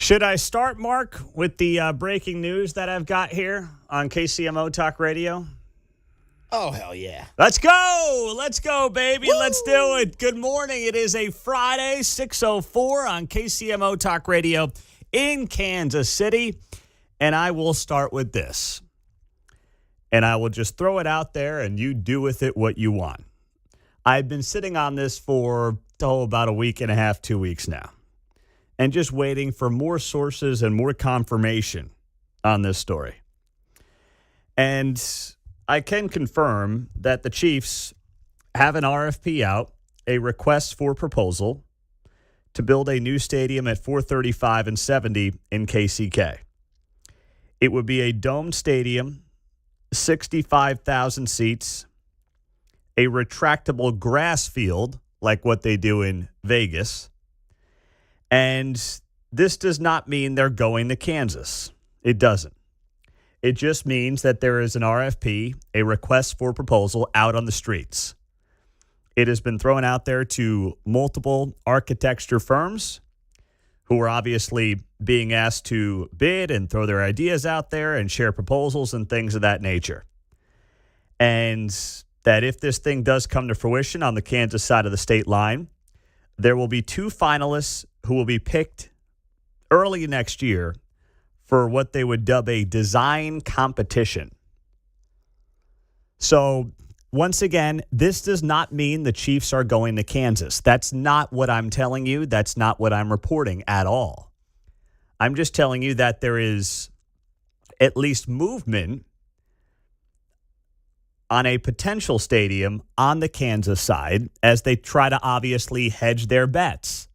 Should I start, Mark, with the breaking news that I've got here on KCMO Talk Radio? Oh, hell yeah. Let's go. Let's go, baby. Woo! Let's do it. Good morning. It is a Friday, 6:04 on KCMO Talk Radio in Kansas City. And I will start with this. And I will just throw it out there and you do with it what you want. I've been sitting on this for, about a week and a half, 2 weeks now. And just waiting for more sources and more confirmation on this story. And I can confirm that the Chiefs have an RFP out, a request for proposal, to build a new stadium at 435 and 70 in KCK. It would be a domed stadium, 65,000 seats, a retractable grass field, like what they do in Vegas. And this does not mean they're going to Kansas. It doesn't. It just means that there is an RFP, a request for proposal, out on the streets. It has been thrown out there to multiple architecture firms who are obviously being asked to bid and throw their ideas out there and share proposals and things of that nature. And that if this thing does come to fruition on the Kansas side of the state line, there will be two finalists who will be picked early next year for what they would dub a design competition. So, once again, this does not mean the Chiefs are going to Kansas. That's not what I'm telling you. That's not what I'm reporting at all. I'm just telling you that there is at least movement on a potential stadium on the Kansas side as they try to obviously hedge their bets.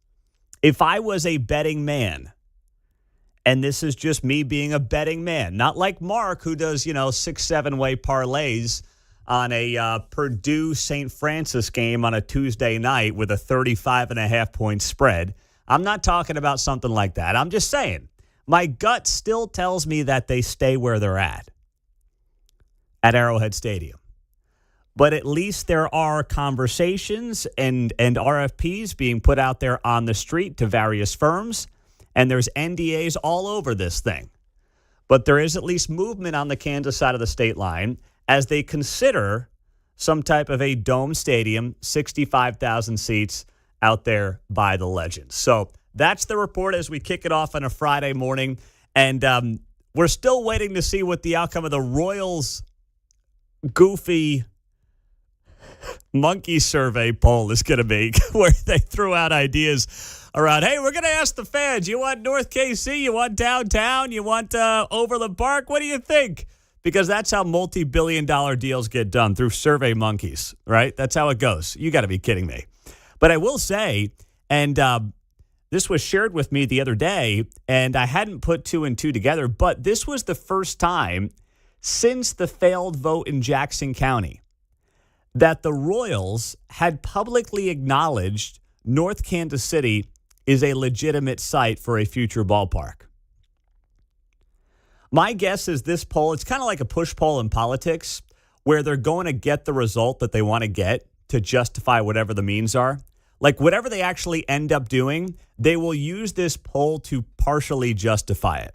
If I was a betting man, and this is just me being a betting man, not like Mark, who does, 6-7-way parlays on a Purdue St. Francis game on a Tuesday night with a 35.5-point spread. I'm not talking about something like that. I'm just saying, my gut still tells me that they stay where they're at Arrowhead Stadium. But at least there are conversations and RFPs being put out there on the street to various firms. And there's NDAs all over this thing. But there is at least movement on the Kansas side of the state line as they consider some type of a dome stadium, 65,000 seats out there by the Legends. So that's the report as we kick it off on a Friday morning. And we're still waiting to see what the outcome of the Royals' goofy monkey survey poll is going to be, where they threw out ideas around, hey, we're going to ask the fans, you want North KC, you want downtown, you want Overland Park, what do you think? Because that's how multi-billion-dollar deals get done, through survey monkeys, right? That's how it goes. You got to be kidding me. But I will say, and this was shared with me the other day, and I hadn't put two and two together, but this was the first time since the failed vote in Jackson County that the Royals had publicly acknowledged North Kansas City is a legitimate site for a future ballpark. My guess is this poll, it's kind of like a push poll in politics, where they're going to get the result that they want to get to justify whatever the means are. Like whatever they actually end up doing, they will use this poll to partially justify it.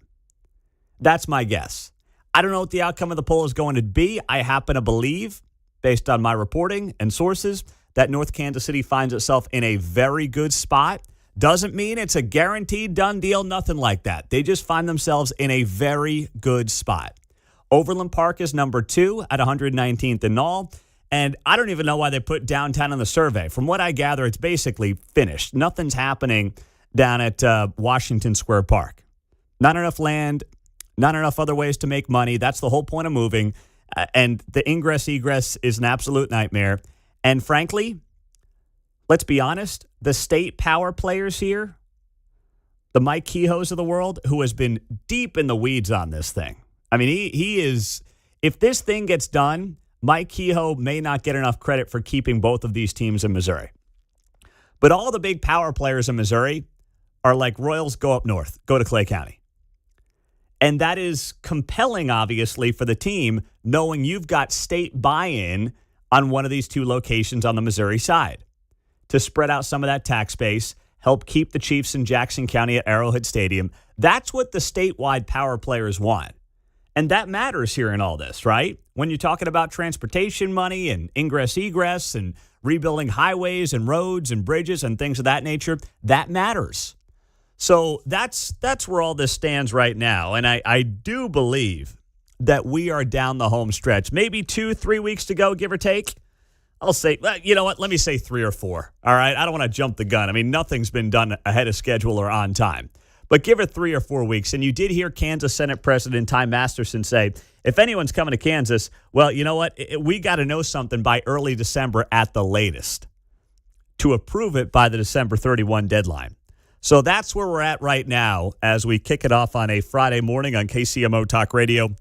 That's my guess. I don't know what the outcome of the poll is going to be. I happen to believe, based on my reporting and sources, that North Kansas City finds itself in a very good spot. Doesn't mean it's a guaranteed done deal, nothing like that. They just find themselves in a very good spot. Overland Park is number 2 at 119th and all. And I don't even know why they put downtown in the survey. From what I gather, it's basically finished. Nothing's happening down at Washington Square Park. Not enough land, not enough other ways to make money. That's the whole point of moving. And the ingress-egress is an absolute nightmare. And frankly, let's be honest, the state power players here, the Mike Kehoes of the world, who has been deep in the weeds on this thing. I mean, he is, if this thing gets done, Mike Kehoe may not get enough credit for keeping both of these teams in Missouri. But all the big power players in Missouri are like, Royals, go up north, go to Clay County. And that is compelling, obviously, for the team, knowing you've got state buy-in on one of these two locations on the Missouri side to spread out some of that tax base, help keep the Chiefs in Jackson County at Arrowhead Stadium. That's what the statewide power players want. And that matters here in all this, right? When you're talking about transportation money and ingress, egress, and rebuilding highways and roads and bridges and things of that nature, that matters. So that's where all this stands right now. And I do believe that we are down the home stretch. Maybe 2-3 weeks to go, give or take. I'll say, you know what? Let me say 3 or 4. All right? I don't want to jump the gun. I mean, nothing's been done ahead of schedule or on time. But give it 3 or 4 weeks. And you did hear Kansas Senate President Ty Masterson say, if anyone's coming to Kansas, well, you know what? We got to know something by early December at the latest to approve it by the December 31 deadline. So that's where we're at right now as we kick it off on a Friday morning on KCMO Talk Radio.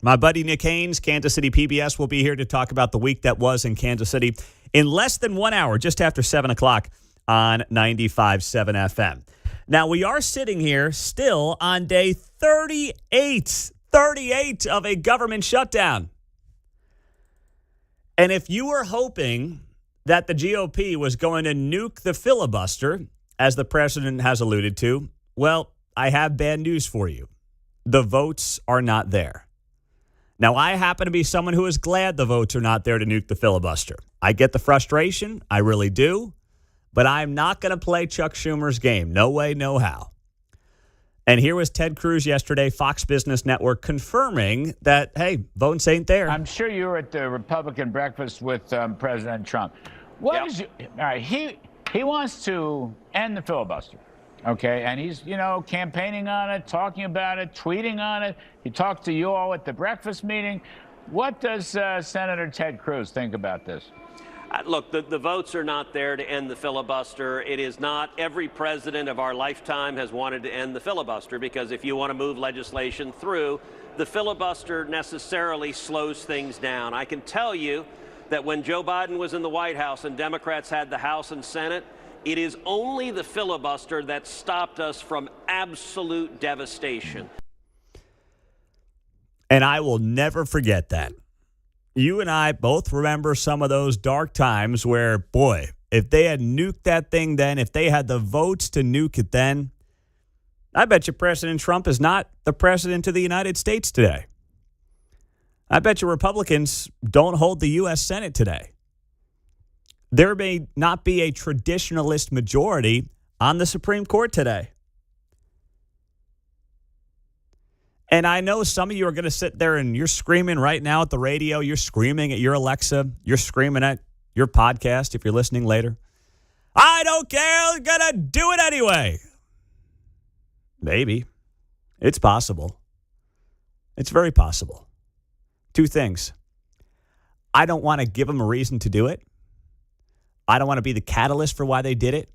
My buddy Nick Haines, Kansas City PBS, will be here to talk about the week that was in Kansas City in less than 1 hour, just after 7 o'clock on 95.7 FM. Now, we are sitting here still on day 38 of a government shutdown. And if you were hoping that the GOP was going to nuke the filibuster, as the president has alluded to, well, I have bad news for you. The votes are not there. Now, I happen to be someone who is glad the votes are not there to nuke the filibuster. I get the frustration. I really do. But I'm not going to play Chuck Schumer's game. No way, no how. And here was Ted Cruz yesterday, Fox Business Network, confirming that, hey, votes ain't there. I'm sure you were at the Republican breakfast with President Trump. All right, he wants to end the filibuster, okay? And he's, campaigning on it, talking about it, tweeting on it. He talked to you all at the breakfast meeting. What does Senator Ted Cruz think about this? Look, the votes are not there to end the filibuster. It is not every president of our lifetime has wanted to end the filibuster, because if you want to move legislation through, the filibuster necessarily slows things down. I can tell you that when Joe Biden was in the White House and Democrats had the House and Senate, it is only the filibuster that stopped us from absolute devastation. And I will never forget that. You and I both remember some of those dark times where, boy, if they had nuked that thing then, if they had the votes to nuke it then, I bet you President Trump is not the president of the United States today. I bet you Republicans don't hold the U.S. Senate today. There may not be a traditionalist majority on the Supreme Court today. And I know some of you are going to sit there and you're screaming right now at the radio. You're screaming at your Alexa. You're screaming at your podcast if you're listening later. I don't care. I'm going to do it anyway. Maybe. It's possible. It's very possible. 2 things. I don't want to give them a reason to do it. I don't want to be the catalyst for why they did it.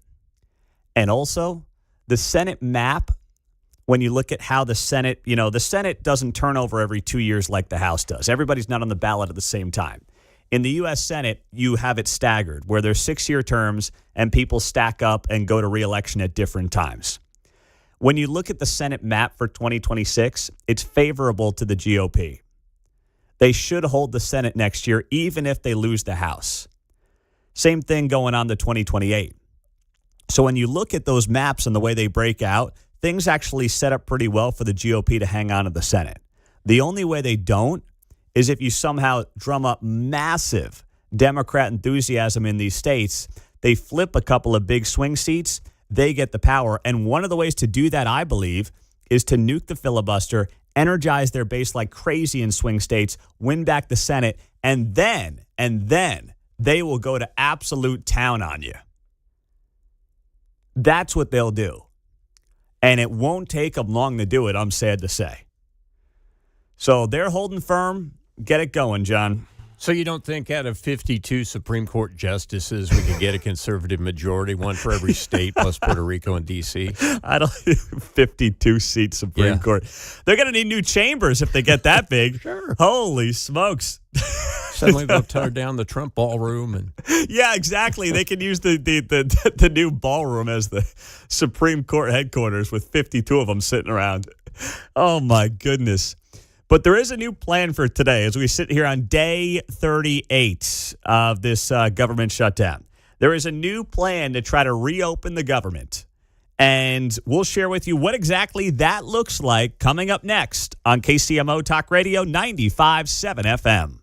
And also, the Senate map, when you look at how the Senate, the Senate doesn't turn over every 2 years like the House does. Everybody's not on the ballot at the same time. In the U.S. Senate, you have it staggered, where there's 6-year terms and people stack up and go to re-election at different times. When you look at the Senate map for 2026, it's favorable to the GOP. They should hold the Senate next year, even if they lose the House. Same thing going on to 2028. So when you look at those maps and the way they break out, things actually set up pretty well for the GOP to hang on to the Senate. The only way they don't is if you somehow drum up massive Democrat enthusiasm in these states. They flip a couple of big swing seats, they get the power. And one of the ways to do that, I believe, is to nuke the filibuster, energize their base like crazy in swing states, win back the Senate, and then they will go to absolute town on you. That's what they'll do. And it won't take them long to do it, I'm sad to say. So they're holding firm. Get it going, John. So you don't think out of 52 Supreme Court justices we could get a conservative majority, one for every state plus Puerto Rico and D.C.? I don't 52-seat Supreme Court. They're going to need new chambers if they get that big. Sure. Holy smokes. Suddenly they'll tear down the Trump ballroom. And yeah, exactly. They can use the new ballroom as the Supreme Court headquarters with 52 of them sitting around. Oh, my goodness. But there is a new plan for today as we sit here on day 38 of this government shutdown. There is a new plan to try to reopen the government. And we'll share with you what exactly that looks like coming up next on KCMO Talk Radio 95.7 FM.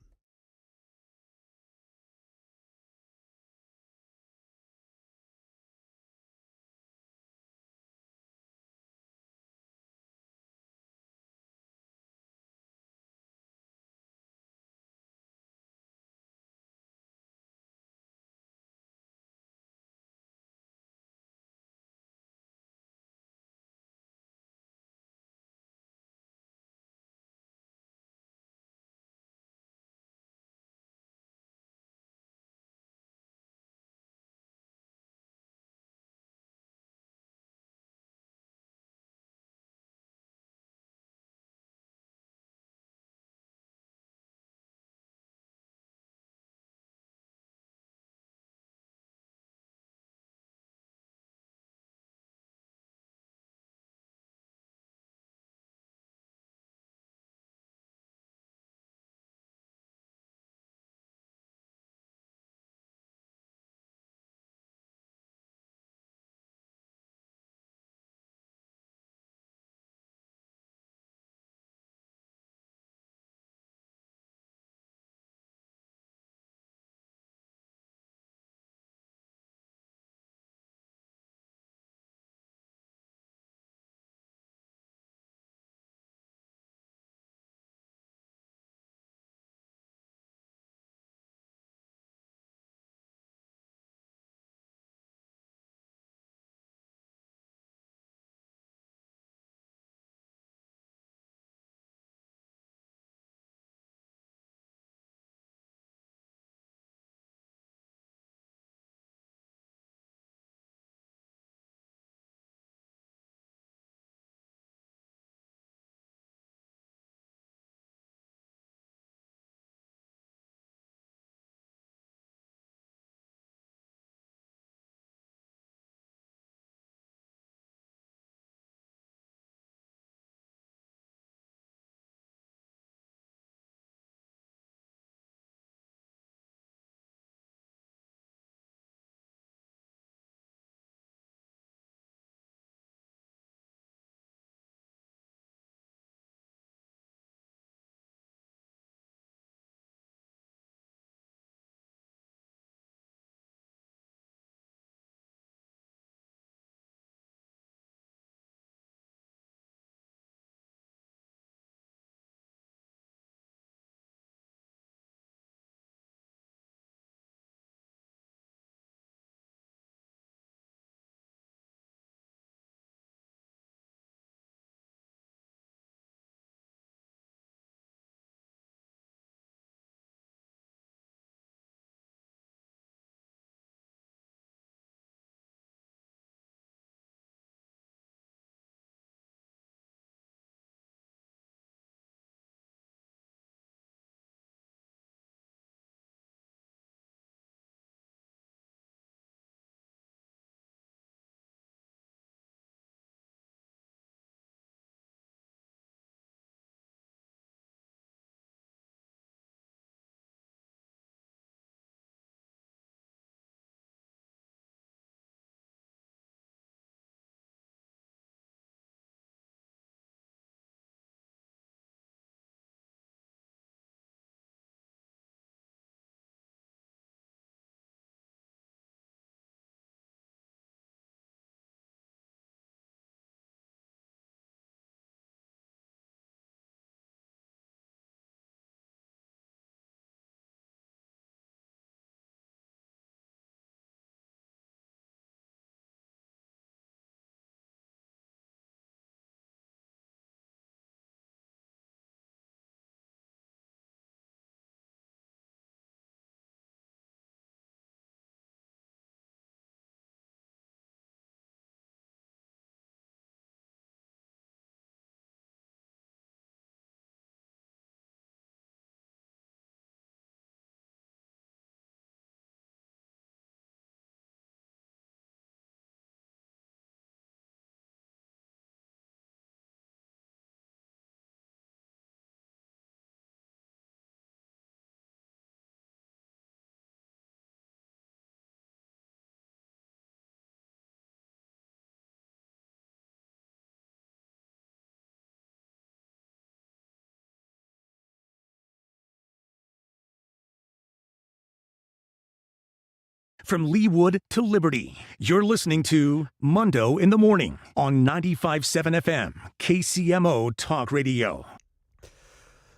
from Leawood to Liberty. You're listening to Mundo in the Morning on 95.7 FM, KCMO Talk Radio.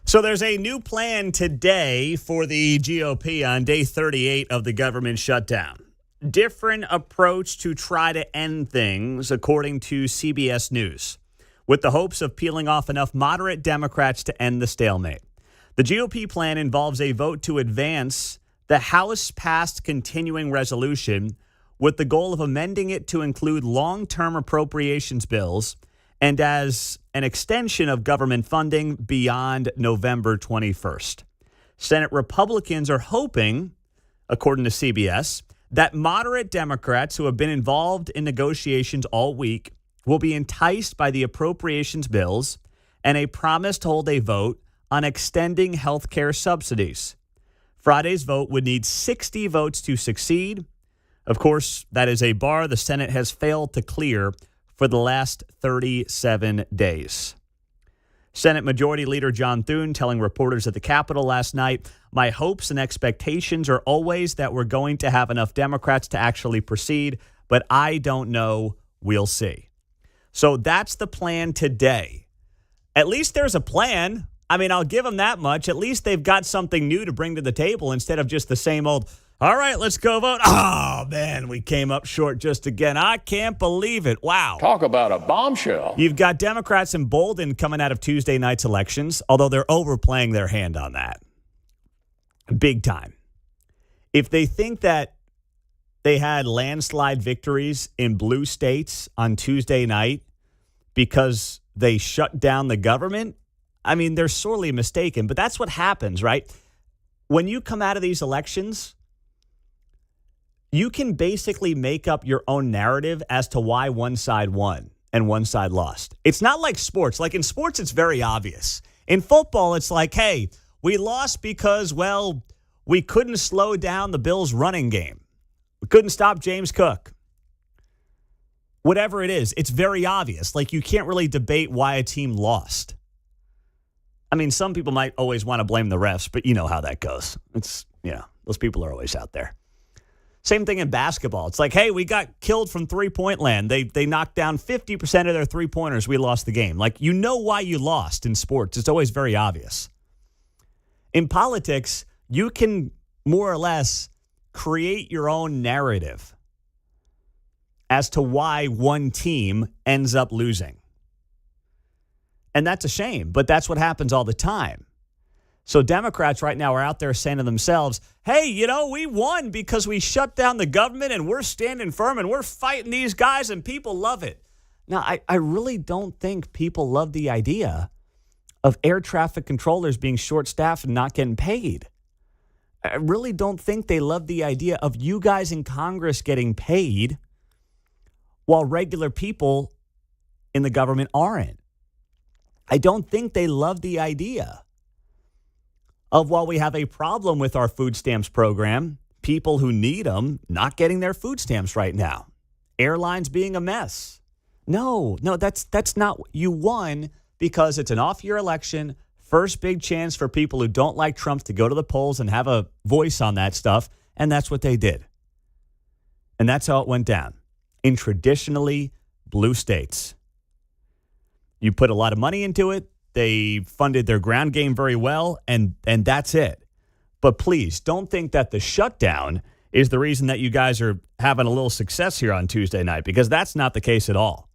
So there's a new plan today for the GOP on day 38 of the government shutdown. Different approach to try to end things, according to CBS News, with the hopes of peeling off enough moderate Democrats to end the stalemate. The GOP plan involves a vote to advance the House-passed continuing resolution with the goal of amending it to include long-term appropriations bills and as an extension of government funding beyond November 21st. Senate Republicans are hoping, according to CBS, that moderate Democrats who have been involved in negotiations all week will be enticed by the appropriations bills and a promise to hold a vote on extending health care subsidies. Friday's vote would need 60 votes to succeed. Of course, that is a bar the Senate has failed to clear for the last 37 days. Senate Majority Leader John Thune telling reporters at the Capitol last night, "My hopes and expectations are always that we're going to have enough Democrats to actually proceed, but I don't know. We'll see." So that's the plan today. At least there's a plan. I mean, I'll give them that much. At least they've got something new to bring to the table instead of just the same old, all right, let's go vote. Oh, man, we came up short just again. I can't believe it. Wow. Talk about a bombshell. You've got Democrats emboldened coming out of Tuesday night's elections, although they're overplaying their hand on that. Big time. If they think that they had landslide victories in blue states on Tuesday night because they shut down the government, I mean, they're sorely mistaken. But that's what happens, right? When you come out of these elections, you can basically make up your own narrative as to why one side won and one side lost. It's not like sports. Like in sports, it's very obvious. In football, it's like, hey, we lost because, well, we couldn't slow down the Bills' running game. We couldn't stop James Cook. Whatever it is, it's very obvious. Like you can't really debate why a team lost. I mean, some people might always want to blame the refs, but you know how that goes. It's, those people are always out there. Same thing in basketball. It's like, hey, we got killed from three-point land. They knocked down 50% of their three-pointers. We lost the game. Like, you know why you lost in sports. It's always very obvious. In politics, you can more or less create your own narrative as to why one team ends up losing. And that's a shame, but that's what happens all the time. So Democrats right now are out there saying to themselves, hey, we won because we shut down the government and we're standing firm and we're fighting these guys and people love it. Now, I really don't think people love the idea of air traffic controllers being short-staffed and not getting paid. I really don't think they love the idea of you guys in Congress getting paid while regular people in the government aren't. I don't think they love the idea of, while we have a problem with our food stamps program, people who need them not getting their food stamps right now. Airlines being a mess. No, that's not. You won because it's an off-year election, first big chance for people who don't like Trump to go to the polls and have a voice on that stuff, and that's what they did. And that's how it went down in traditionally blue states. You put a lot of money into it. They funded their ground game very well, and that's it. But please, don't think that the shutdown is the reason that you guys are having a little success here on Tuesday night, because that's not the case at all.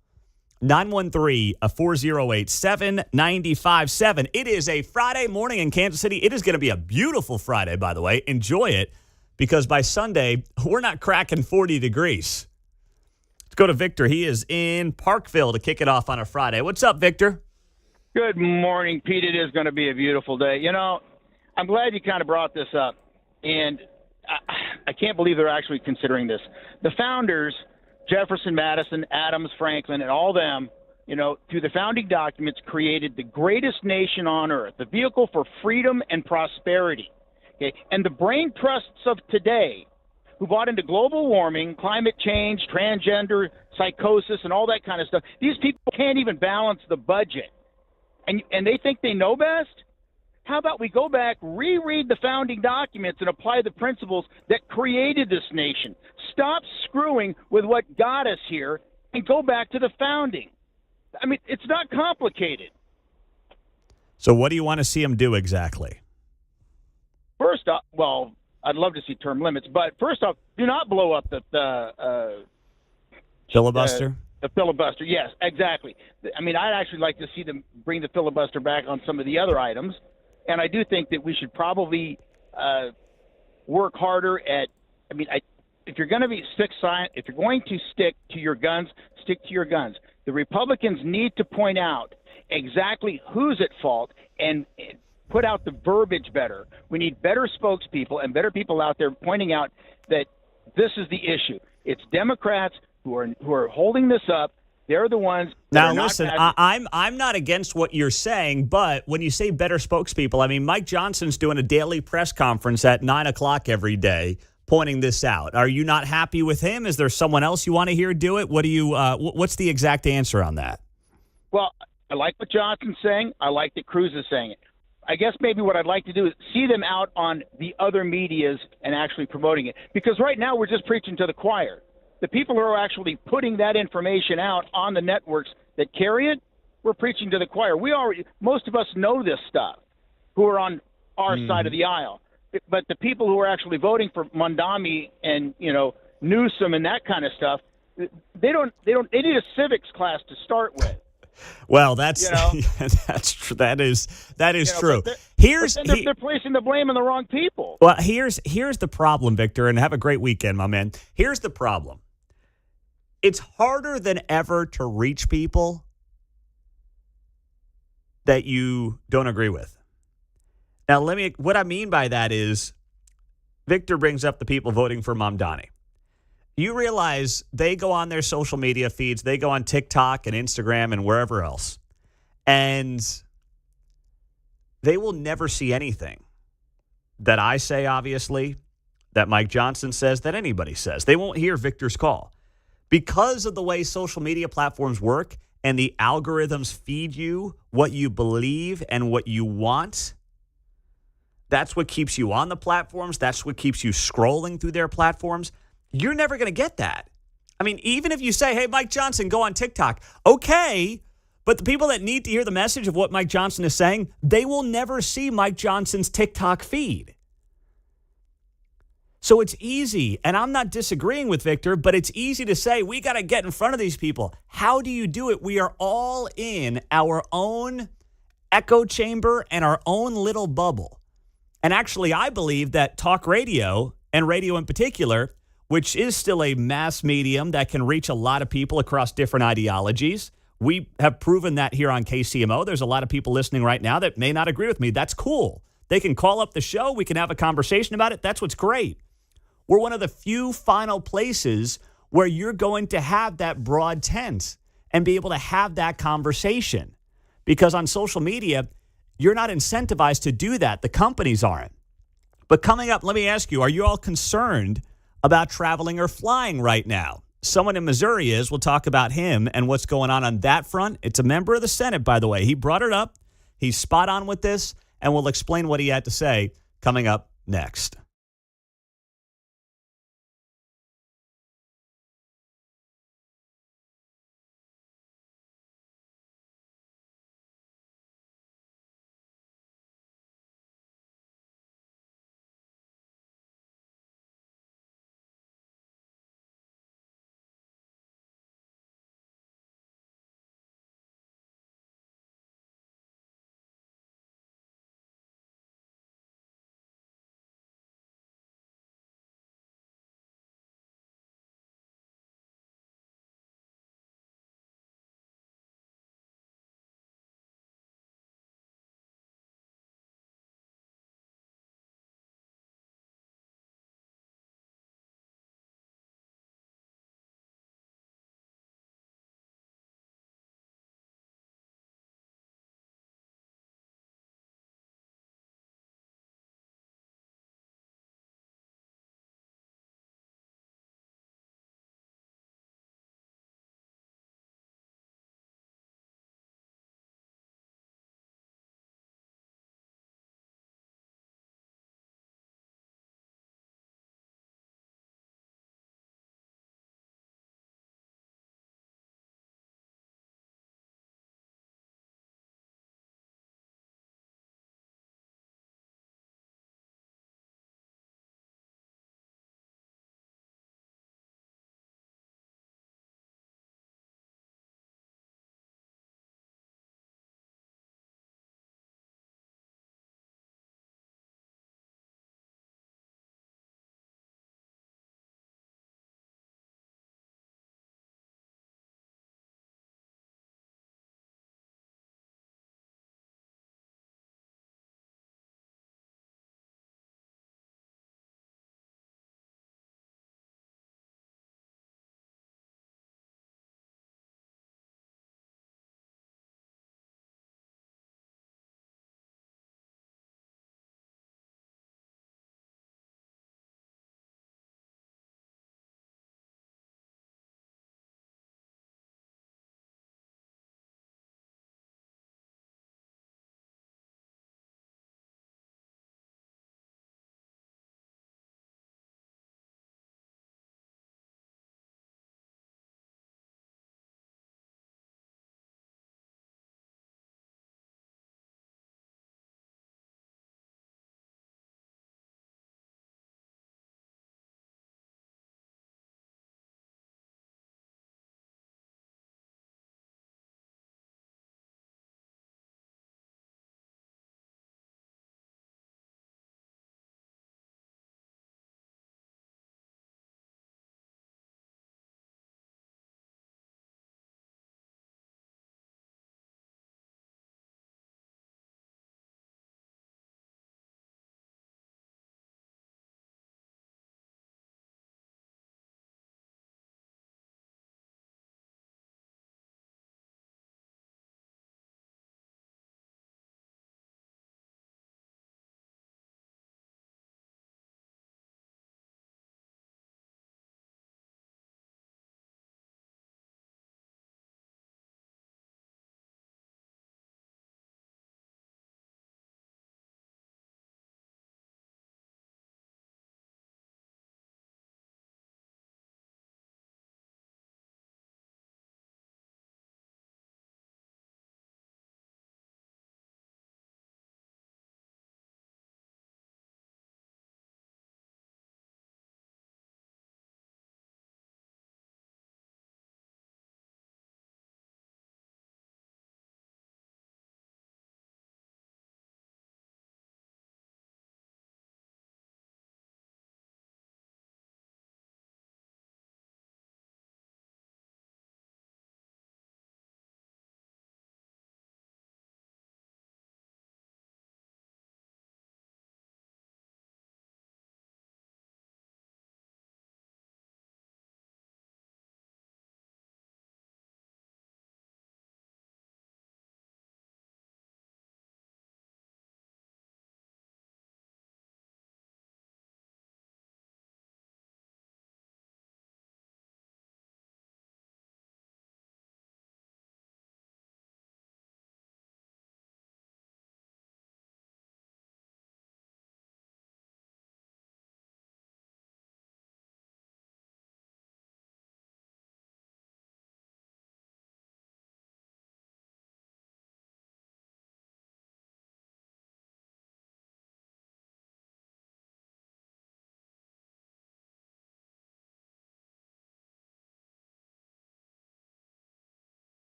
913-408-7957. It is a Friday morning in Kansas City. It is going to be a beautiful Friday, by the way. Enjoy it, because by Sunday, we're not cracking 40 degrees. Let's go to Victor. He is in Parkville to kick it off on a Friday. What's up, Victor? Good morning, Pete. It is going to be a beautiful day. I'm glad you kind of brought this up, and I can't believe they're actually considering this. The founders, Jefferson, Madison, Adams, Franklin, and all them, through the founding documents, created the greatest nation on earth, the vehicle for freedom and prosperity. Okay? And the brain trusts of today, who bought into global warming, climate change, transgender, psychosis, and all that kind of stuff, these people can't even balance the budget. And they think they know best? How about we go back, reread the founding documents, and apply the principles that created this nation? Stop screwing with what got us here and go back to the founding. I mean, it's not complicated. So what do you want to see him do exactly? First off, well, I'd love to see term limits, but first off, do not blow up the Filibuster? The filibuster, yes, exactly. I mean, I'd actually like to see them bring the filibuster back on some of the other items, and I do think that we should probably work harder at. I mean, if you're going to if you're going to stick to your guns, stick to your guns. The Republicans need to point out exactly who's at fault and put out the verbiage better. We need better spokespeople and better people out there pointing out that this is the issue. It's Democrats who are holding this up. They're the ones. Now, listen, I'm not against what you're saying, but when you say better spokespeople, I mean, Mike Johnson's doing a daily press conference at 9 o'clock every day pointing this out. Are you not happy with him? Is there someone else you want to hear do it? What do you? What's the exact answer on that? Well, I like what Johnson's saying. I like that Cruz is saying it. I guess maybe what I'd like to do is see them out on the other medias and actually promoting it. Because right now we're just preaching to the choir. The people who are actually putting that information out on the networks that carry it, we're preaching to the choir. Most of us know this stuff who are on our side of the aisle. But the people who are actually voting for Mondami and, Newsom and that kind of stuff, they need a civics class to start with. Well, that's true. That is true. They're placing the blame on the wrong people. Well, here's the problem, Victor, and have a great weekend, my man. Here's the problem. It's harder than ever to reach people that you don't agree with. Now, what I mean by that is Victor brings up the people voting for Mamdani. You realize they go on their social media feeds, they go on TikTok and Instagram and wherever else, and they will never see anything that I say, obviously, that Mike Johnson says, that anybody says. They won't hear Victor's call. Because of the way social media platforms work and the algorithms feed you what you believe and what you want, that's what keeps you on the platforms. That's what keeps you scrolling through their platforms. You're never going to get that. I mean, even if you say, hey, Mike Johnson, go on TikTok. Okay, but the people that need to hear the message of what Mike Johnson is saying, they will never see Mike Johnson's TikTok feed. So it's easy, and I'm not disagreeing with Victor, but it's easy to say, we got to get in front of these people. How do you do it? We are all in our own echo chamber and our own little bubble. And actually, I believe that talk radio, and radio in particular, which is still a mass medium that can reach a lot of people across different ideologies. We have proven that here on KCMO. There's a lot of people listening right now that may not agree with me. That's cool. They can call up the show. We can have a conversation about it. That's what's great. We're one of the few final places where you're going to have that broad tent and be able to have that conversation. Because on social media, you're not incentivized to do that. The companies aren't. But coming up, let me ask you, are you all concerned about traveling or flying right now? Someone in Missouri is. We'll talk about him and what's going on that front. It's a member of the Senate, by the way. He brought it up. He's spot on with this, and we'll explain what he had to say coming up next.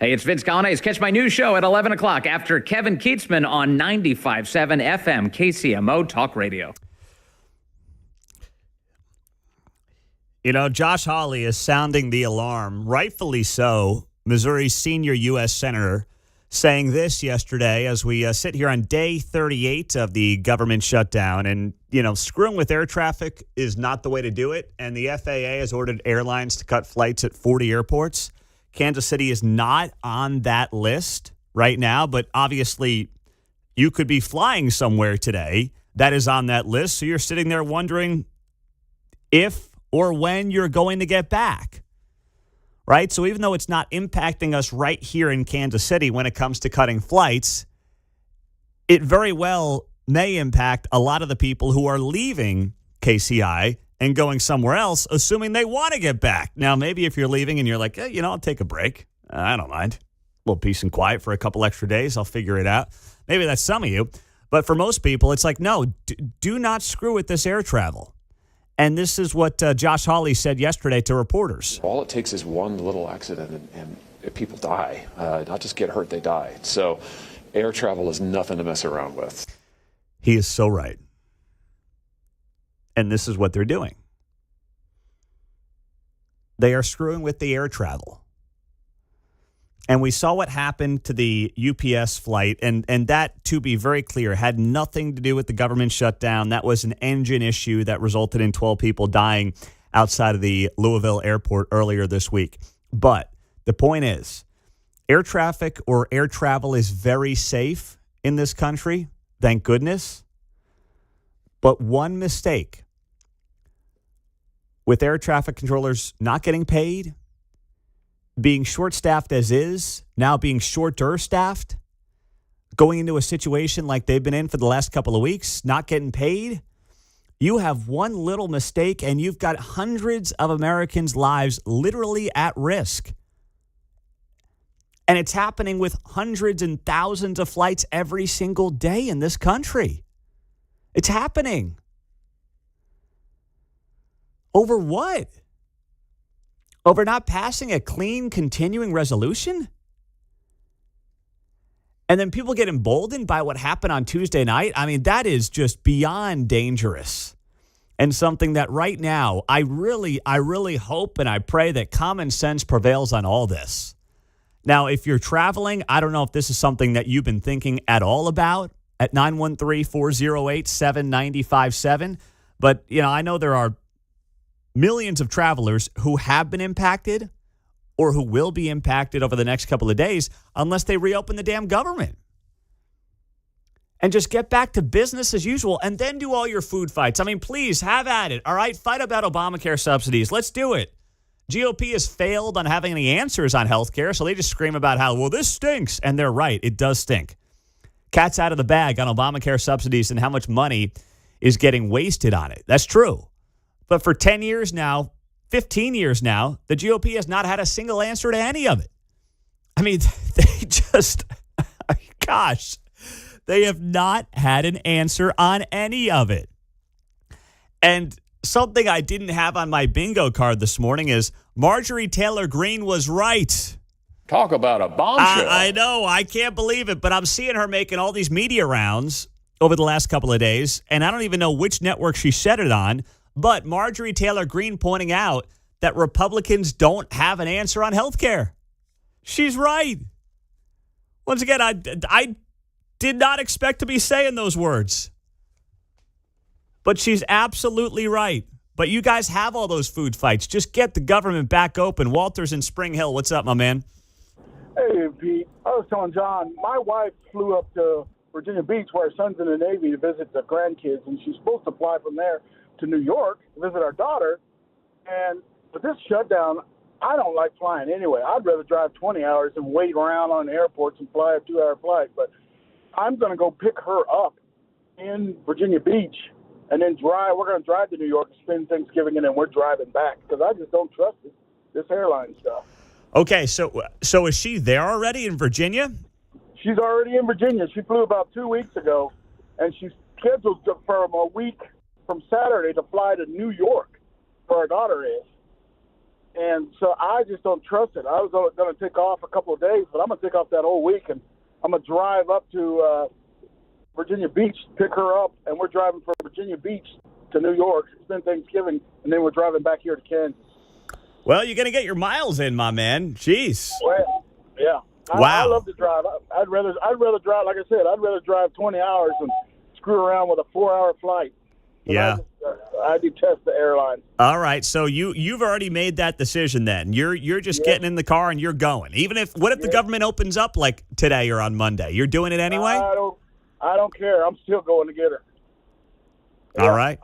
Hey, it's Vince Gallane's Catch My News Show at 11 o'clock after Kevin Keatsman on 95.7 FM KCMO Talk Radio. You know, Josh Hawley is sounding the alarm, rightfully so. Missouri's senior U.S. Senator saying this yesterday as we sit here on day 38 of the government shutdown. And, you know, screwing with air traffic is not the way to do it. And the FAA has ordered airlines to cut flights at 40 airports. Kansas City is not on that list right now, but obviously you could be flying somewhere today that is on that list. So you're sitting there wondering if or when you're going to get back, right? So even though it's not impacting us right here in Kansas City when it comes to cutting flights, it very well may impact a lot of the people who are leaving KCI and going somewhere else, assuming they want to get back. Now, maybe if you're leaving and you're like, hey, I'll take a break. I don't mind. A little peace and quiet for a couple extra days. I'll figure it out. Maybe that's some of you. But for most people, it's like, no, do not screw with this air travel. And this is what Josh Hawley said yesterday to reporters. All it takes is one little accident and people die. Not just get hurt, they die. So air travel is nothing to mess around with. He is so right. And this is what they're doing. They are screwing with the air travel. And we saw what happened to the UPS flight. And that, to be very clear, had nothing to do with the government shutdown. That was an engine issue that resulted in 12 people dying outside of the Louisville airport earlier this week. But the point is, air traffic or air travel is very safe in this country. Thank goodness. But one mistake with air traffic controllers not getting paid, being short-staffed as is, now being shorter-staffed, going into a situation like they've been in for the last couple of weeks, not getting paid, you have one little mistake and you've got hundreds of Americans' lives literally at risk. And it's happening with hundreds and thousands of flights every single day in this country. It's happening. Over what? Over not passing a clean continuing resolution? And then people get emboldened by what happened on Tuesday night? I mean, that is just beyond dangerous. And something that right now, I really hope and I pray that common sense prevails on all this. Now, if you're traveling, I don't know if this is something that you've been thinking at all about at 913-408-7957. But, I know there are millions of travelers who have been impacted or who will be impacted over the next couple of days unless they reopen the damn government. And just get back to business as usual and then do all your food fights. I mean, please have at it. All right, fight about Obamacare subsidies. Let's do it. GOP has failed on having any answers on health care, so they just scream about how, well, this stinks. And they're right. It does stink. Cat's out of the bag on Obamacare subsidies and how much money is getting wasted on it. That's true. But for 10 years now, 15 years now, the GOP has not had a single answer to any of it. I mean, they just, gosh, they have not had an answer on any of it. And something I didn't have on my bingo card this morning is Marjorie Taylor Greene was right. Talk about a bombshell. I know. I can't believe it. But I'm seeing her making all these media rounds over the last couple of days, and I don't even know which network she said it on. But Marjorie Taylor Greene pointing out that Republicans don't have an answer on health care. She's right. Once again, I did not expect to be saying those words. But she's absolutely right. But you guys have all those food fights. Just get the government back open. Walter's in Spring Hill. What's up, my man? Hey, Pete. I was telling John, my wife flew up to Virginia Beach where her son's in the Navy to visit the grandkids, and she's supposed to fly from there to New York to visit our daughter. And with this shutdown, I don't like flying anyway. I'd rather drive 20 hours and wait around on airports and fly a 2-hour flight. But I'm going to go pick her up in Virginia Beach and then drive. We're going to drive to New York and spend Thanksgiving, and then we're driving back because I just don't trust this airline stuff. Okay, so is she there already in Virginia? She's already in Virginia. She flew about 2 weeks ago, and she's scheduled for a week from Saturday to fly to New York, where our daughter is. And so I just don't trust it. I was going to take off a couple of days, but I'm going to take off that whole week, and I'm going to drive up to Virginia Beach, pick her up, and we're driving from Virginia Beach to New York, spend Thanksgiving, and then we're driving back here to Kansas. Well, you're going to get your miles in, my man. Jeez. Well, yeah. Wow. I love to drive. I'd rather drive, like I said, I'd rather drive 20 hours than screw around with a 4-hour flight. Yeah. I detest the airline. All right, so you've already made that decision then. You're just getting in the car and you're going. Even if what if the government opens up like today or on Monday? You're doing it anyway? I don't care. I'm still going to get her. All right.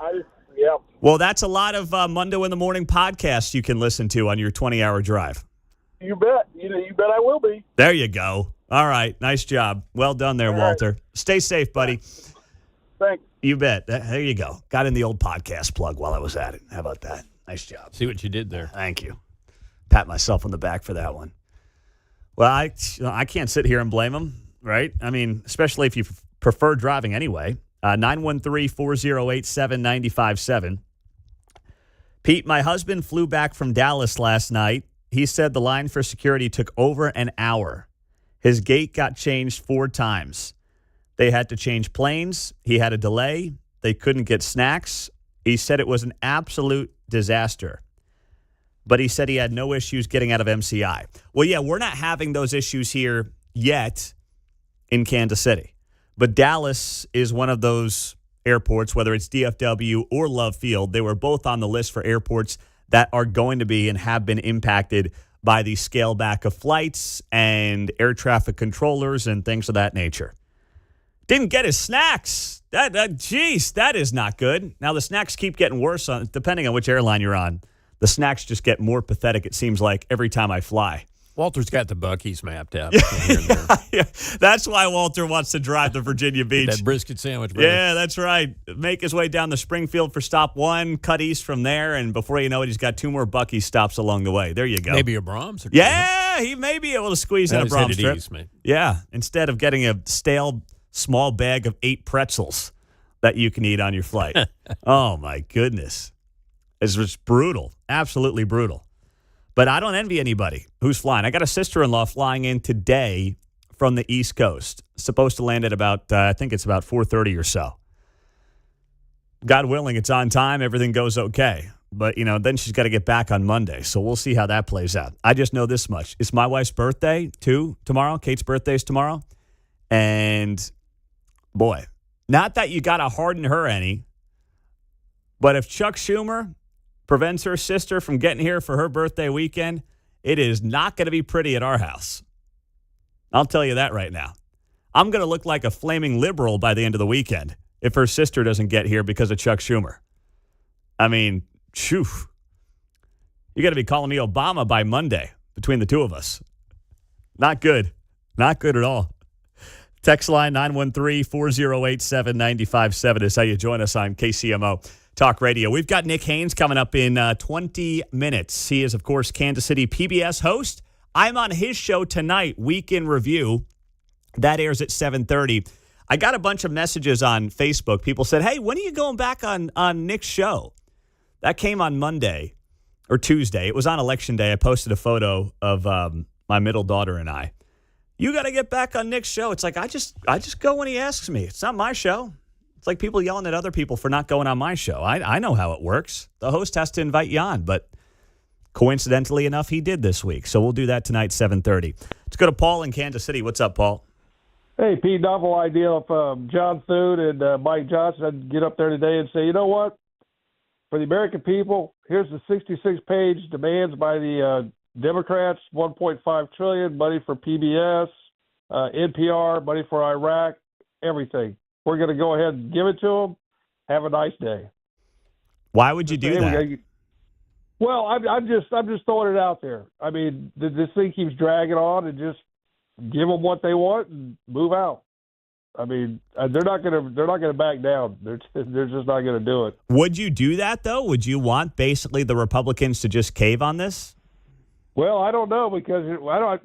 Yeah. Well, that's a lot of Mundo in the Morning podcasts you can listen to on your 20-hour drive. You bet. You bet I will be. There you go. All right, nice job. Well done there, All Walter. right. Stay safe, buddy. Thanks. You bet. There you go. Got in the old podcast plug while I was at it. How about that? Nice job. See what you did there. Thank you. Pat myself on the back for that one. Well, I can't sit here and blame him, right? I mean, especially if you prefer driving anyway. 913-408-7957. Pete, my husband flew back from Dallas last night. He said the line for security took over an hour. His gate got changed 4 times. They had to change planes. He had a delay. They couldn't get snacks. He said it was an absolute disaster. But he said he had no issues getting out of MCI. Well, yeah, we're not having those issues here yet in Kansas City. But Dallas is one of those airports, whether it's DFW or Love Field. They were both on the list for airports that are going to be and have been impacted by the scale back of flights and air traffic controllers and things of that nature. Didn't get his snacks. Jeez, that is not good. Now, the snacks keep getting worse depending on which airline you're on. The snacks just get more pathetic, it seems like, every time I fly. Walter's got the Buc-ee's mapped out. Yeah, that's why Walter wants to drive to Virginia Beach. That brisket sandwich, brother. Yeah, that's right. Make his way down to Springfield for stop 1, cut east from there, and before you know it, he's got 2 more Buc-ee's stops along the way. There you go. Maybe a Brahms. Or yeah, he may be able to squeeze in a Brahms strip. Ease, yeah, instead of getting a stale small bag of 8 pretzels that you can eat on your flight. Oh, my goodness. It's just brutal, absolutely brutal. But I don't envy anybody who's flying. I got a sister-in-law flying in today from the East Coast. Supposed to land at about, I think it's about 4:30 or so. God willing, it's on time. Everything goes okay. But, then she's got to get back on Monday. So we'll see how that plays out. I just know this much. It's my wife's birthday, too, tomorrow. Kate's birthday is tomorrow. And, boy, not that you got to harden her any, but if Chuck Schumer prevents her sister from getting here for her birthday weekend, it is not going to be pretty at our house. I'll tell you that right now. I'm going to look like a flaming liberal by the end of the weekend if her sister doesn't get here because of Chuck Schumer. I mean, phew. You got to be calling me Obama by Monday between the two of us. Not good. Not good at all. Text line 913-408-7957 is how you join us on KCMO Talk Radio. We've got Nick Haines coming up in 20 minutes. He is, of course, Kansas City PBS host. I'm on his show tonight, Week in Review. That airs at 7:30. I got a bunch of messages on Facebook. People said, hey, when are you going back on Nick's show? That came on Monday or Tuesday. It was on Election Day. I posted a photo of my middle daughter and I. You got to get back on Nick's show. It's like, I just go when he asks me. It's not my show. It's like people yelling at other people for not going on my show. I know how it works. The host has to invite you on, but coincidentally enough, he did this week. So we'll do that tonight, 7:30. Let's go to Paul in Kansas City. What's up, Paul? Hey, Pete, novel idea of John Thune and Mike Johnson. I'd get up there today and say, you know what? For the American people, here's the 66-page demands by the Democrats, $1.5 trillion, money for PBS, NPR, money for Iraq, everything. We're going to go ahead and give it to them. Have a nice day. Why would you do that? Well, I'm just throwing it out there. I mean, this thing keeps dragging on, and just give them what they want and move out. I mean, they're not going to back down. They're just not going to do it. Would you do that though? Would you want basically the Republicans to just cave on this? Well, I don't know because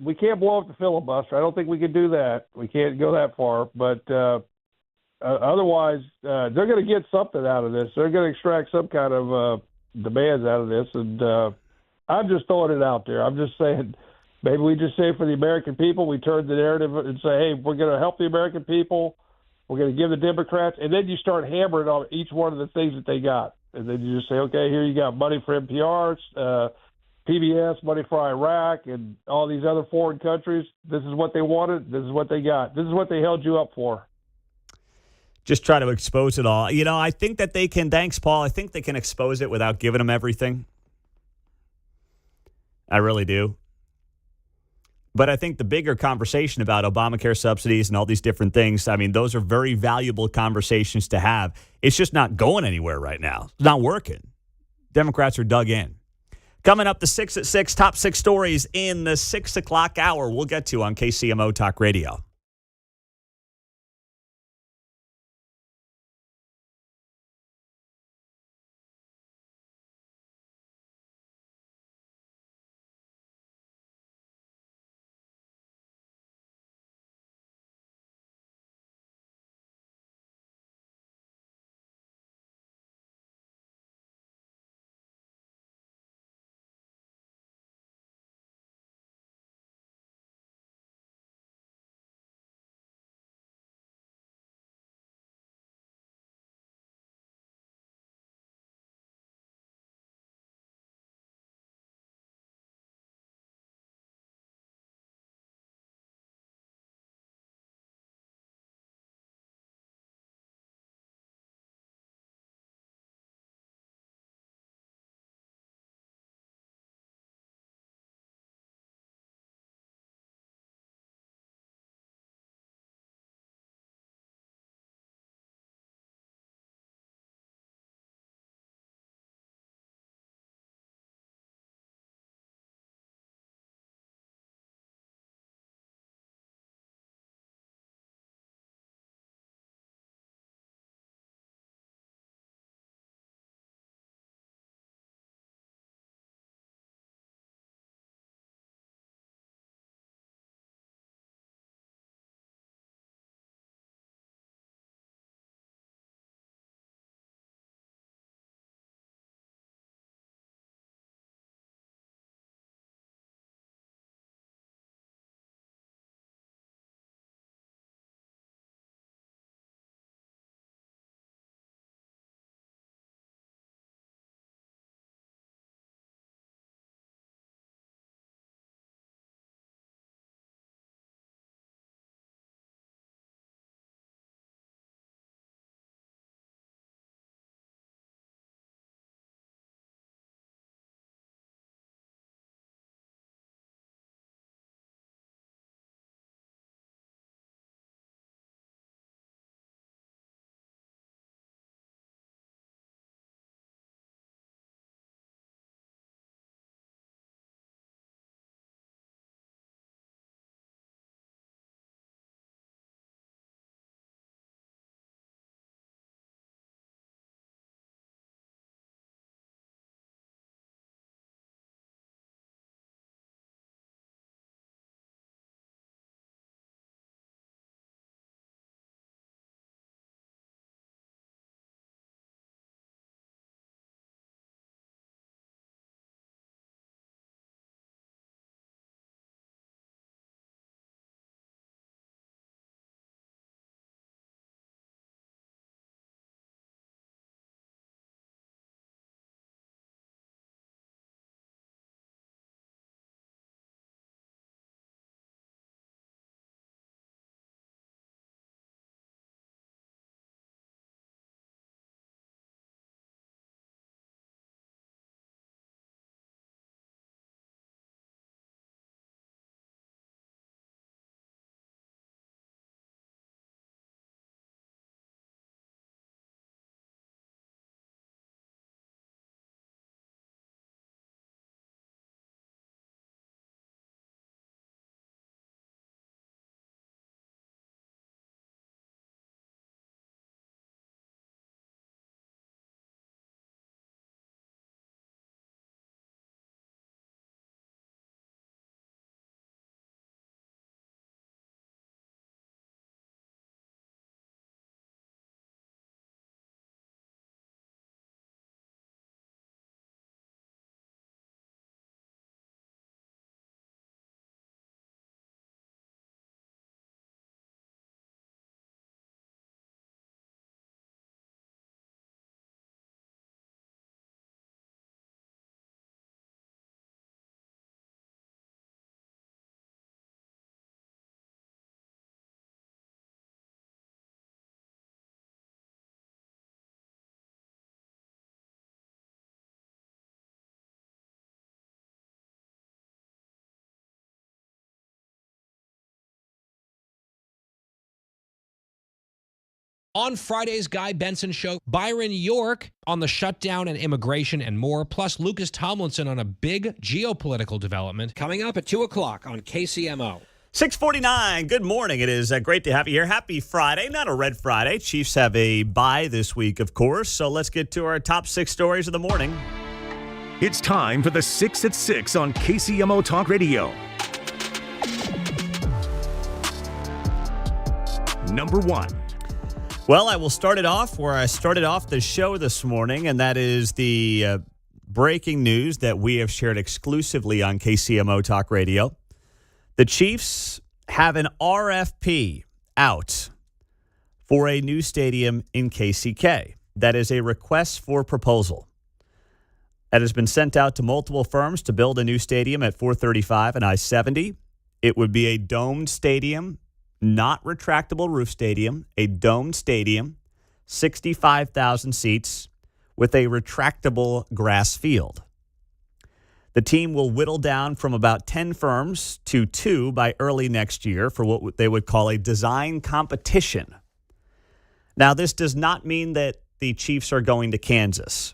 we can't blow up the filibuster. I don't think we can do that. We can't go that far, but. Otherwise, they're going to get something out of this. They're going to extract some kind of demands out of this, and I'm just throwing it out there. I'm just saying, maybe we just say for the American people, we turn the narrative and say, hey, we're going to help the American people. We're going to give the Democrats, and then you start hammering on each one of the things that they got. And then you just say, okay, here you got money for NPR, PBS, money for Iraq, and all these other foreign countries. This is what they wanted. This is what they got. This is what they held you up for. Just try to expose it all. I think that they can, thanks, Paul, I think they can expose it without giving them everything. I really do. But I think the bigger conversation about Obamacare subsidies and all these different things, I mean, those are very valuable conversations to have. It's just not going anywhere right now. It's not working. Democrats are dug in. Coming up, the 6 at 6, top 6 stories in the 6 o'clock hour we'll get to on KCMO Talk Radio. On Friday's Guy Benson Show, Byron York on the shutdown and immigration and more, plus Lucas Tomlinson on a big geopolitical development. Coming up at 2 o'clock on KCMO. 6:49. Good morning. It is great to have you here. Happy Friday. Not a red Friday. Chiefs have a bye this week, of course. So let's get to our top 6 stories of the morning. It's time for the 6 at 6 on KCMO Talk Radio. Number 1. Well, I will start it off where I started off the show this morning, and that is the breaking news that we have shared exclusively on KCMO Talk Radio. The Chiefs have an RFP out for a new stadium in KCK. That is a request for proposal that has been sent out to multiple firms to build a new stadium at 435 and I-70. It would be a domed stadium, not retractable roof stadium, a domed stadium, 65,000 seats with a retractable grass field. The team will whittle down from about 10 firms to 2 by early next year for what they would call a design competition. Now, this does not mean that the Chiefs are going to Kansas.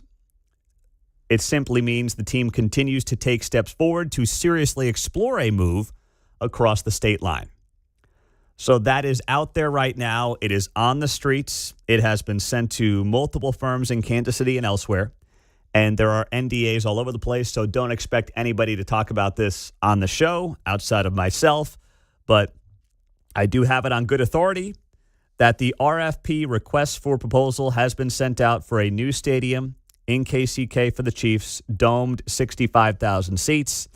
It simply means the team continues to take steps forward to seriously explore a move across the state line. So that is out there right now. It is on the streets. It has been sent to multiple firms in Kansas City and elsewhere. And there are NDAs all over the place, so don't expect anybody to talk about this on the show outside of myself. But I do have it on good authority that the RFP request for proposal has been sent out for a new stadium in KCK for the Chiefs, domed 65,000 seats,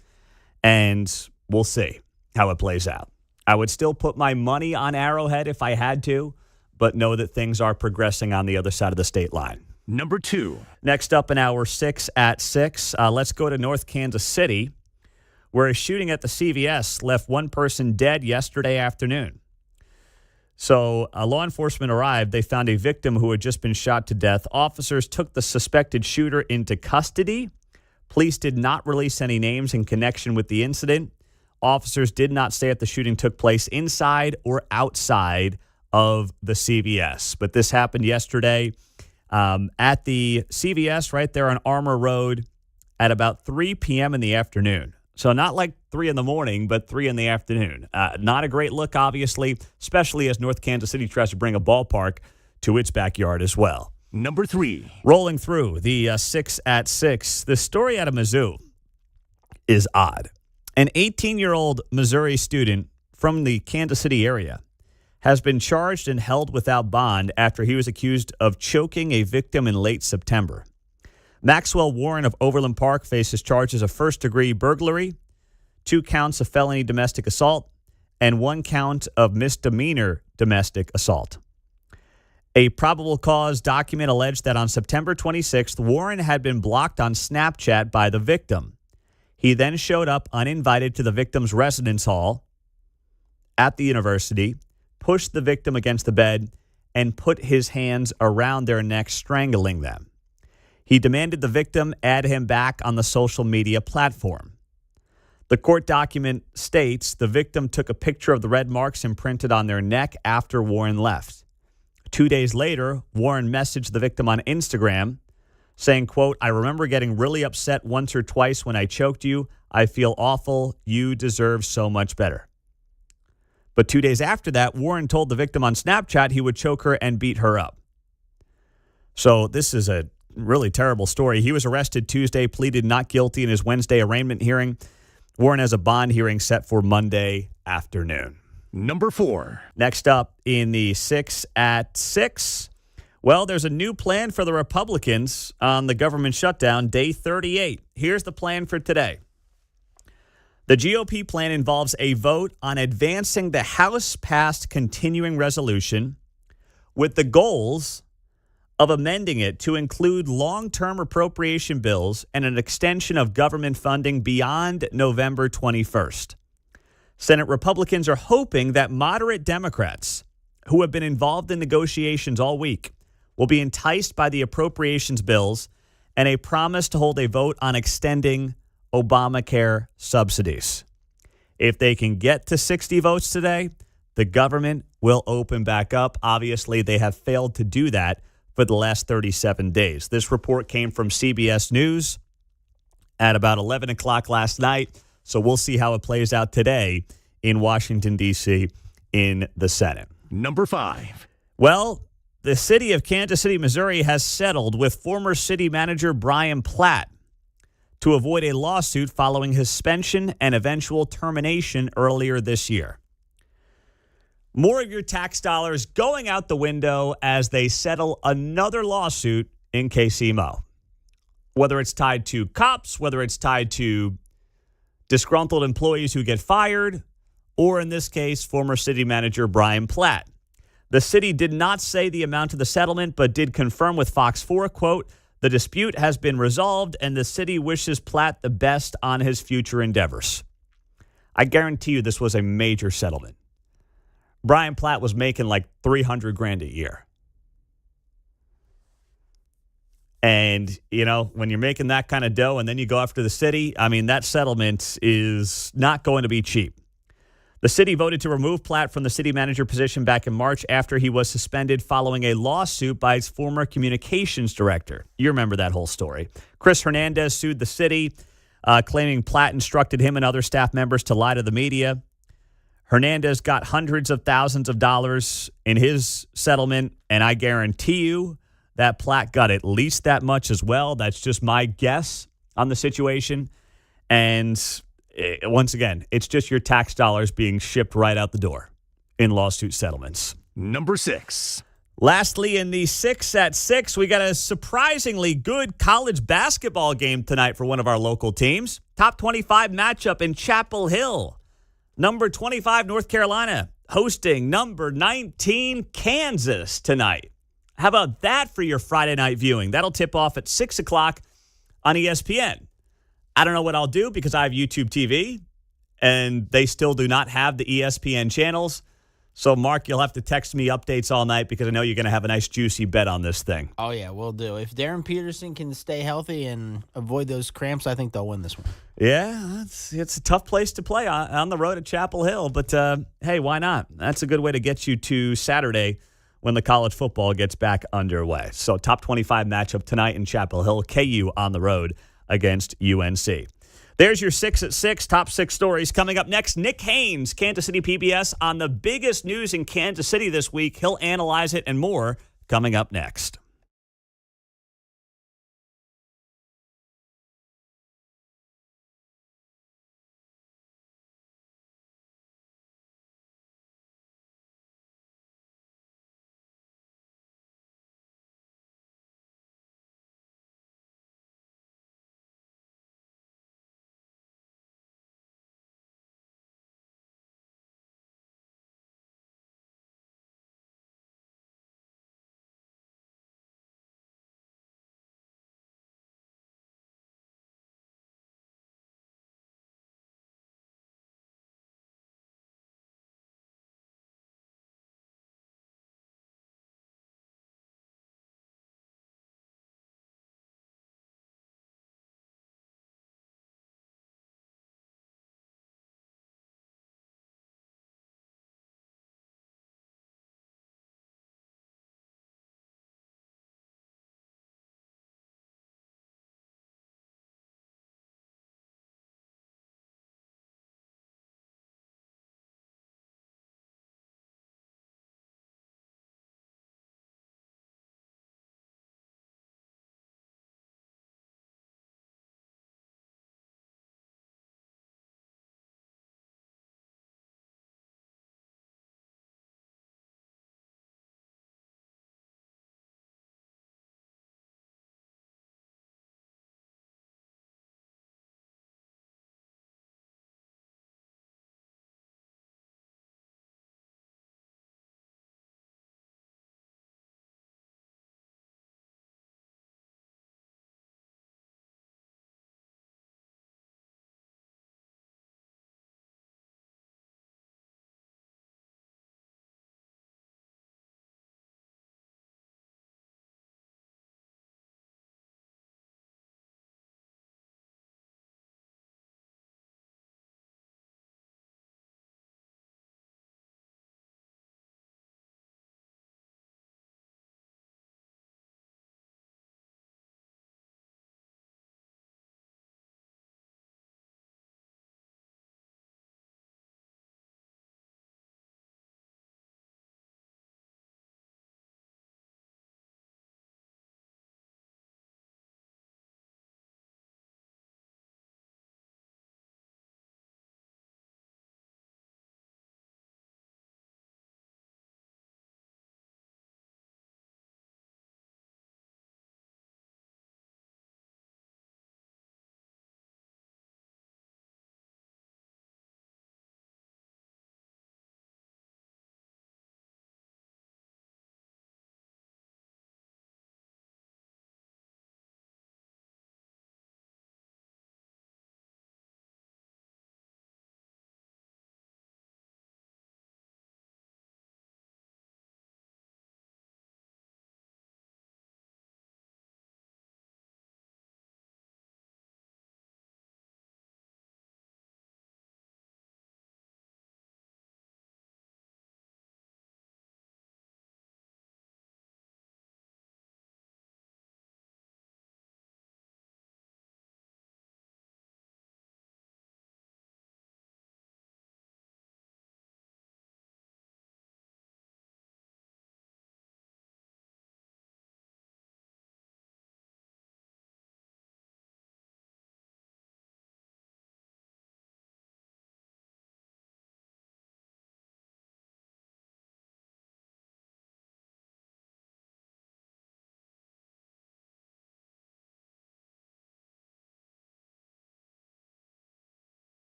and we'll see how it plays out. I would still put my money on Arrowhead if I had to, but know that things are progressing on the other side of the state line. Number 2. Next up in our 6 at 6, let's go to North Kansas City, where a shooting at the CVS left one person dead yesterday afternoon. So law enforcement arrived. They found a victim who had just been shot to death. Officers took the suspected shooter into custody. Police did not release any names in connection with the incident. Officers did not say if the shooting took place inside or outside of the CVS. But this happened yesterday at the CVS right there on Armour Road at about 3 p.m. in the afternoon. So not like 3 in the morning, but 3 in the afternoon. Not a great look, obviously, especially as North Kansas City tries to bring a ballpark to its backyard as well. Number 3. Rolling through the 6 at 6, the story out of Mizzou is odd. An 18-year-old Missouri student from the Kansas City area has been charged and held without bond after he was accused of choking a victim in late September. Maxwell Warren of Overland Park faces charges of first-degree burglary, 2 counts of felony domestic assault, and 1 count of misdemeanor domestic assault. A probable cause document alleged that on September 26th, Warren had been blocked on Snapchat by the victim. He then showed up uninvited to the victim's residence hall at the university, pushed the victim against the bed, and put his hands around their necks, strangling them. He demanded the victim add him back on the social media platform. The court document states the victim took a picture of the red marks imprinted on their neck after Warren left. 2 days later, Warren messaged the victim on Instagram saying, quote, "I remember getting really upset once or twice when I choked you. I feel awful. You deserve so much better." But 2 days after that, Warren told the victim on Snapchat he would choke her and beat her up. So this is a really terrible story. He was arrested Tuesday, pleaded not guilty in his Wednesday arraignment hearing. Warren has a bond hearing set for Monday afternoon. Number 4. Next up in the 6 at 6, well, there's a new plan for the Republicans on the government shutdown, day 38. Here's the plan for today. The GOP plan involves a vote on advancing the House-passed continuing resolution with the goals of amending it to include long-term appropriation bills and an extension of government funding beyond November 21st. Senate Republicans are hoping that moderate Democrats who have been involved in negotiations all week will be enticed by the appropriations bills and a promise to hold a vote on extending Obamacare subsidies. If they can get to 60 votes today, the government will open back up. Obviously, they have failed to do that for the last 37 days. This report came from CBS News at about 11 o'clock last night. So we'll see how it plays out today in Washington, D.C., in the Senate. Number 5. Well, the city of Kansas City, Missouri has settled with former city manager Brian Platt to avoid a lawsuit following his suspension and eventual termination earlier this year. More of your tax dollars going out the window as they settle another lawsuit in KCMO. Whether it's tied to cops, whether it's tied to disgruntled employees who get fired, or in this case, former city manager Brian Platt. The city did not say the amount of the settlement, but did confirm with Fox 4, quote, the dispute has been resolved and the city wishes Platt the best on his future endeavors. I guarantee you this was a major settlement. Brian Platt was making like $300,000 a year. And, you know, when you're making that kind of dough and then you go after the city, I mean, that settlement is not going to be cheap. The city voted to remove Platt from the city manager position back in March after he was suspended following a lawsuit by his former communications director. You remember that whole story. Chris Hernandez sued the city, claiming Platt instructed him and other staff members to lie to the media. Hernandez got hundreds of thousands of dollars in his settlement, and I guarantee you that Platt got at least that much as well. That's just my guess on the situation. And once again, it's just your tax dollars being shipped right out the door in lawsuit settlements. Number 6. Lastly, in the 6 at 6, we got a surprisingly good college basketball game tonight for one of our local teams. Top 25 matchup in Chapel Hill. Number 25, North Carolina, hosting number 19, Kansas tonight. How about that for your Friday night viewing? That'll tip off at 6 o'clock on ESPN. I don't know what I'll do because I have YouTube TV, and they still do not have the ESPN channels. So, Mark, you'll have to text me updates all night because I know you're going to have a nice, juicy bet on this thing. Oh, yeah, we'll do. If Darren Peterson can stay healthy and avoid those cramps, I think they'll win this one. Yeah, it's a tough place to play on the road at Chapel Hill. But, hey, why not? That's a good way to get you to Saturday when the college football gets back underway. So, top 25 matchup tonight in Chapel Hill. KU on the road against UNC. There's your 6 at 6, top 6 stories. Coming up next, Nick Haines, Kansas City PBS, on the biggest news in Kansas City this week. He'll analyze it and more coming up next.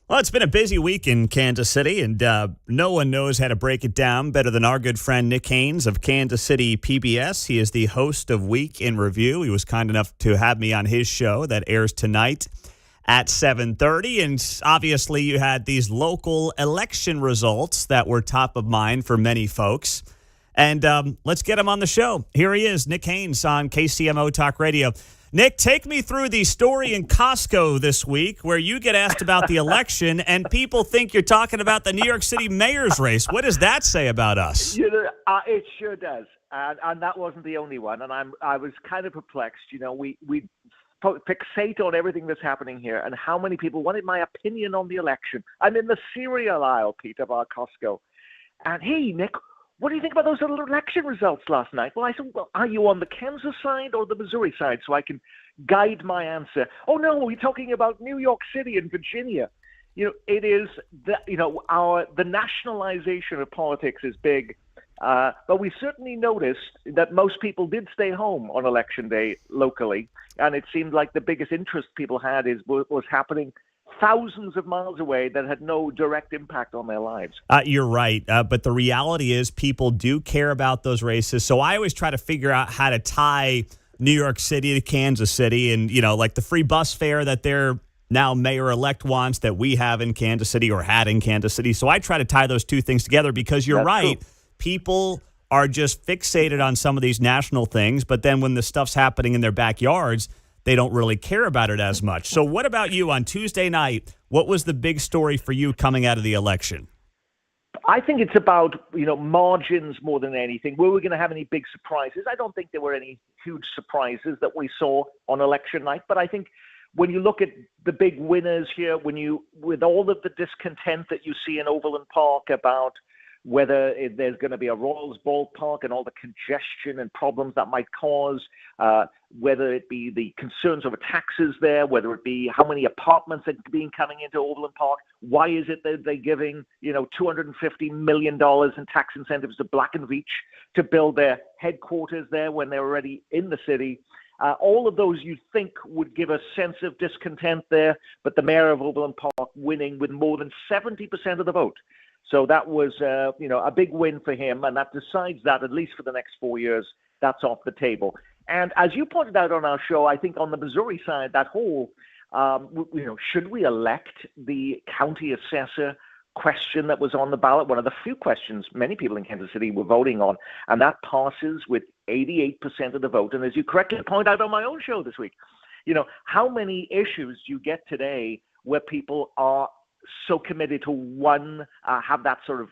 Well, it's been a busy week in Kansas City, and no one knows how to break it down better than our good friend Nick Haines of Kansas City PBS. He is the host of Week in Review. He was kind enough to have me on his show that airs tonight at 7:30. And obviously, you had these local election results that were top of mind for many folks. And let's get him on the show. Here he is, Nick Haines on KCMO Talk Radio. Nick, take me through the story in Costco this week where you get asked about the election and people think you're talking about the New York City mayor's race. What does that say about us? It sure does. And that wasn't the only one. And I was kind of perplexed. We fixate on everything that's happening here and how many people wanted my opinion on the election. I'm in the cereal aisle, Pete, of our Costco. And hey, Nick, what do you think about those little election results last night? Well, I said, are you on the Kansas side or the Missouri side so I can guide my answer? Oh, no, we're talking about New York City and Virginia. It is, the nationalization of politics is big. But we certainly noticed that most people did stay home on election day locally. And it seemed like the biggest interest people had was happening thousands of miles away that had no direct impact on their lives. You're right. But the reality is people do care about those races. So I always try to figure out how to tie New York City to Kansas City and, like the free bus fare that their now mayor-elect wants that we have in Kansas City or had in Kansas City. So I try to tie those two things together because you're right. True. People are just fixated on some of these national things. But then when the stuff's happening in their backyards, they don't really care about it as much. So what about you on Tuesday night? What was the big story for you coming out of the election? I think it's about, margins more than anything. Were we going to have any big surprises? I don't think there were any huge surprises that we saw on election night. But I think when you look at the big winners here, with all of the discontent that you see in Overland Park about whether there's going to be a Royals ballpark and all the congestion and problems that might cause, whether it be the concerns over taxes there, whether it be how many apartments are being coming into Overland Park, why is it that they're giving, $250 million in tax incentives to Black & Veatch to build their headquarters there when they're already in the city. All of those you think would give a sense of discontent there, but the mayor of Overland Park winning with more than 70% of the vote. So that was, a big win for him, and that decides that, at least for the next 4 years, that's off the table. And as you pointed out on our show, I think on the Missouri side, that whole, should we elect the county assessor question that was on the ballot, one of the few questions many people in Kansas City were voting on, and that passes with 88% of the vote. And as you correctly point out on my own show this week, how many issues do you get today where people are so committed to have that sort of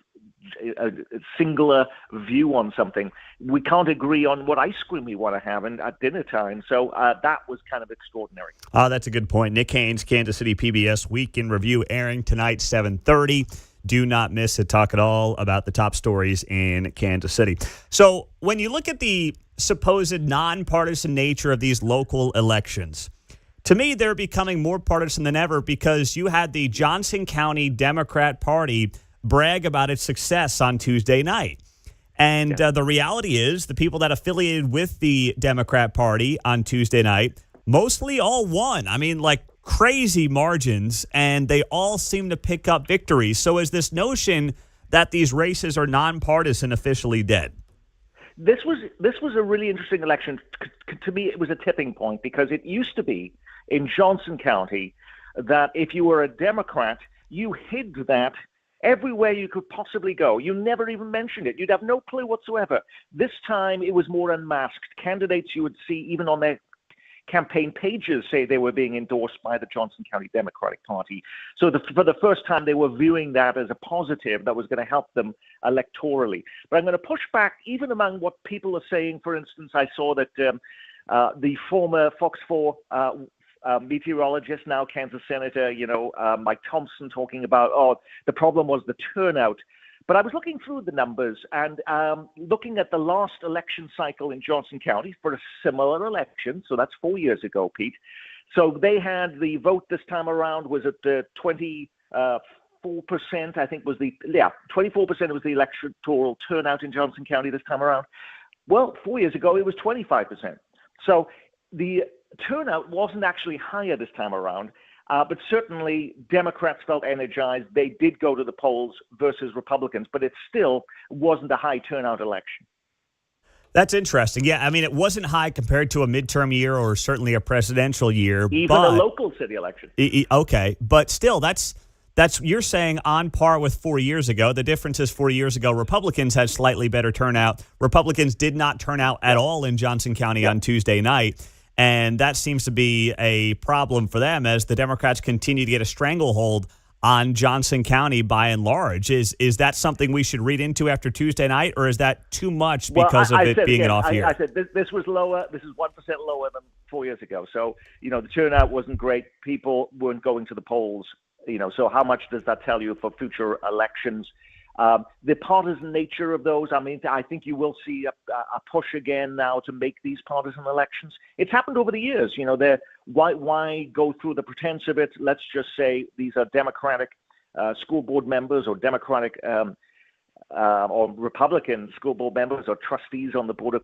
a singular view on something? We can't agree on what ice cream we want to have at dinner time. So that was kind of extraordinary. That's a good point. Nick Haines, Kansas City PBS Week in Review, airing tonight, 7:30. Do not miss it. Talk at all about the top stories in Kansas City. So when you look at the supposed nonpartisan nature of these local elections, to me, they're becoming more partisan than ever because you had the Johnson County Democrat Party brag about its success on Tuesday night. And the reality is the people that affiliated with the Democrat Party on Tuesday night mostly all won. I mean, like crazy margins, and they all seem to pick up victories. So is this notion that these races are nonpartisan officially dead? This was a really interesting election. To me, it was a tipping point because it used to be in Johnson County that if you were a Democrat, you hid that everywhere you could possibly go. You never even mentioned it. You'd have no clue whatsoever. This time it was more unmasked. Candidates you would see even on their campaign pages say they were being endorsed by the Johnson County Democratic Party. So for the first time, they were viewing that as a positive that was going to help them electorally. But I'm going to push back even among what people are saying. For instance, I saw that the former Fox 4 meteorologist, now Kansas Senator, Mike Thompson, talking about, the problem was the turnout. But I was looking through the numbers and looking at the last election cycle in Johnson County for a similar election. So that's 4 years ago, Pete. So they had the vote this time around was at 24%, I think 24% was the electoral turnout in Johnson County this time around. Well, 4 years ago, it was 25%. So the turnout wasn't actually higher this time around. But certainly Democrats felt energized. They did go to the polls versus Republicans, but it still wasn't a high turnout election. That's interesting. Yeah, I mean, it wasn't high compared to a midterm year or certainly a presidential year. Even a local city election. Okay, but still, that's you're saying on par with 4 years ago. The difference is 4 years ago, Republicans had slightly better turnout. Republicans did not turn out at all in Johnson County on Tuesday night, and that seems to be a problem for them as the Democrats continue to get a stranglehold on Johnson County by and large. Is that something we should read into after Tuesday night, or is that too much because of it being an off year? I said this was lower. This is 1% lower than 4 years ago. So, the turnout wasn't great. People weren't going to the polls. So how much does that tell you for future elections? The partisan nature of those, I mean, I think you will see a push again now to make these partisan elections. It's happened over the years. Why go through the pretense of it? Let's just say these are Democratic school board members or Democratic or Republican school board members or trustees on the board of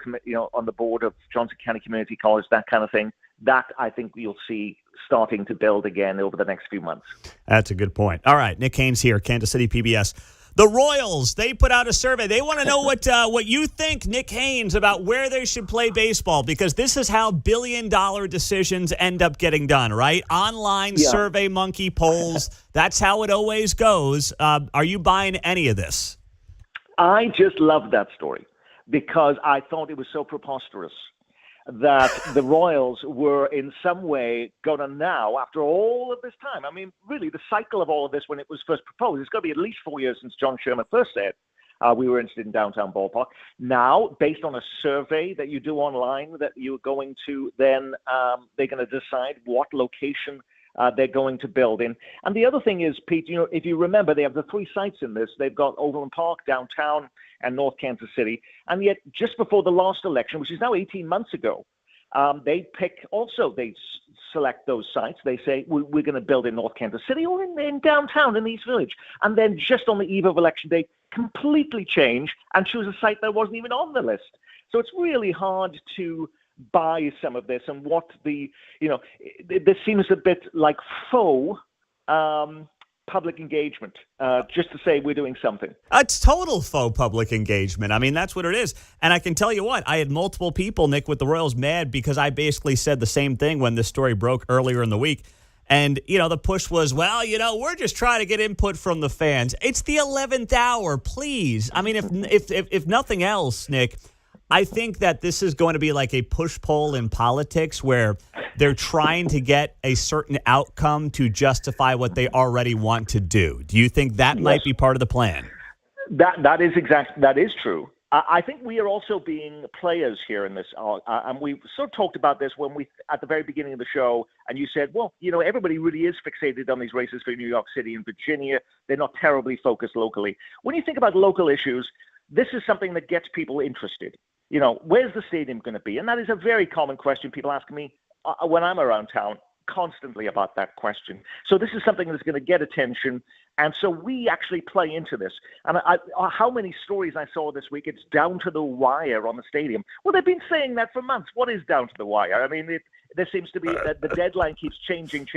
on the board of Johnson County Community College, that kind of thing. That I think you'll see starting to build again over the next few months. That's a good point. All right, Nick Haines here, Kansas City PBS. The Royals, they put out a survey. They want to know what you think, Nick Haines, about where they should play baseball, because this is how billion-dollar decisions end up getting done, right? Online survey monkey polls. That's how it always goes. Are you buying any of this? I just loved that story because I thought it was so preposterous that the Royals were in some way going to now, after all of this time, I mean, really the cycle of all of this when it was first proposed, it's going to be at least 4 years since John Sherman first said we were interested in downtown ballpark. Now, based on a survey that you do online that you're going to, then they're going to decide what location they're going to build in. And the other thing is, Pete, if you remember, they have the 3 sites in this. They've got Overland Park, downtown, and North Kansas City. And yet, just before the last election, which is now 18 months ago, they select those sites. They say, we're going to build in North Kansas City or in downtown in East Village. And then just on the eve of election day, completely change and choose a site that wasn't even on the list. So it's really hard to buy some of this and what this seems a bit like faux public engagement, just to say we're doing something. It's total faux public engagement. I mean, that's what it is. And I can tell you what, I had multiple people, Nick, with the Royals mad because I basically said the same thing when this story broke earlier in the week. And, the push was, we're just trying to get input from the fans. It's the 11th hour, please. I mean, if nothing else, Nick, I think that this is going to be like a push-pull in politics where they're trying to get a certain outcome to justify what they already want to do. Do you think that might be part of the plan? That is true. I think we are also being players here in this, and we sort of talked about this when at the very beginning of the show, and you said, well, everybody really is fixated on these races for New York City and Virginia. They're not terribly focused locally. When you think about local issues, this is something that gets people interested. Where's the stadium going to be? And that is a very common question people ask me when I'm around town, constantly about that question. So this is something that's going to get attention. And so we actually play into this. And how many stories I saw this week, it's down to the wire on the stadium. Well, they've been saying that for months. What is down to the wire? I mean, there seems to be the deadline keeps changing.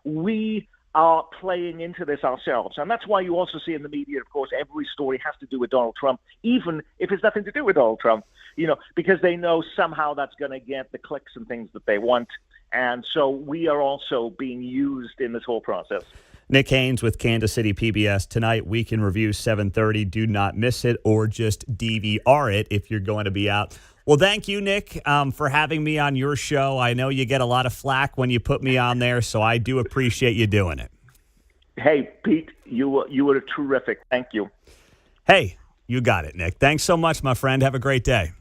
We are playing into this ourselves. And that's why you also see in the media, of course, every story has to do with Donald Trump, even if it's nothing to do with Donald Trump, because they know somehow that's going to get the clicks and things that they want. And so we are also being used in this whole process. Nick Haines with Kansas City PBS. Tonight, Week in Review, 7:30. Do not miss it or just DVR it if you're going to be out. Well, thank you, Nick, for having me on your show. I know you get a lot of flack when you put me on there, so I do appreciate you doing it. Hey, Pete, you were terrific. Thank you. Hey, you got it, Nick. Thanks so much, my friend. Have a great day.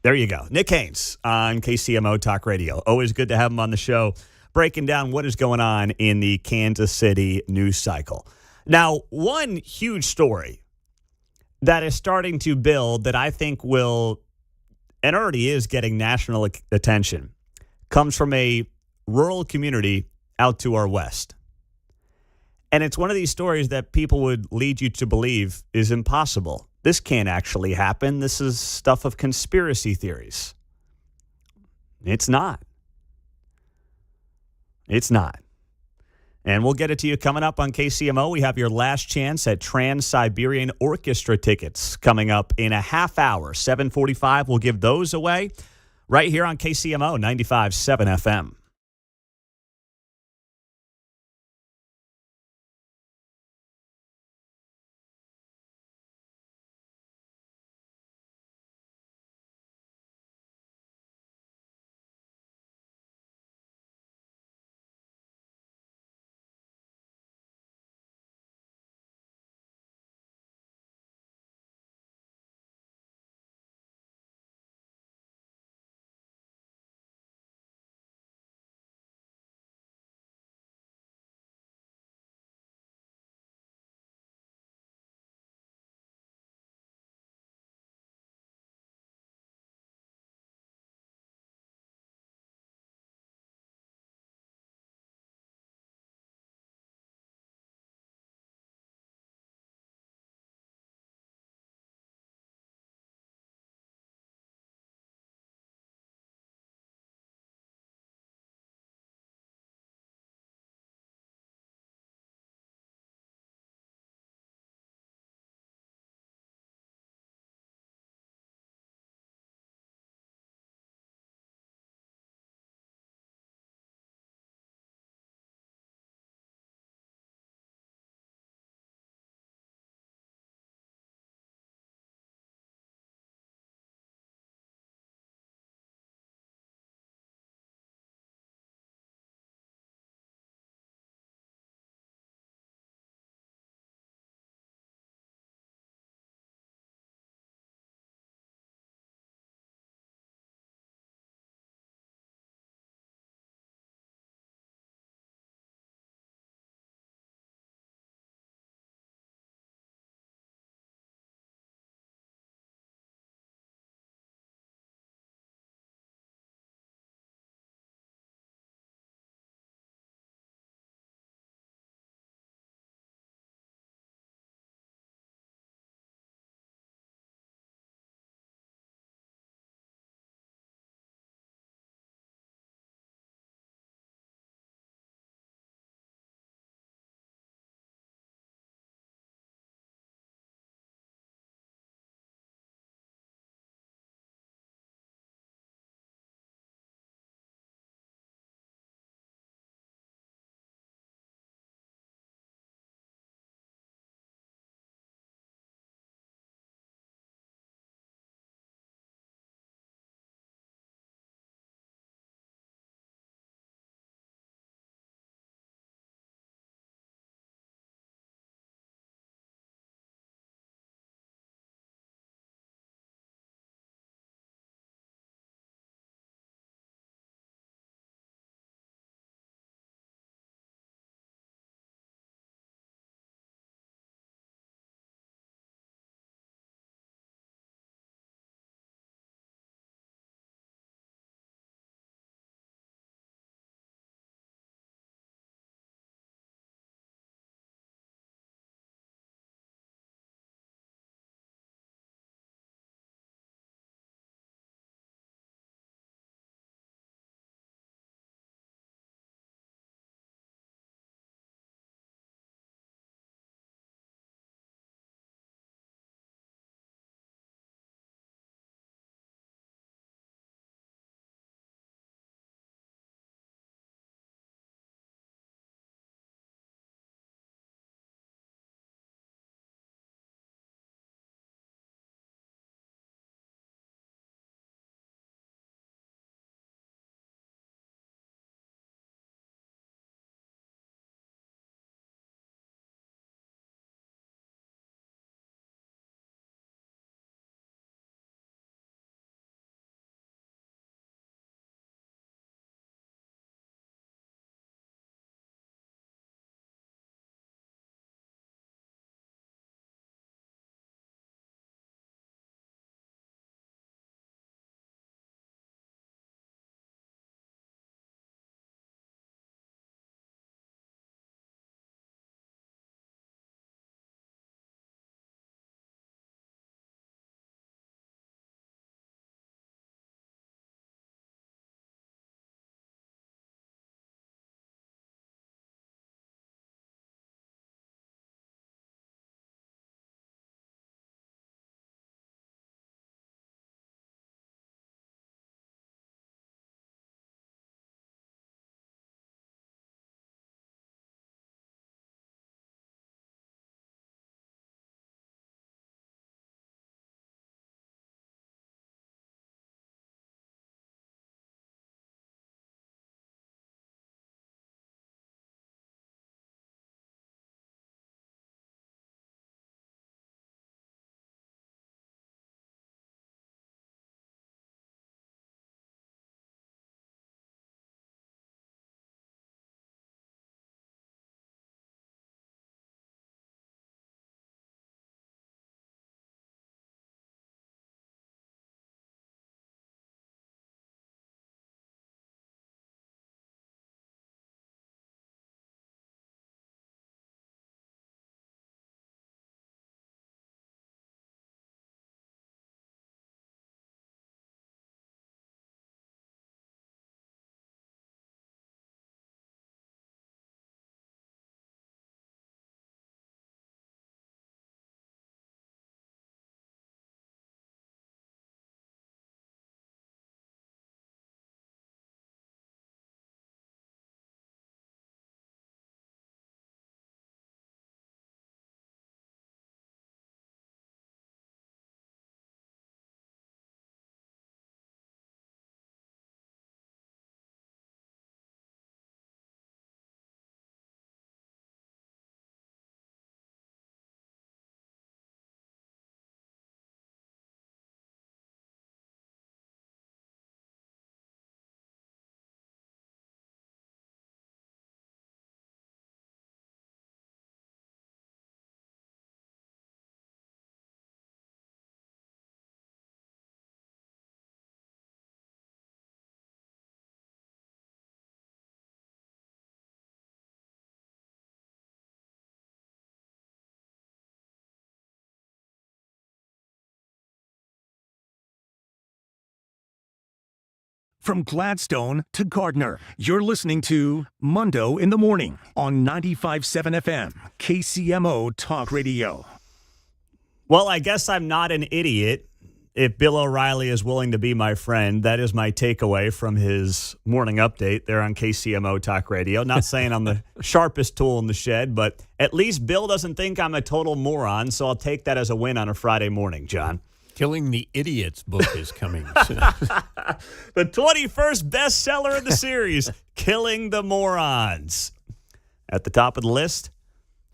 There you go. Nick Haines on KCMO Talk Radio. Always good to have him on the show, breaking down what is going on in the Kansas City news cycle. Now, one huge story that is starting to build that I think will, and already is getting national attention, comes from a rural community out to our west. And it's one of these stories that people would lead you to believe is impossible. This can't actually happen. This is stuff of conspiracy theories. It's not. It's not. And we'll get it to you coming up on KCMO. We have your last chance at Trans-Siberian Orchestra tickets coming up in a half hour. 7:45, we'll give those away right here on KCMO 95.7 FM. From Gladstone to Gardner, you're listening to Mundo in the Morning on 95.7 FM, KCMO Talk Radio. Well, I guess I'm not an idiot if Bill O'Reilly is willing to be my friend. That is my takeaway from his morning update there on KCMO Talk Radio. Not saying I'm the sharpest tool in the shed, but at least Bill doesn't think I'm a total moron, so I'll take that as a win on a Friday morning, John. Killing the Idiots book is coming soon. The 21st bestseller of the series, Killing the Morons. At the top of the list,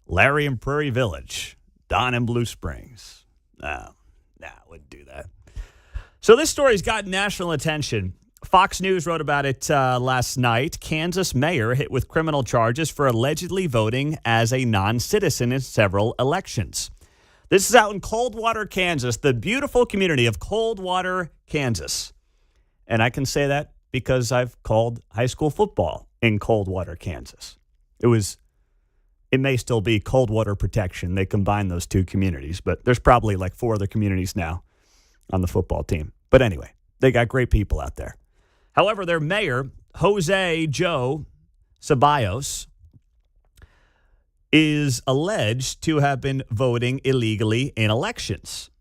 Larry in Prairie Village, Don in Blue Springs. No, I wouldn't do that. So this story's gotten national attention. Fox News wrote about it last night. Kansas mayor hit with criminal charges for allegedly voting as a non-citizen in several elections. This is out in Coldwater, Kansas, the beautiful community of Coldwater, Kansas. And I can say that because I've called high school football in Coldwater, Kansas. It may still be Coldwater Protection. They combine those two communities, but there's probably like 4 other communities now on the football team. But anyway, they got great people out there. However, their mayor, Jose Joe Ceballos, is alleged to have been voting illegally in elections.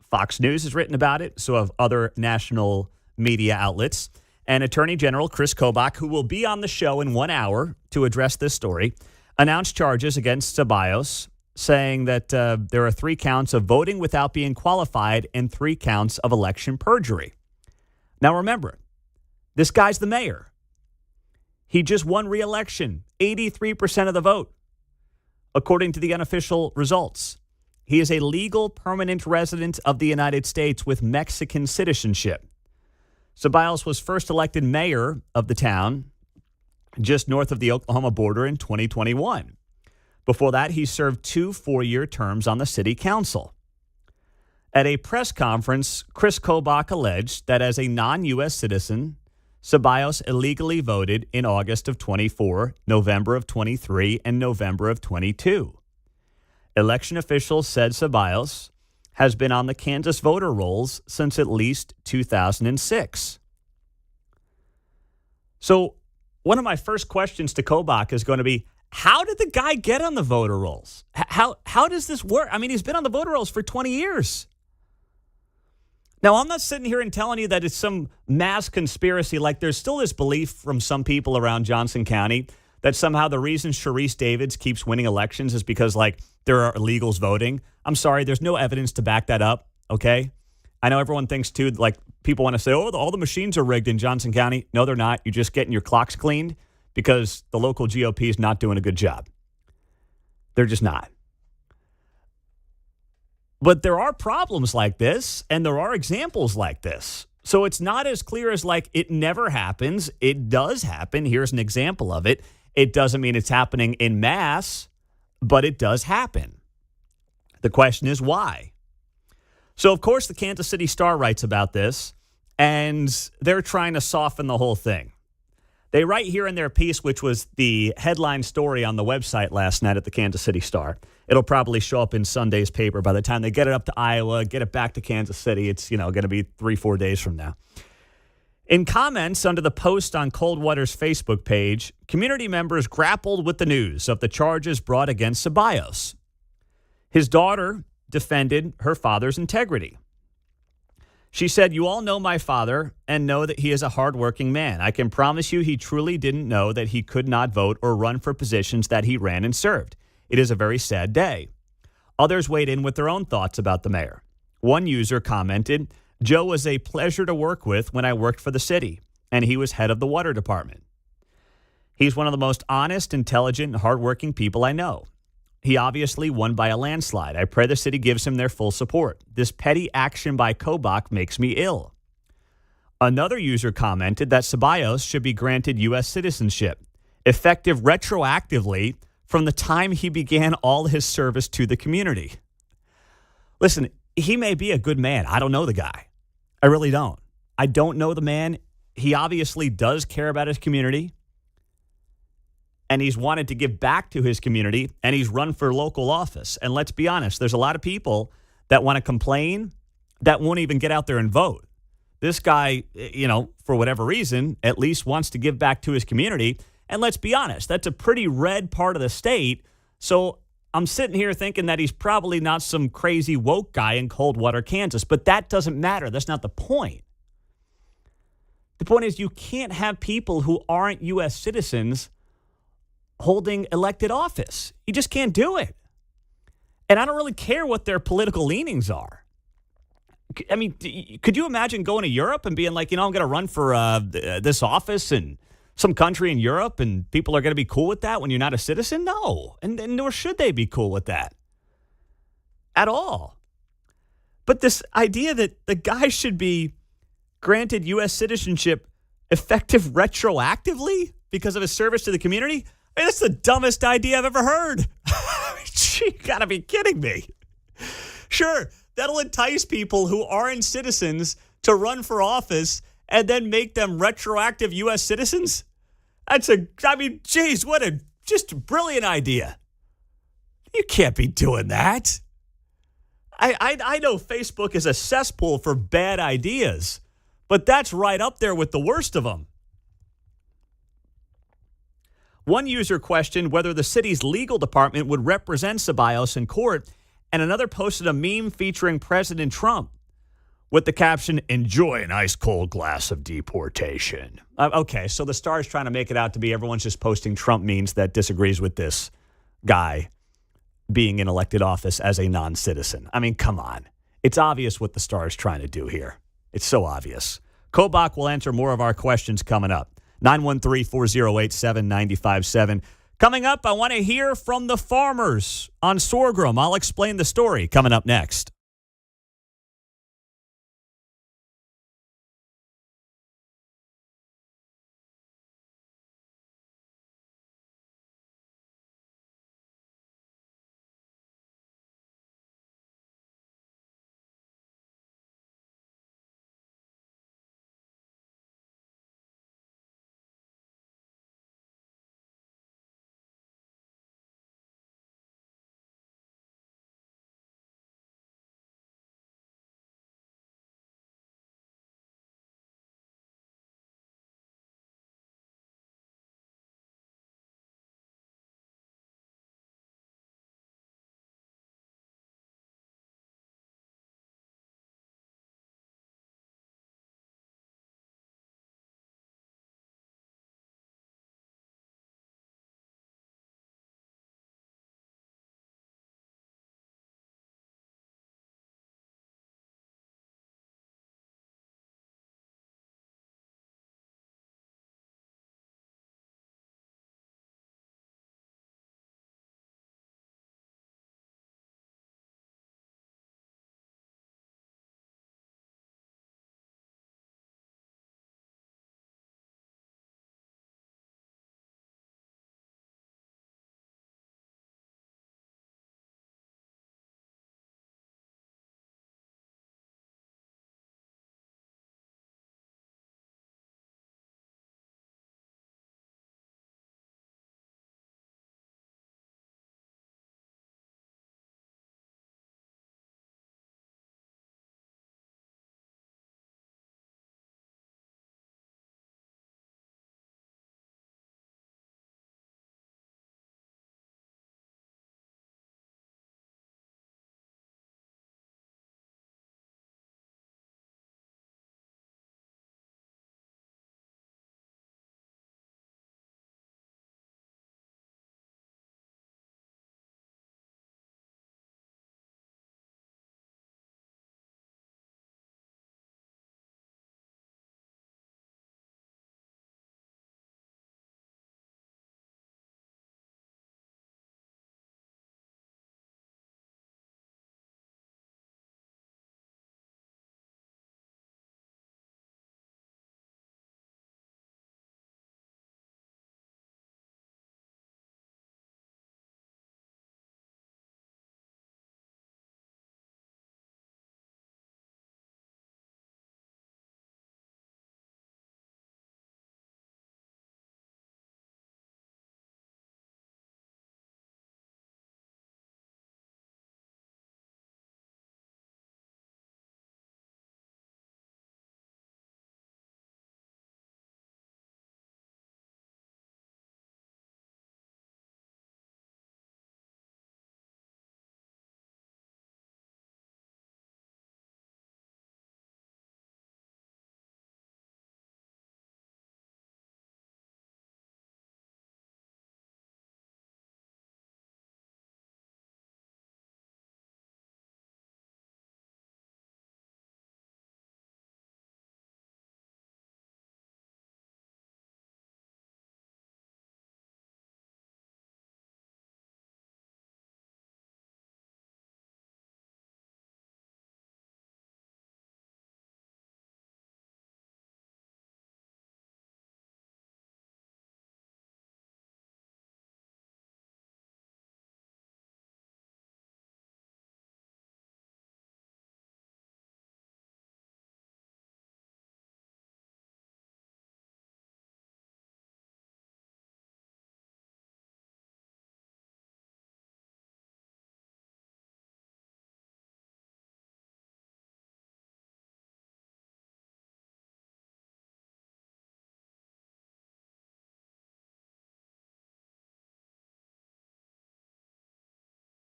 Fox News has written about it, so have other national media outlets. And Attorney General Kris Kobach, who will be on the show in 1 hour to address this story, announced charges against Ceballos, saying that there are 3 counts of voting without being qualified and 3 counts of election perjury. Now remember, this guy's the mayor. He just won re-election, 83% of the vote, according to the unofficial results. He is a legal permanent resident of the United States with Mexican citizenship. Ceballos was first elected mayor of the town just north of the Oklahoma border in 2021. Before that, he served 2 4-year terms on the city council. At a press conference, Kris Kobach alleged that as a non-U.S. citizen, Ceballos illegally voted in August of 24, November of 23, and November of 22. Election officials said Ceballos has been on the Kansas voter rolls since at least 2006. So one of my first questions to Kobach is going to be, how did the guy get on the voter rolls? How does this work? I mean, he's been on the voter rolls for 20 years. Now, I'm not sitting here and telling you that it's some mass conspiracy. Like, there's still this belief from some people around Johnson County that somehow the reason Sharice Davids keeps winning elections is because, like, there are illegals voting. I'm sorry, there's no evidence to back that up, okay? I know everyone thinks, too, like, people want to say, oh, all the machines are rigged in Johnson County. No, they're not. You're just getting your clocks cleaned because the local GOP is not doing a good job. They're just not. But there are problems like this, and there are examples like this. So it's not as clear as, like, it never happens. It does happen. Here's an example of it. It doesn't mean it's happening en masse, but it does happen. The question is why? So, of course, the Kansas City Star writes about this, and they're trying to soften the whole thing. They write here in their piece, which was the headline story on the website last night at the Kansas City Star. It'll probably show up in Sunday's paper by the time they get it up to Iowa, get it back to Kansas City. It's, going to be 3-4 days from now. In comments under the post on Coldwater's Facebook page, community members grappled with the news of the charges brought against Ceballos. His daughter defended her father's integrity. She said, "You all know my father and know that he is a hardworking man. I can promise you he truly didn't know that he could not vote or run for positions that he ran and served. It is a very sad day." Others weighed in with their own thoughts about the mayor. One user commented, "Joe was a pleasure to work with when I worked for the city, and he was head of the water department. He's one of the most honest, intelligent, and hardworking people I know. He obviously won by a landslide. I pray the city gives him their full support. This petty action by Kobach makes me ill." Another user commented that Ceballos should be granted U.S. citizenship, effective retroactively from the time he began all his service to the community. Listen, he may be a good man. I don't know the guy. I really don't. I don't know the man. He obviously does care about his community, and he's wanted to give back to his community, and he's run for local office. And let's be honest, there's a lot of people that want to complain that won't even get out there and vote. This guy, for whatever reason, at least wants to give back to his community. And let's be honest, that's a pretty red part of the state. So I'm sitting here thinking that he's probably not some crazy woke guy in Coldwater, Kansas. But that doesn't matter. That's not the point. The point is you can't have people who aren't U.S. citizens holding elected office. You just can't do it. And I don't really care what their political leanings are. I mean, could you imagine going to Europe and being like, I'm going to run for this office in some country in Europe and people are going to be cool with that when you're not a citizen? No. And nor should they be cool with that at all. But this idea that the guy should be granted U.S. citizenship effective retroactively because of his service to the community, I mean, that's the dumbest idea I've ever heard. You got to be kidding me. Sure, that'll entice people who aren't citizens to run for office and then make them retroactive U.S. citizens. What a just brilliant idea. You can't be doing that. I know Facebook is a cesspool for bad ideas, but that's right up there with the worst of them. One user questioned whether the city's legal department would represent Ceballos in court, and another posted a meme featuring President Trump with the caption, "Enjoy an ice-cold glass of deportation." Okay, so the Star's trying to make it out to be everyone's just posting Trump memes that disagrees with this guy being in elected office as a non-citizen. I mean, come on. It's obvious what the Star's trying to do here. It's so obvious. Kobach will answer more of our questions coming up. 913-408-7957. Coming up, I want to hear from the farmers on sorghum. I'll explain the story coming up next.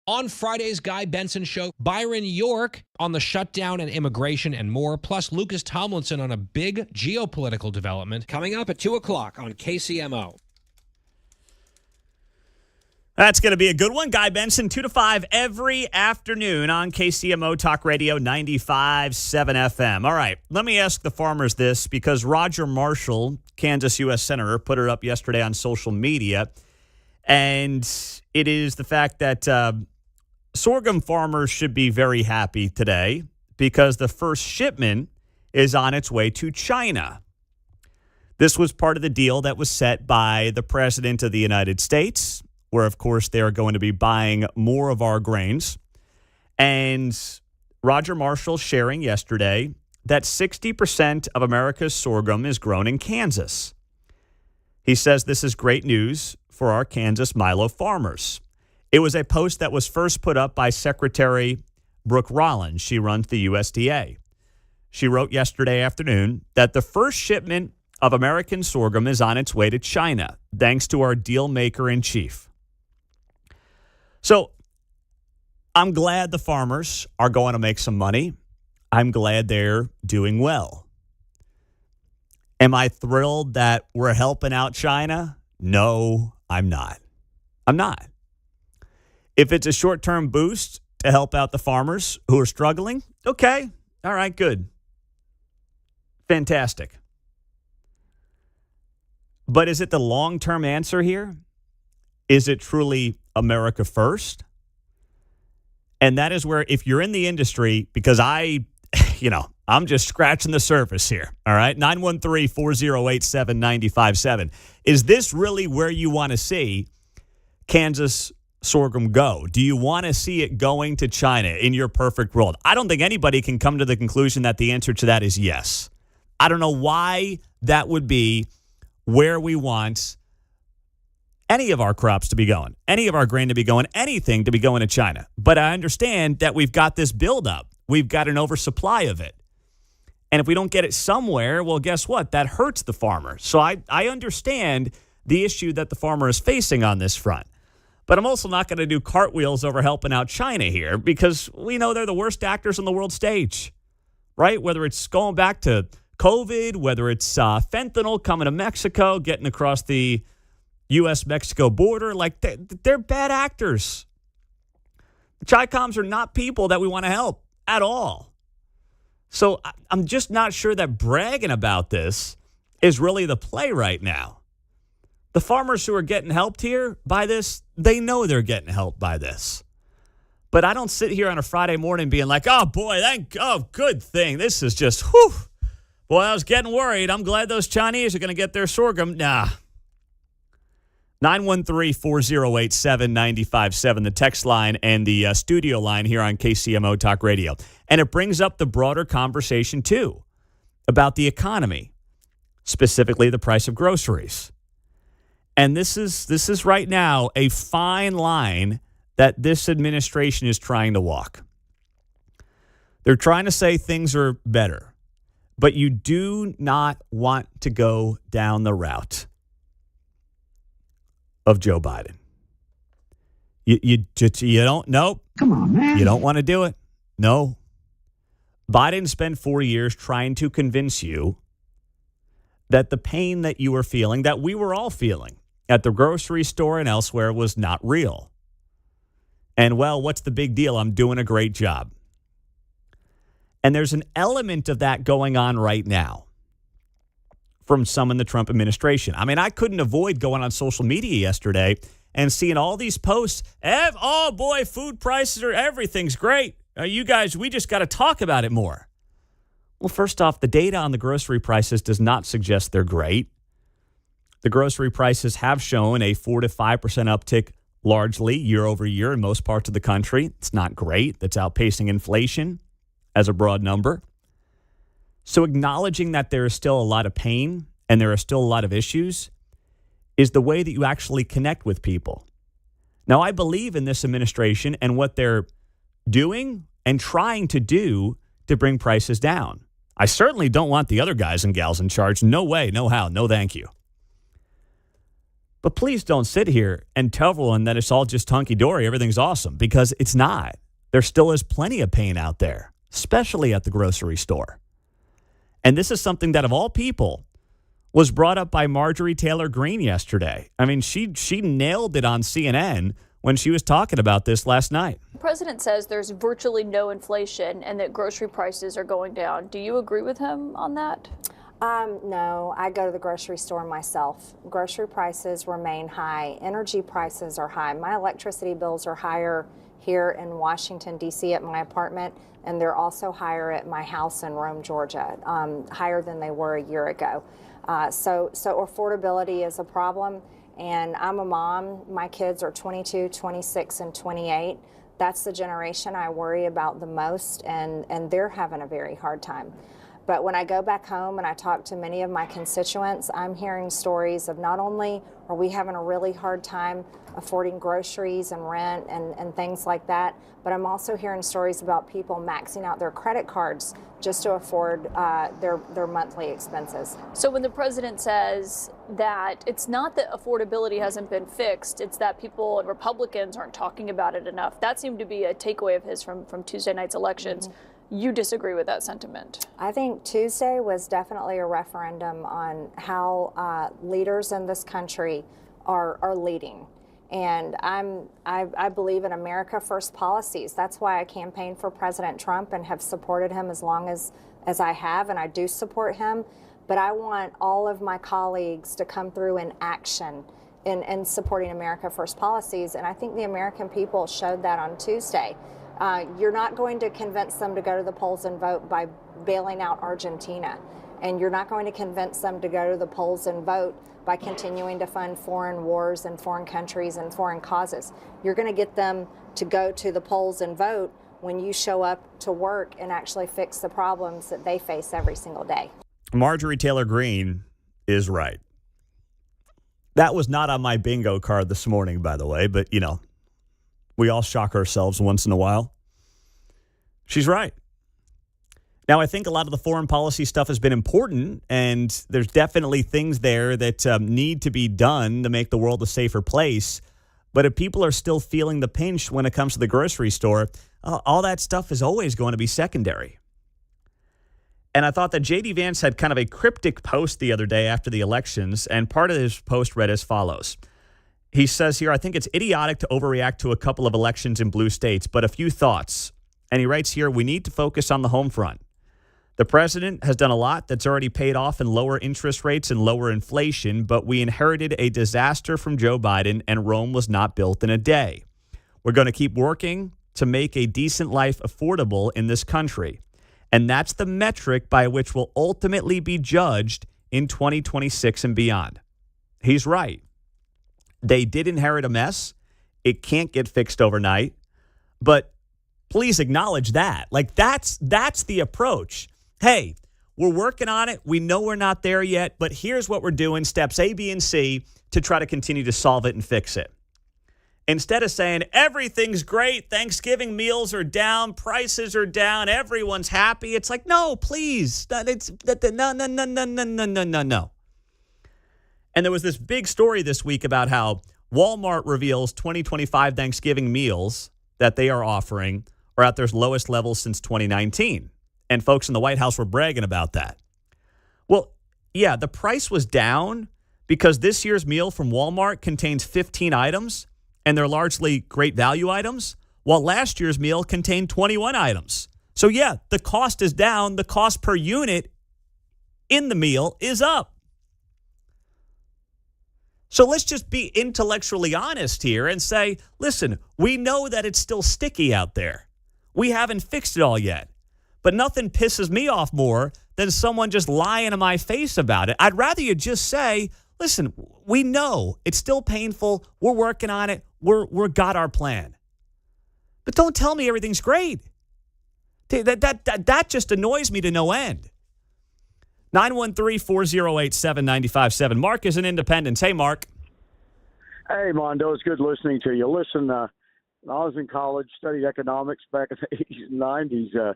On Friday's Guy Benson Show, Byron York on the shutdown and immigration and more, plus Lucas Tomlinson on a big geopolitical development. Coming up at 2 o'clock on KCMO. That's going to be a good one. Guy Benson, 2 to 5 every afternoon on KCMO Talk Radio 95.7 FM. All right, let me ask the farmers this, because Roger Marshall, Kansas U.S. Senator, put it up yesterday on social media, and it is the fact that sorghum farmers should be very happy today because the first shipment is on its way to China. This was part of the deal that was set by the President of the United States, where, of course, they are going to be buying more of our grains. And Roger Marshall sharing yesterday that 60% of America's sorghum is grown in Kansas. He says this is great news for our Kansas milo farmers. It was a post that was first put up by Secretary Brooke Rollins. She runs the USDA. She wrote yesterday afternoon that the first shipment of American sorghum is on its way to China, thanks to our deal maker in chief. So I'm glad the farmers are going to make some money. I'm glad they're doing well. Am I thrilled that we're helping out China? No, I'm not. I'm not. If it's a short-term boost to help out the farmers who are struggling, okay. All right, good. Fantastic. But is it the long-term answer here? Is it truly America first? And that is where, if you're in the industry, because I'm just scratching the surface here, all right? 913-408-7957. Is this really where you want to see Kansas sorghum go? Do you want to see it going to China in your perfect world? I don't think anybody can come to the conclusion that the answer to that is yes. I don't know why that would be where we want any of our crops to be going, any of our grain to be going, anything to be going to China. But I understand that we've got this buildup. We've got an oversupply of it. And if we don't get it somewhere, well, guess what? That hurts the farmer. So I understand the issue that the farmer is facing on this front. But I'm also not going to do cartwheels over helping out China here, because we know they're the worst actors on the world stage, right? Whether it's going back to COVID, whether it's fentanyl coming to Mexico, getting across the U.S.-Mexico border, like they're bad actors. The Chi-Coms are not people that we want to help at all. So I'm just not sure that bragging about this is really the play right now. The farmers who are getting helped here by this, they know they're getting helped by this. But I don't sit here on a Friday morning being like, oh, boy, good thing. This is just, whew. Boy, I was getting worried. I'm glad those Chinese are going to get their sorghum. Nah. 913-408-7957, the text line and the studio line here on KCMO Talk Radio. And it brings up the broader conversation, too, about the economy, specifically the price of groceries. And this is right now a fine line that this administration is trying to walk. They're trying to say things are better, but you do not want to go down the route of Joe Biden. You don't, nope. Come on, man. You don't want to do it. No. Biden spent 4 years trying to convince you that the pain that you were feeling, that we were all feeling at the grocery store and elsewhere, was not real. And, well, what's the big deal? I'm doing a great job. And there's an element of that going on right now from some in the Trump administration. I mean, I couldn't avoid going on social media yesterday and seeing all these posts. Oh, boy, food prices are, everything's great. You guys, we just got to talk about it more. Well, first off, the data on the grocery prices does not suggest they're great. The grocery prices have shown a 4 to 5% uptick largely year over year in most parts of the country. It's not great. That's outpacing inflation as a broad number. So acknowledging that there is still a lot of pain and there are still a lot of issues is the way that you actually connect with people. Now, I believe in this administration and what they're doing and trying to do to bring prices down. I certainly don't want the other guys and gals in charge. No way, no how, no thank you. But please don't sit here and tell everyone that it's all just hunky-dory, everything's awesome, because it's not. There still is plenty of pain out there, especially at the grocery store. And this is something that, of all people, was brought up by Marjorie Taylor Greene yesterday. I mean, she nailed it on CNN when she was talking about this last night. The president says there's virtually no inflation and that grocery prices are going down. Do you agree with him on that? No, I go to the grocery store myself. Grocery prices remain high. Energy prices are high. My electricity bills are higher here in Washington, D.C. at my apartment, and they're also higher at my house in Rome, Georgia, higher than they were a year ago. So affordability is a problem, and I'm a mom. My kids are 22, 26, and 28. That's the generation I worry about the most, and they're having a very hard time. But when I go back home and I talk to many of my constituents, I'm hearing stories of not only are we having a really hard time affording groceries and rent and things like that, but I'm also hearing stories about people maxing out their credit cards just to afford their monthly expenses. So when the president says that it's not that affordability hasn't been fixed, it's that people and Republicans aren't talking about it enough. That seemed to be a takeaway of his from Tuesday night's elections. Mm-hmm. You disagree with that sentiment? I think Tuesday was definitely a referendum on how leaders in this country are leading. And I believe in America First policies. That's why I campaigned for President Trump and have supported him as long as I have, and I do support him. But I want all of my colleagues to come through in action in supporting America First policies. And I think the American people showed that on Tuesday. You're not going to convince them to go to the polls and vote by bailing out Argentina. And you're not going to convince them to go to the polls and vote by continuing to fund foreign wars and foreign countries and foreign causes. You're going to get them to go to the polls and vote when you show up to work and actually fix the problems that they face every single day. Marjorie Taylor Greene is right. That was not on my bingo card this morning, by the way, but, you know, we all shock ourselves once in a while. She's right. Now, I think a lot of the foreign policy stuff has been important, and there's definitely things there that need to be done to make the world a safer place. But if people are still feeling the pinch when it comes to the grocery store, all that stuff is always going to be secondary. And I thought that J.D. Vance had kind of a cryptic post the other day after the elections, and part of his post read as follows. He says here, I think it's idiotic to overreact to a couple of elections in blue states, but a few thoughts. And he writes here, we need to focus on the home front. The president has done a lot that's already paid off in lower interest rates and lower inflation, but we inherited a disaster from Joe Biden, and Rome was not built in a day. We're going to keep working to make a decent life affordable in this country. And that's the metric by which we'll ultimately be judged in 2026 and beyond. He's right. They did inherit a mess. It can't get fixed overnight. But please acknowledge that. Like, that's the approach. Hey, we're working on it. We know we're not there yet, but here's what we're doing, steps A, B, and C, to try to continue to solve it and fix it. Instead of saying, everything's great, Thanksgiving meals are down, prices are down, everyone's happy. It's like, no, please. No. And there was this big story this week about how Walmart reveals 2025 Thanksgiving meals that they are offering are at their lowest levels since 2019. And folks in the White House were bragging about that. Well, yeah, the price was down because this year's meal from Walmart contains 15 items, and they're largely great value items, while last year's meal contained 21 items. So, yeah, the cost is down. The cost per unit in the meal is up. So let's just be intellectually honest here and say, listen, we know that it's still sticky out there. We haven't fixed it all yet. But nothing pisses me off more than someone just lying to my face about it. I'd rather you just say, listen, we know it's still painful. We're working on it. We're got our plan. But don't tell me everything's great. That just annoys me to no end. 913-408-7957. Mark is in Independence. Hey, Mark. Hey, Mondo. It's good listening to you. Listen, when I was in college, studied economics back in the 80s and 90s.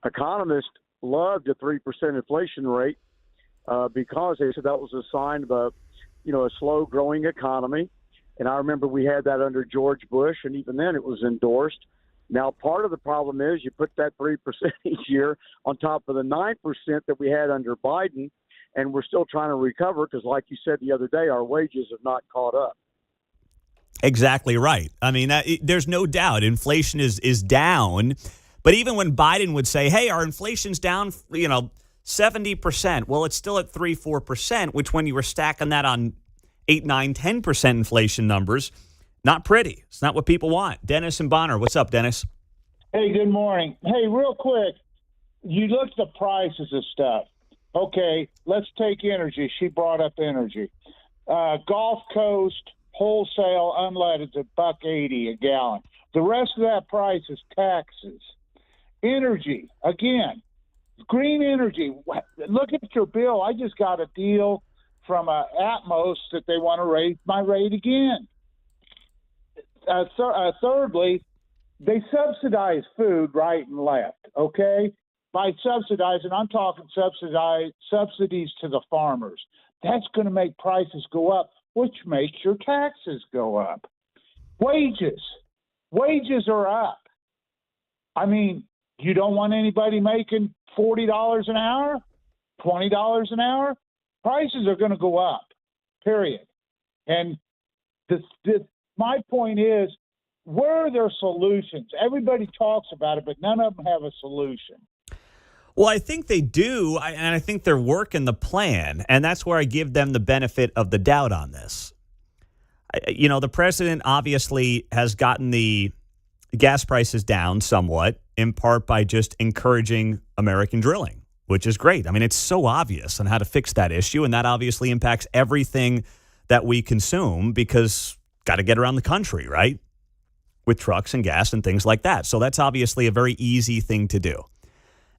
Economists loved a 3% inflation rate because they said that was a sign of a a slow-growing economy. And I remember we had that under George Bush, and even then it was endorsed. Now, part of the problem is you put that 3% each year on top of the 9% that we had under Biden, and we're still trying to recover because, like you said the other day, our wages have not caught up. Exactly right. I mean, there's no doubt inflation is down. But even when Biden would say, hey, our inflation's down, 70%, well, it's still at 3-4%, which when you were stacking that on 8, 9, 10% inflation numbers, not pretty. It's not what people want. Dennis and Bonner. What's up, Dennis? Hey, good morning. Hey, real quick, you look at the prices of stuff. Okay, let's take energy. She brought up energy. Gulf Coast wholesale unleaded's $1.80 a gallon. The rest of that price is taxes. Energy, again, green energy. Look at your bill. I just got a deal from Atmos that they want to raise my rate again. Thirdly, they subsidize food right and left, okay? By subsidizing, I'm talking subsidies to the farmers. That's going to make prices go up, which makes your taxes go up. Wages are up. I mean, you don't want anybody making $40 an hour, $20 an hour? Prices are going to go up, period. And my point is, where are their solutions? Everybody talks about it, but none of them have a solution. Well, I think they do, and I think they're working the plan, and that's where I give them the benefit of the doubt on this. The president obviously has gotten the gas prices down somewhat, in part by just encouraging American drilling, which is great. I mean, it's so obvious on how to fix that issue, and that obviously impacts everything that we consume because got to get around the country, right? With trucks and gas and things like that. So that's obviously a very easy thing to do.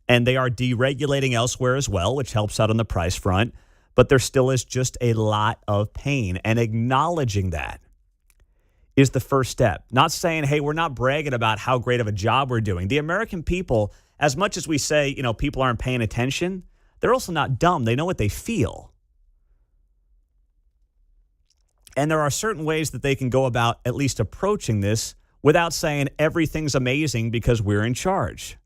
And they are deregulating elsewhere as well, which helps out on the price front. But there still is just a lot of pain. And acknowledging that is the first step. Not saying, hey, we're not bragging about how great of a job we're doing. The American people, as much as we say, people aren't paying attention, they're also not dumb. They know what they feel. And there are certain ways that they can go about at least approaching this without saying everything's amazing because we're in charge.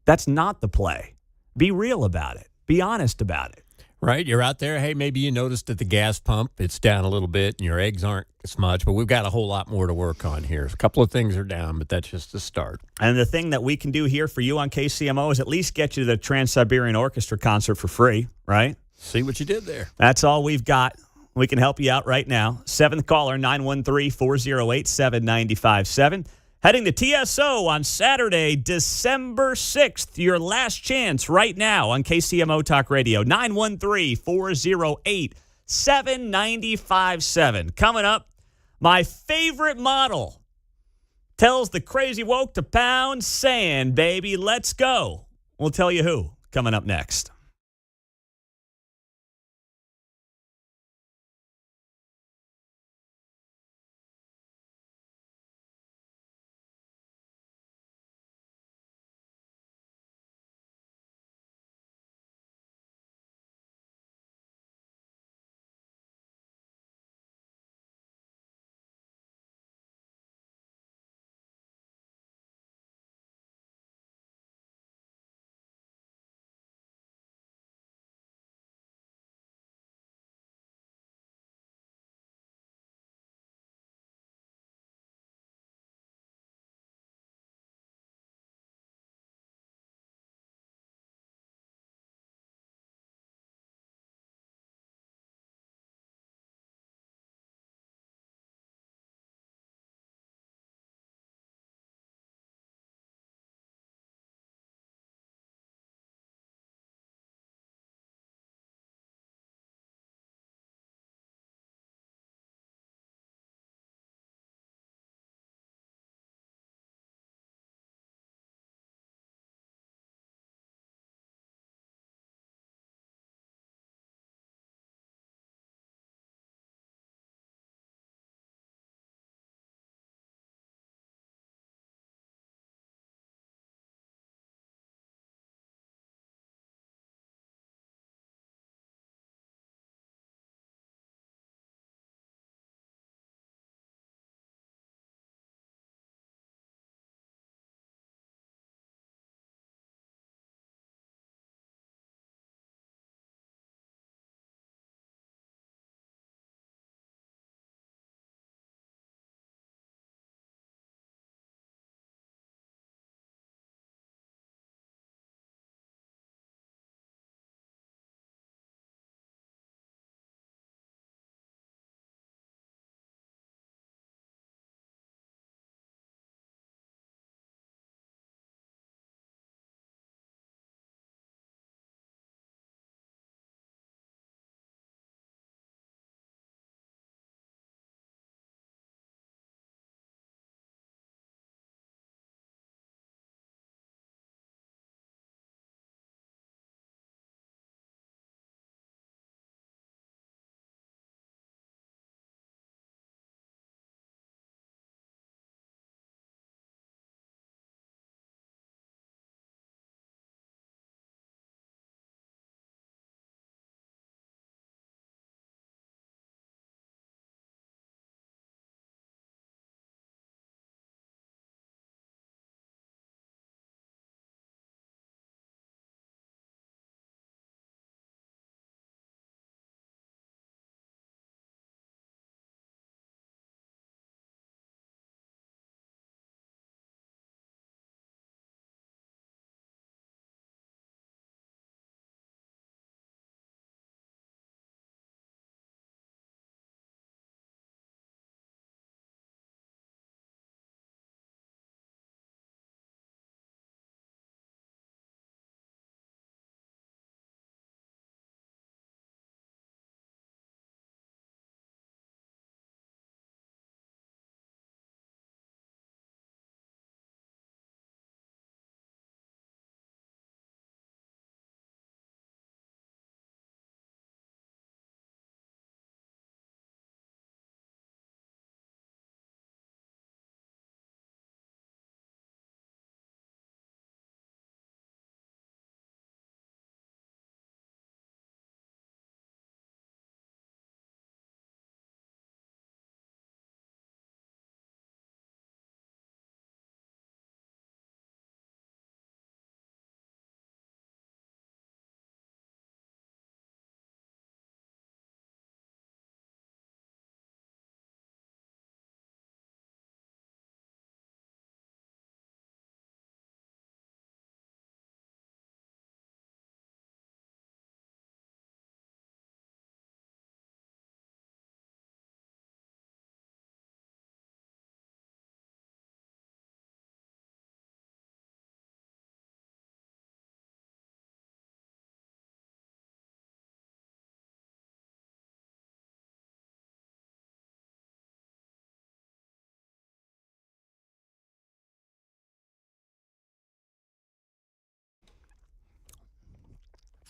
That's not the play. Be real about it. Be honest about it. Right. You're out there. Hey, maybe you noticed at the gas pump it's down a little bit and your eggs aren't as much, but we've got a whole lot more to work on here. A couple of things are down, but that's just the start. And the thing that we can do here for you on KCMO is at least get you to the Trans-Siberian Orchestra concert for free, right? See what you did there. That's all we've got. We can help you out right now. 7th caller, 913-408-7957. Heading to TSO on Saturday, December 6th. Your last chance right now on KCMO Talk Radio. 913-408-7957. Coming up, my favorite model tells the crazy woke to pound sand, baby. Let's go. We'll tell you who coming up next.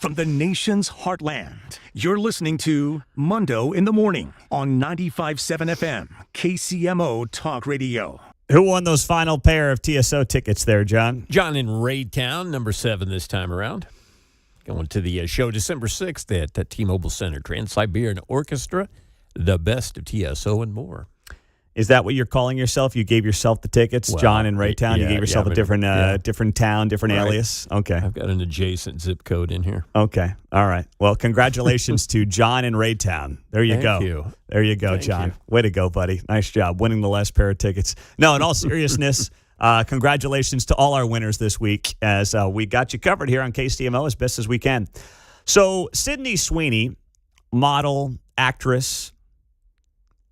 from the nation's heartland. You're listening to Mundo in the Morning on 95.7 FM, KCMO Talk Radio. Who won those final pair of TSO tickets there, John? John in Raytown, number 7 this time around. Going to the show December 6th at T-Mobile Center. Trans-Siberian Orchestra, the best of TSO and more. Is that what you're calling yourself? You gave yourself the tickets, Well, John in Raytown? You gave yourself a different town, different Right. alias? Okay. I've got an adjacent zip code in here. Okay. All right. Well, congratulations to John in Raytown. There you go. Thank you. There you go, Thank John. you. Way to go, buddy. Nice job winning the last pair of tickets. No, in all seriousness, congratulations to all our winners this week as we got you covered here on KCMO as best as we can. So, Sydney Sweeney, model, actress,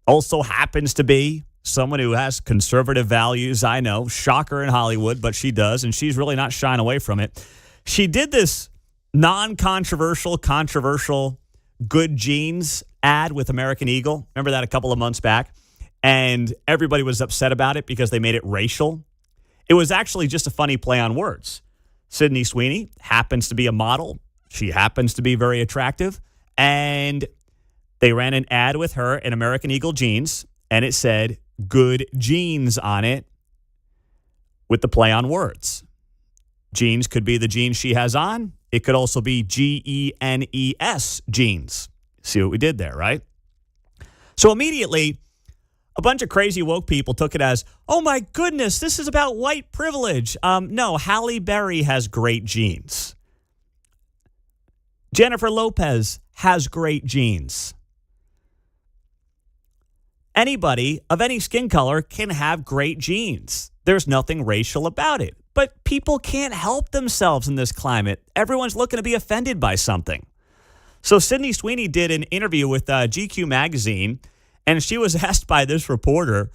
also happens to be someone who has conservative values. I know, shocker in Hollywood, but she does, and she's really not shying away from it. She did this non-controversial, controversial Good Genes ad with American Eagle. Remember that a couple of months back? And everybody was upset about it because they made it racial. It was actually just a funny play on words. Sydney Sweeney happens to be a model. She happens to be very attractive. And they ran an ad with her in American Eagle jeans, and it said Good Genes on it with the play on words. Jeans could be the jeans she has on. It could also be Genes jeans. See what we did there, right? So immediately, a bunch of crazy woke people took it as, oh my goodness, this is about white privilege. No, Halle Berry has great genes. Jennifer Lopez has great genes. Anybody of any skin color can have great genes. There's nothing racial about it. But people can't help themselves in this climate. Everyone's looking to be offended by something. So Sydney Sweeney did an interview with GQ magazine, and she was asked by this reporter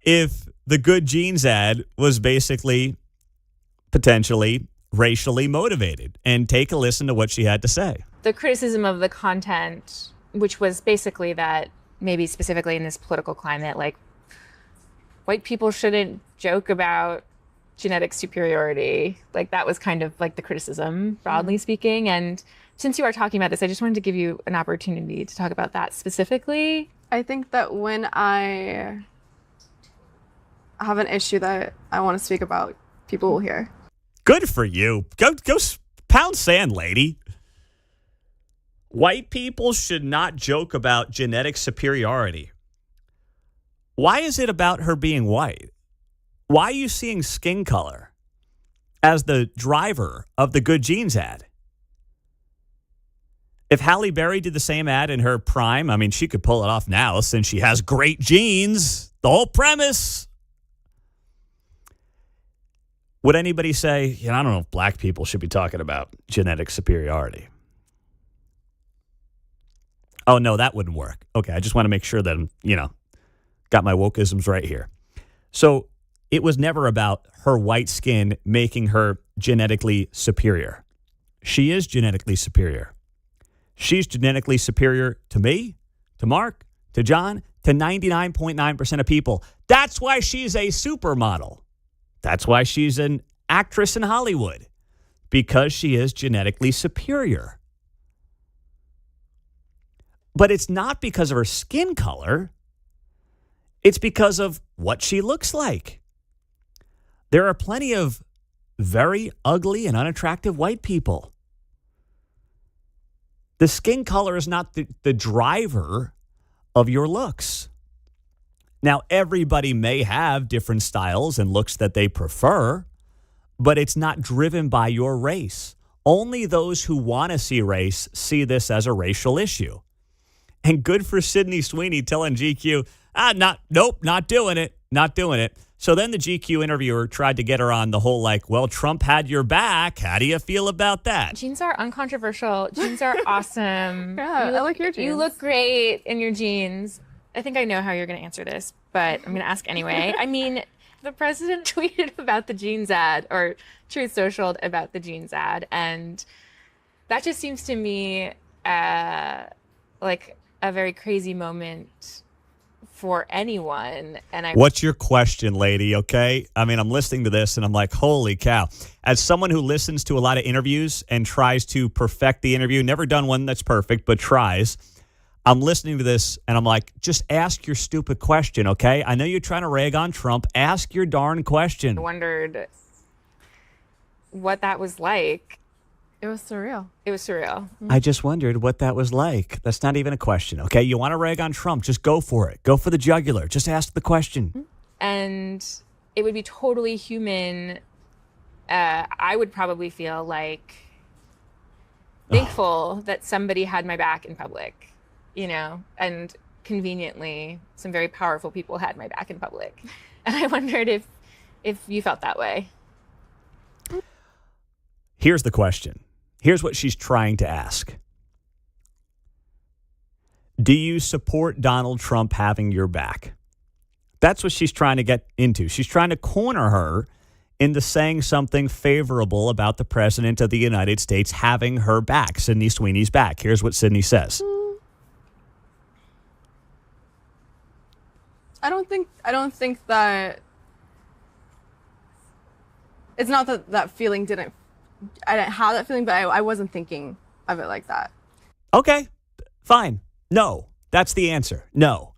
if the Good Genes ad was basically potentially racially motivated. And take a listen to what she had to say. The criticism of the content, which was basically that maybe specifically in this political climate, like white people shouldn't joke about genetic superiority. Like that was kind of like the criticism, broadly speaking. And since you are talking about this, I just wanted to give you an opportunity to talk about that specifically. I think that when I have an issue that I want to speak about, people will hear. Good for you. Go pound sand, lady. White people should not joke about genetic superiority. Why is it about her being white? Why are you seeing skin color as the driver of the Good Genes ad? If Halle Berry did the same ad in her prime, I mean, she could pull it off now since she has great genes. The whole premise. Would anybody say, I don't know if black people should be talking about genetic superiority? Oh, no, that wouldn't work. Okay, I just want to make sure that I'm, got my wokeisms right here. So it was never about her white skin making her genetically superior. She is genetically superior. She's genetically superior to me, to Mark, to John, to 99.9% of people. That's why she's a supermodel. That's why she's an actress in Hollywood, because she is genetically superior. But it's not because of her skin color. It's because of what she looks like. There are plenty of very ugly and unattractive white people. The skin color is not the driver of your looks. Now, everybody may have different styles and looks that they prefer, but it's not driven by your race. Only those who want to see race see this as a racial issue. And good for Sydney Sweeney telling GQ, not doing it. So then the GQ interviewer tried to get her on the whole well, Trump had your back. How do you feel about that? Jeans are uncontroversial. Jeans are awesome. Yeah, I like your jeans. You look great in your jeans. I think I know how you're going to answer this, but I'm going to ask anyway. I mean, the president tweeted about the jeans ad, or Truth Socialed about the jeans ad, and that just seems to me like a very crazy moment for anyone. And What's your question, lady? Okay. I mean, I'm listening to this and I'm like, holy cow. As someone who listens to a lot of interviews and tries to perfect the interview, never done one that's perfect, but tries. I'm listening to this and I'm like, just ask your stupid question, okay? I know you're trying to rag on Trump. Ask your darn question. I wondered what that was like. It was surreal. It was surreal. I just wondered what that was like. That's not even a question, okay? You want to rag on Trump, just go for it. Go for the jugular. Just ask the question. And it would be totally human. I would probably feel like thankful that somebody had my back in public, and conveniently some very powerful people had my back in public. And I wondered if you felt that way. Here's the question. Here's what she's trying to ask. Do you support Donald Trump having your back? That's what she's trying to get into. She's trying to corner her into saying something favorable about the president of the United States having her back, Sydney Sweeney's back. Here's what Sydney says. I don't think that it's not that feeling I didn't have that feeling, but I wasn't thinking of it like that. Okay, fine. No, that's the answer. No.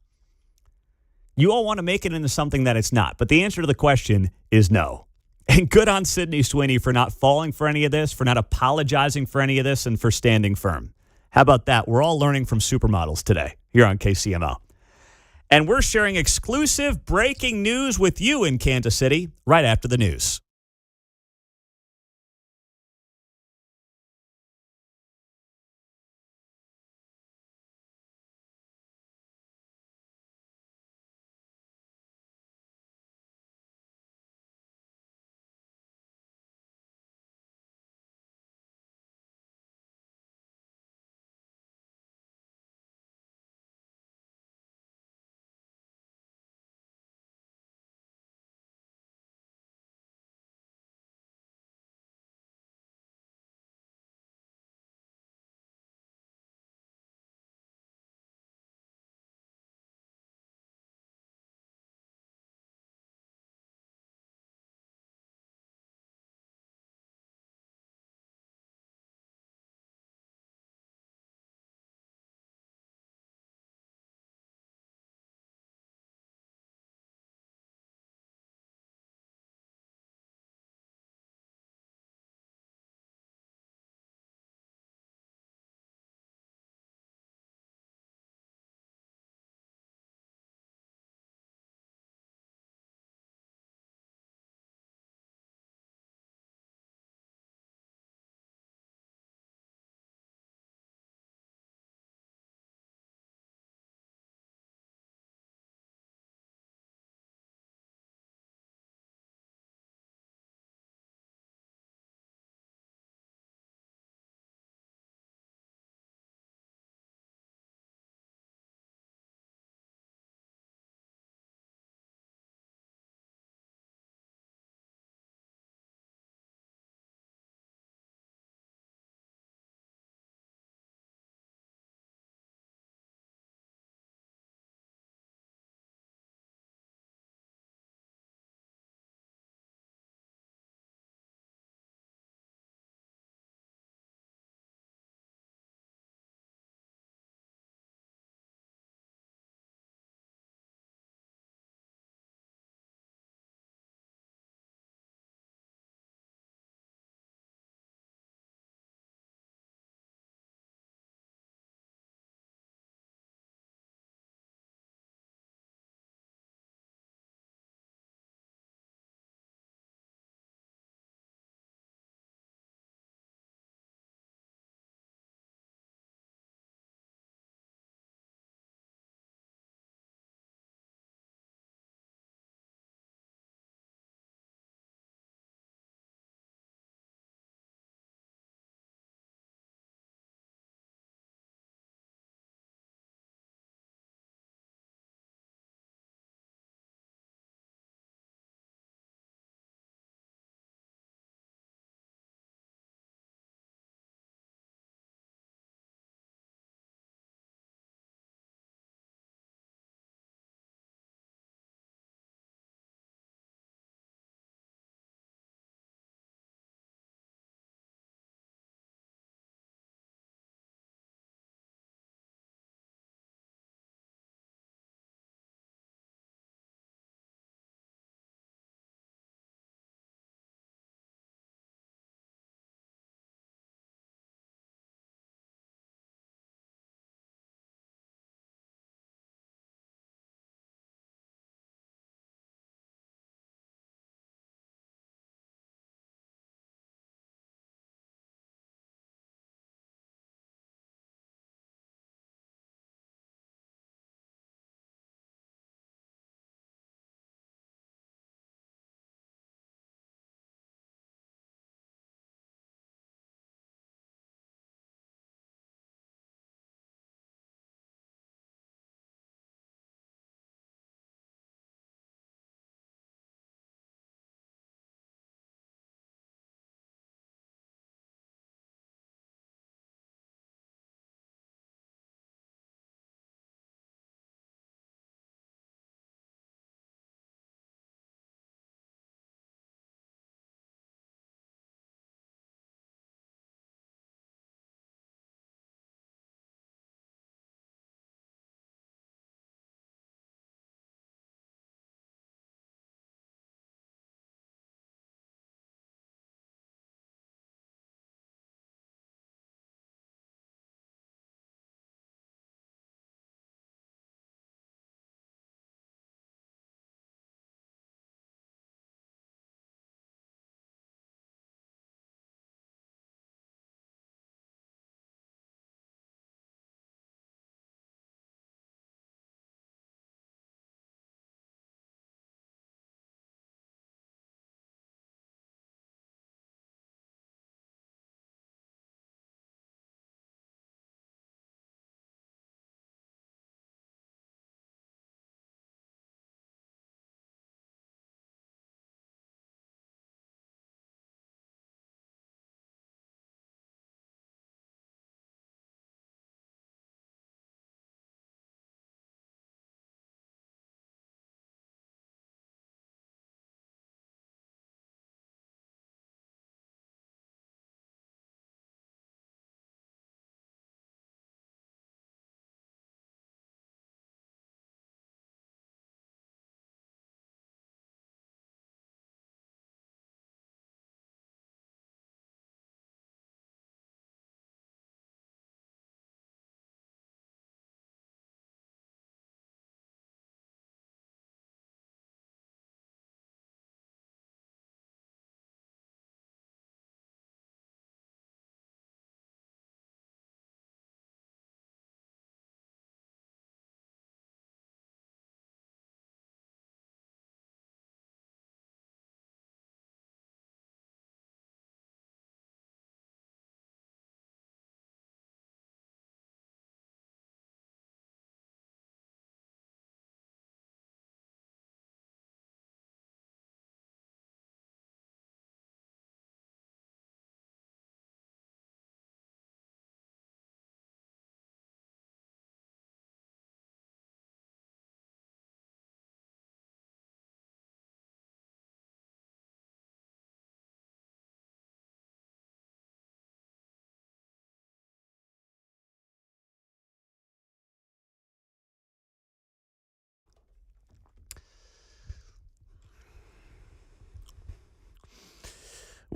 You all want to make it into something that it's not, but the answer to the question is no. And good on Sydney Sweeney for not falling for any of this, for not apologizing for any of this, and for standing firm. How about that? We're all learning from supermodels today here on KCMO. And we're sharing exclusive breaking news with you in Kansas City right after the news.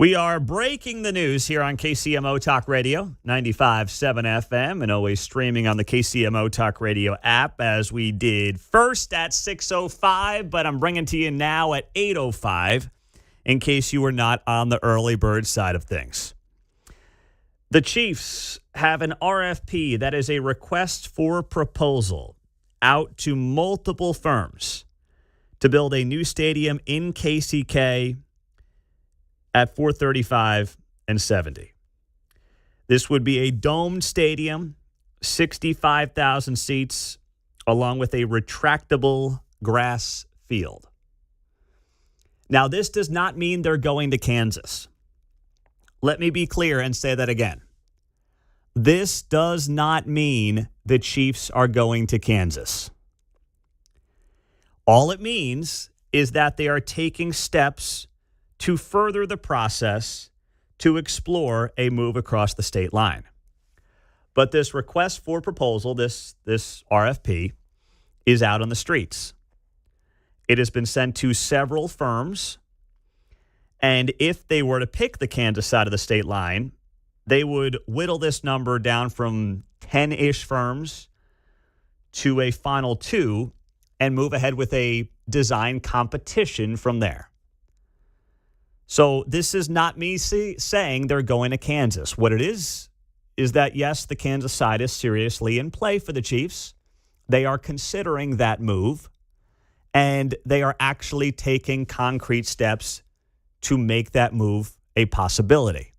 We are breaking the news here on KCMO Talk Radio, 95.7 FM, and always streaming on the KCMO Talk Radio app, as we did first at 6:05, but I'm bringing to you now at 8:05 in case you were not on the early bird side of things. The Chiefs have an RFP, that is a request for proposal, out to multiple firms to build a new stadium in KCK at 435 and 70. This would be a domed stadium, 65,000 seats, along with a retractable grass field. Now, this does not mean they're going to Kansas. Let me be clear and say that again. This does not mean the Chiefs are going to Kansas. All it means is that they are taking steps to further the process to explore a move across the state line. But this request for proposal, this RFP, is out on the streets. It has been sent to several firms, and if they were to pick the Kansas side of the state line, they would whittle this number down from 10-ish firms to a final 2 and move ahead with a design competition from there. So this is not me saying they're going to Kansas. What it is that, yes, the Kansas side is seriously in play for the Chiefs. They are considering that move, and they are actually taking concrete steps to make that move a possibility.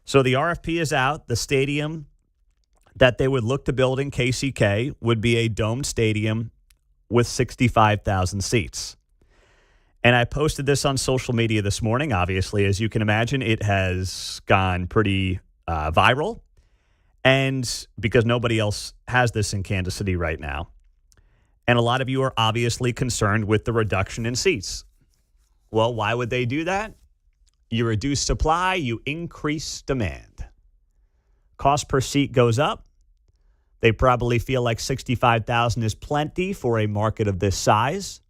So the RFP is out. The stadium that they would look to build in KCK would be a domed stadium with 65,000 seats. And I posted this on social media this morning. Obviously, as you can imagine, it has gone pretty viral. And because nobody else has this in Kansas City right now. And a lot of you are obviously concerned with the reduction in seats. Well, why would they do that? You reduce supply, you increase demand. Cost per seat goes up. They probably feel like 65,000 is plenty for a market of this size.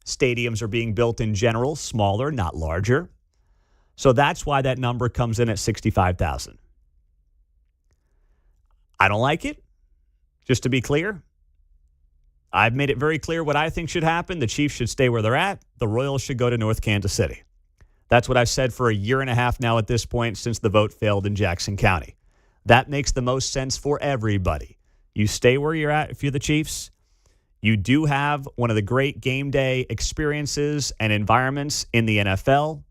Stadiums are being built in general, smaller, not larger. So that's why that number comes in at 65,000. I don't like it. Just to be clear, I've made it very clear what I think should happen. The Chiefs should stay where they're at. The Royals should go to North Kansas City. That's what I've said for a year and a half now at this point since the vote failed in Jackson County. That makes the most sense for everybody. You stay where you're at if you're the Chiefs. You do have one of the great game day experiences and environments in the NFL.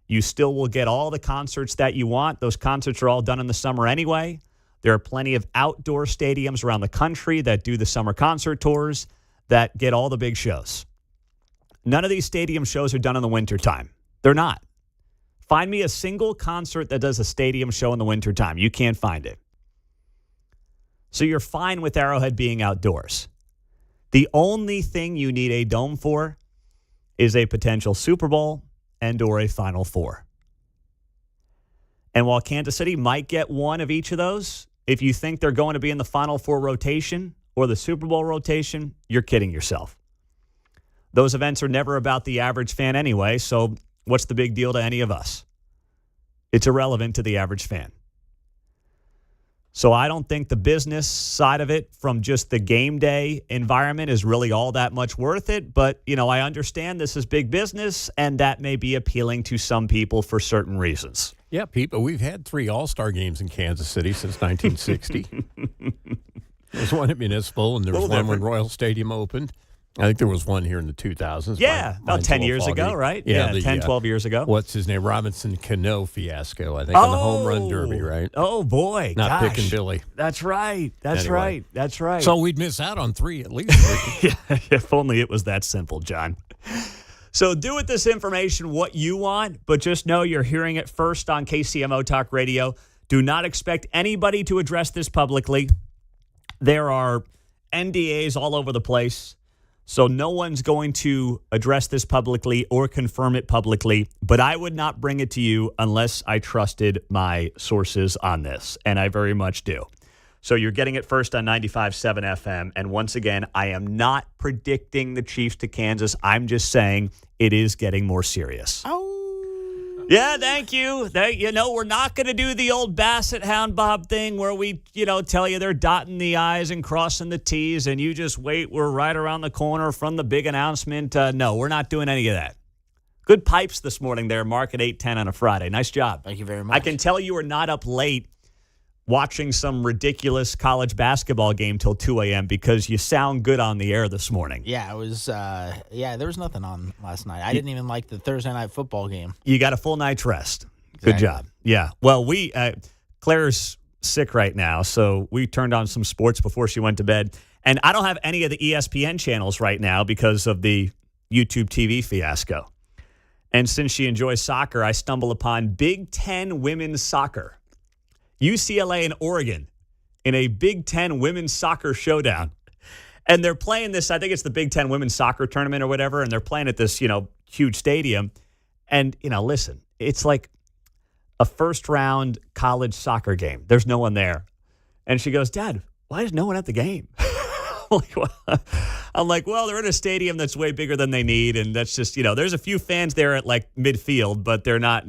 You still will get all the concerts that you want. Those concerts are all done in the summer anyway. There are plenty of outdoor stadiums around the country that do the summer concert tours that get all the big shows. None of these stadium shows are done in the wintertime. They're not. Find me a single concert that does a stadium show in the wintertime. You can't find it. So you're fine with Arrowhead being outdoors. The only thing you need a dome for is a potential Super Bowl and or a Final Four. And while Kansas City might get one of each of those, if you think they're going to be in the Final Four rotation or the Super Bowl rotation, you're kidding yourself. Those events are never about the average fan anyway, so what's the big deal to any of us? It's irrelevant to the average fan. So I don't think the business side of it from just the game day environment is really all that much worth it. But, I understand this is big business, and that may be appealing to some people for certain reasons. Yeah, Pete, but we've had 3 All-Star games in Kansas City since 1960. There's one at Municipal, and there was one when Royal Stadium opened. I think there was one here in the 2000s. Yeah, about 10 years ago, right? Yeah, 10, 12 years ago. What's his name? Robinson Cano fiasco, I think, on the home run derby, right? Oh, boy. Not picking Billy. That's right. That's right. That's right. So we'd miss out on 3 at least. Yeah, if only it was that simple, John. So do with this information what you want, but just know you're hearing it first on KCMO Talk Radio. Do not expect anybody to address this publicly. There are NDAs all over the place. So no one's going to address this publicly or confirm it publicly, but I would not bring it to you unless I trusted my sources on this, and I very much do. So you're getting it first on 95.7 FM, and once again, I am not predicting the Chiefs to Kansas. I'm just saying it is getting more serious. Oh. Yeah, thank you. We're not going to do the old Basset Hound Bob thing where we, tell you they're dotting the I's and crossing the T's and you just wait. We're right around the corner from the big announcement. No, we're not doing any of that. Good pipes this morning there, Mark, at 8:10 on a Friday. Nice job. Thank you very much. I can tell you were not up late watching some ridiculous college basketball game till 2 a.m. because you sound good on the air this morning. Yeah, it was. There was nothing on last night. I didn't even like the Thursday night football game. You got a full night's rest. Exactly. Good job. Yeah. Well, Claire's sick right now, so we turned on some sports before she went to bed. And I don't have any of the ESPN channels right now because of the YouTube TV fiasco. And since she enjoys soccer, I stumble upon Big Ten women's soccer. UCLA and Oregon in a Big Ten women's soccer showdown. And they're playing this, I think it's the Big Ten women's soccer tournament or whatever, and they're playing at this, huge stadium. And, listen, it's like a first-round college soccer game. There's no one there. And she goes, Dad, why is no one at the game? I'm like, well, they're in a stadium that's way bigger than they need, and that's just, there's a few fans there at, midfield, but they're not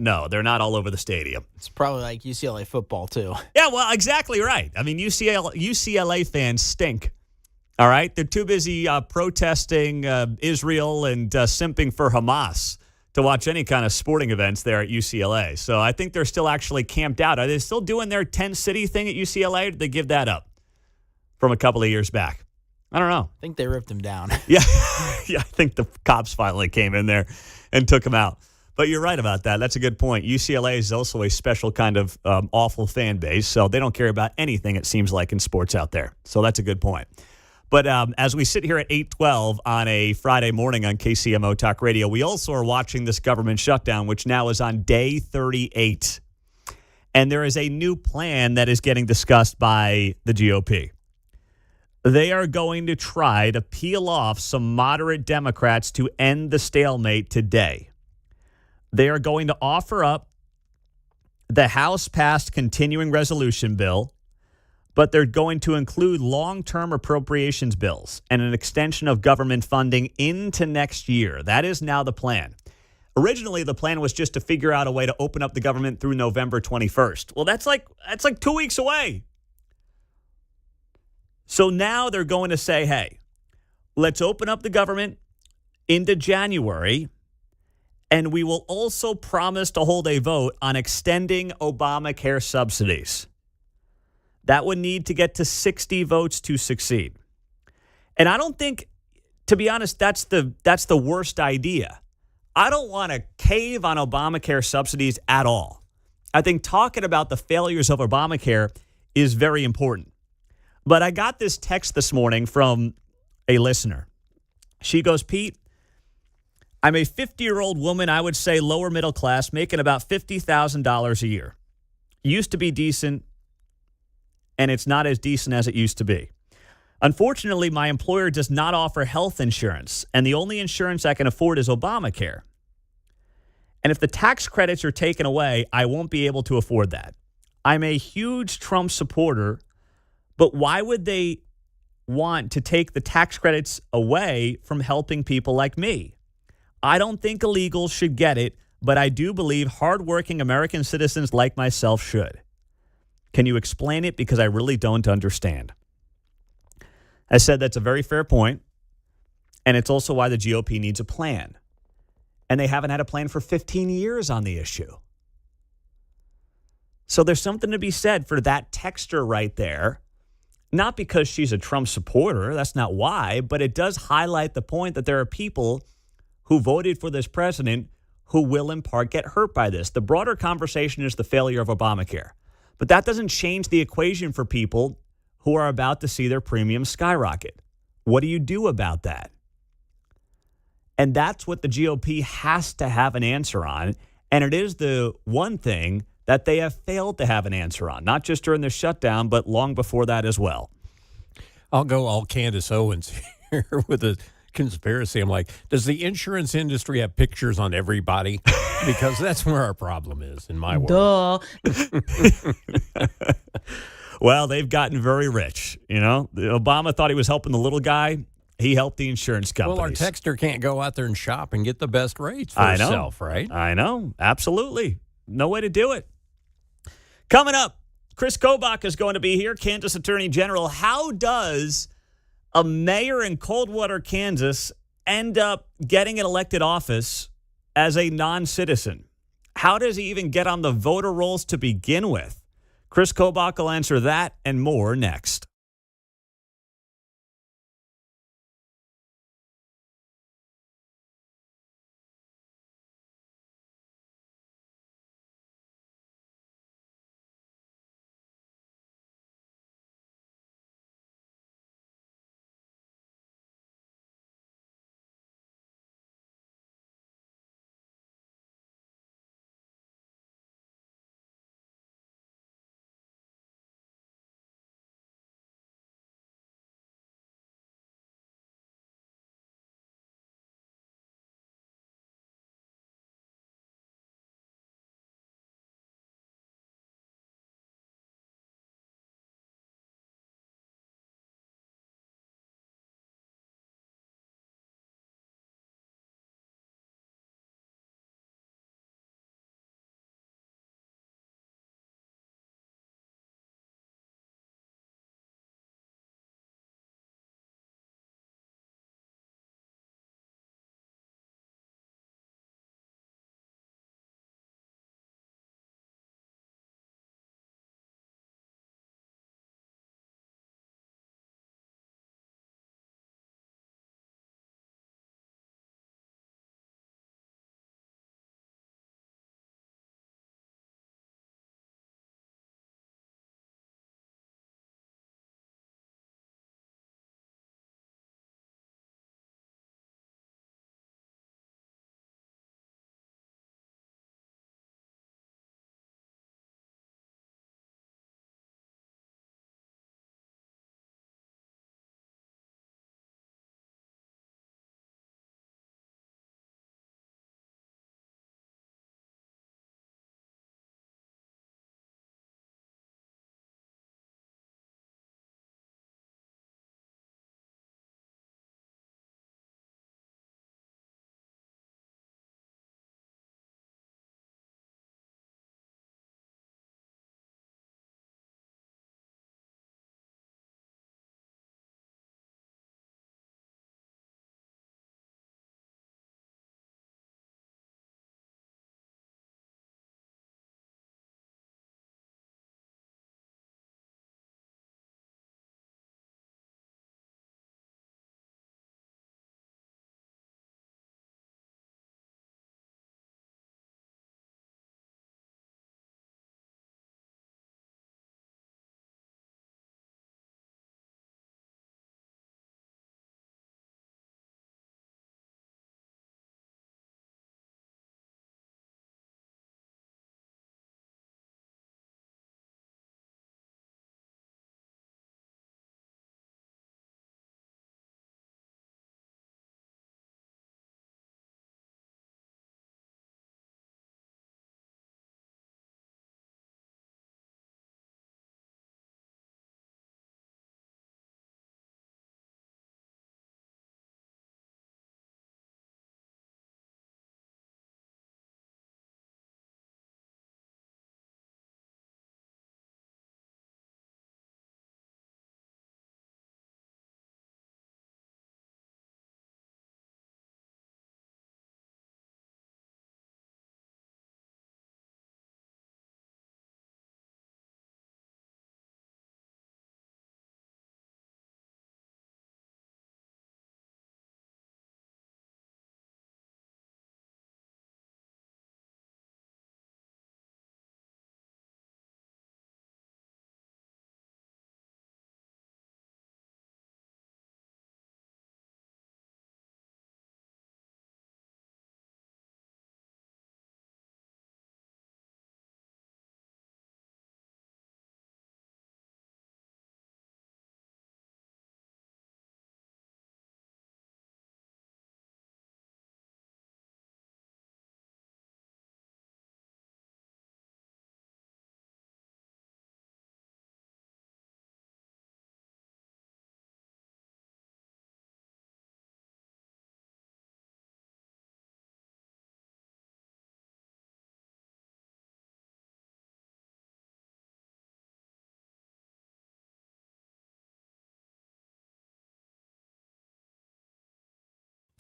all over the stadium. It's probably like UCLA football, too. Yeah, well, exactly right. I mean, UCLA fans stink, all right? They're too busy protesting Israel and simping for Hamas to watch any kind of sporting events there at UCLA. So I think they're still actually camped out. Are they still doing their 10-city thing at UCLA, or did they give that up from a couple of years back? I don't know. I think they ripped him down. Yeah, I think the cops finally came in there and took him out. But you're right about that. That's a good point. UCLA is also a special kind of awful fan base, so they don't care about anything, it seems like, in sports out there. So that's a good point. But as we sit here at 8:12 on a Friday morning on KCMO Talk Radio, we also are watching this government shutdown, which now is on day 38. And there is a new plan that is getting discussed by the GOP. They are going to try to peel off some moderate Democrats to end the stalemate today. They are going to offer up the House-passed continuing resolution bill, but they're going to include long-term appropriations bills and an extension of government funding into next year. That is now the plan. Originally, the plan was just to figure out a way to open up the government through November 21st. Well, that's like 2 weeks away. So now they're going to say, hey, let's open up the government into January, and we will also promise to hold a vote on extending Obamacare subsidies. That would need to get to 60 votes to succeed. And I don't think, to be honest, that's the worst idea. I don't want to cave on Obamacare subsidies at all. I think talking about the failures of Obamacare is very important. But I got this text this morning from a listener. She goes, Pete, I'm a 50-year-old woman, I would say lower middle class, making about $50,000 a year. Used to be decent, and it's not as decent as it used to be. Unfortunately, my employer does not offer health insurance, and the only insurance I can afford is Obamacare. And if the tax credits are taken away, I won't be able to afford that. I'm a huge Trump supporter, but why would they want to take the tax credits away from helping people like me? I don't think illegals should get it, but I do believe hardworking American citizens like myself should. Can you explain it? Because I really don't understand. I said that's a very fair point, and it's also why the GOP needs a plan. And they haven't had a plan for 15 years on the issue. So there's something to be said for that texter right there. Not because she's a Trump supporter, that's not why, but it does highlight the point that there are people who voted for this president who will in part get hurt by this. The broader conversation is the failure of Obamacare. But that doesn't change the equation for people who are about to see their premiums skyrocket. What do you do about that? And that's what the GOP has to have an answer on. And it is the one thing that they have failed to have an answer on, not just during the shutdown, but long before that as well. I'll go all Candace Owens here with a conspiracy. I'm like, does the insurance industry have pictures on everybody? Because that's where our problem is in my world. Duh. Well, they've gotten very rich. Obama thought he was helping the little guy. He helped the insurance companies. Well, our texter can't go out there and shop and get the best rates for I know. himself, right? I know. Absolutely. No way to do it. Coming up, Kris Kobach is going to be here, Kansas Attorney General. How does a mayor in Coldwater, Kansas, end up getting an elected office as a non-citizen? How does he even get on the voter rolls to begin with? Kris Kobach will answer that and more next.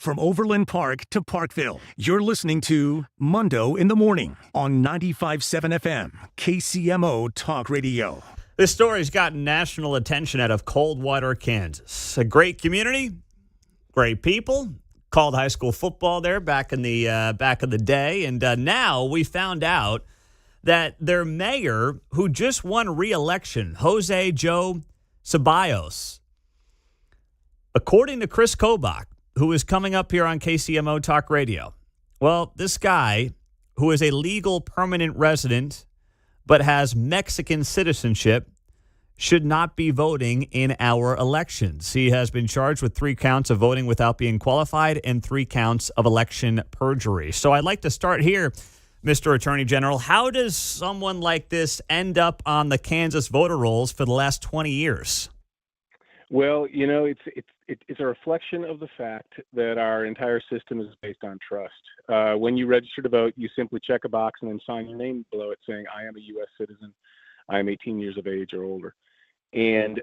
From Overland Park to Parkville, you're listening to Mundo in the Morning on 95.7 FM, KCMO Talk Radio. This story's gotten national attention out of Coldwater, Kansas. A great community, great people. Called high school football there back in the day, and now we found out that their mayor, who just won re-election, Jose Joe Ceballos, according to Kris Kobach, who is coming up here on KCMO Talk Radio. Well, this guy, who is a legal permanent resident but has Mexican citizenship, should not be voting in our elections. He has been charged with 3 counts of voting without being qualified and 3 counts of election perjury. So I'd like to start here, Mr. Attorney General. How does someone like this end up on the Kansas voter rolls for the last 20 years? Well, you know, it's a reflection of the fact that our entire system is based on trust. When you register to vote, you simply check a box and then sign your name below it saying, I am a U.S. citizen. I am 18 years of age or older. And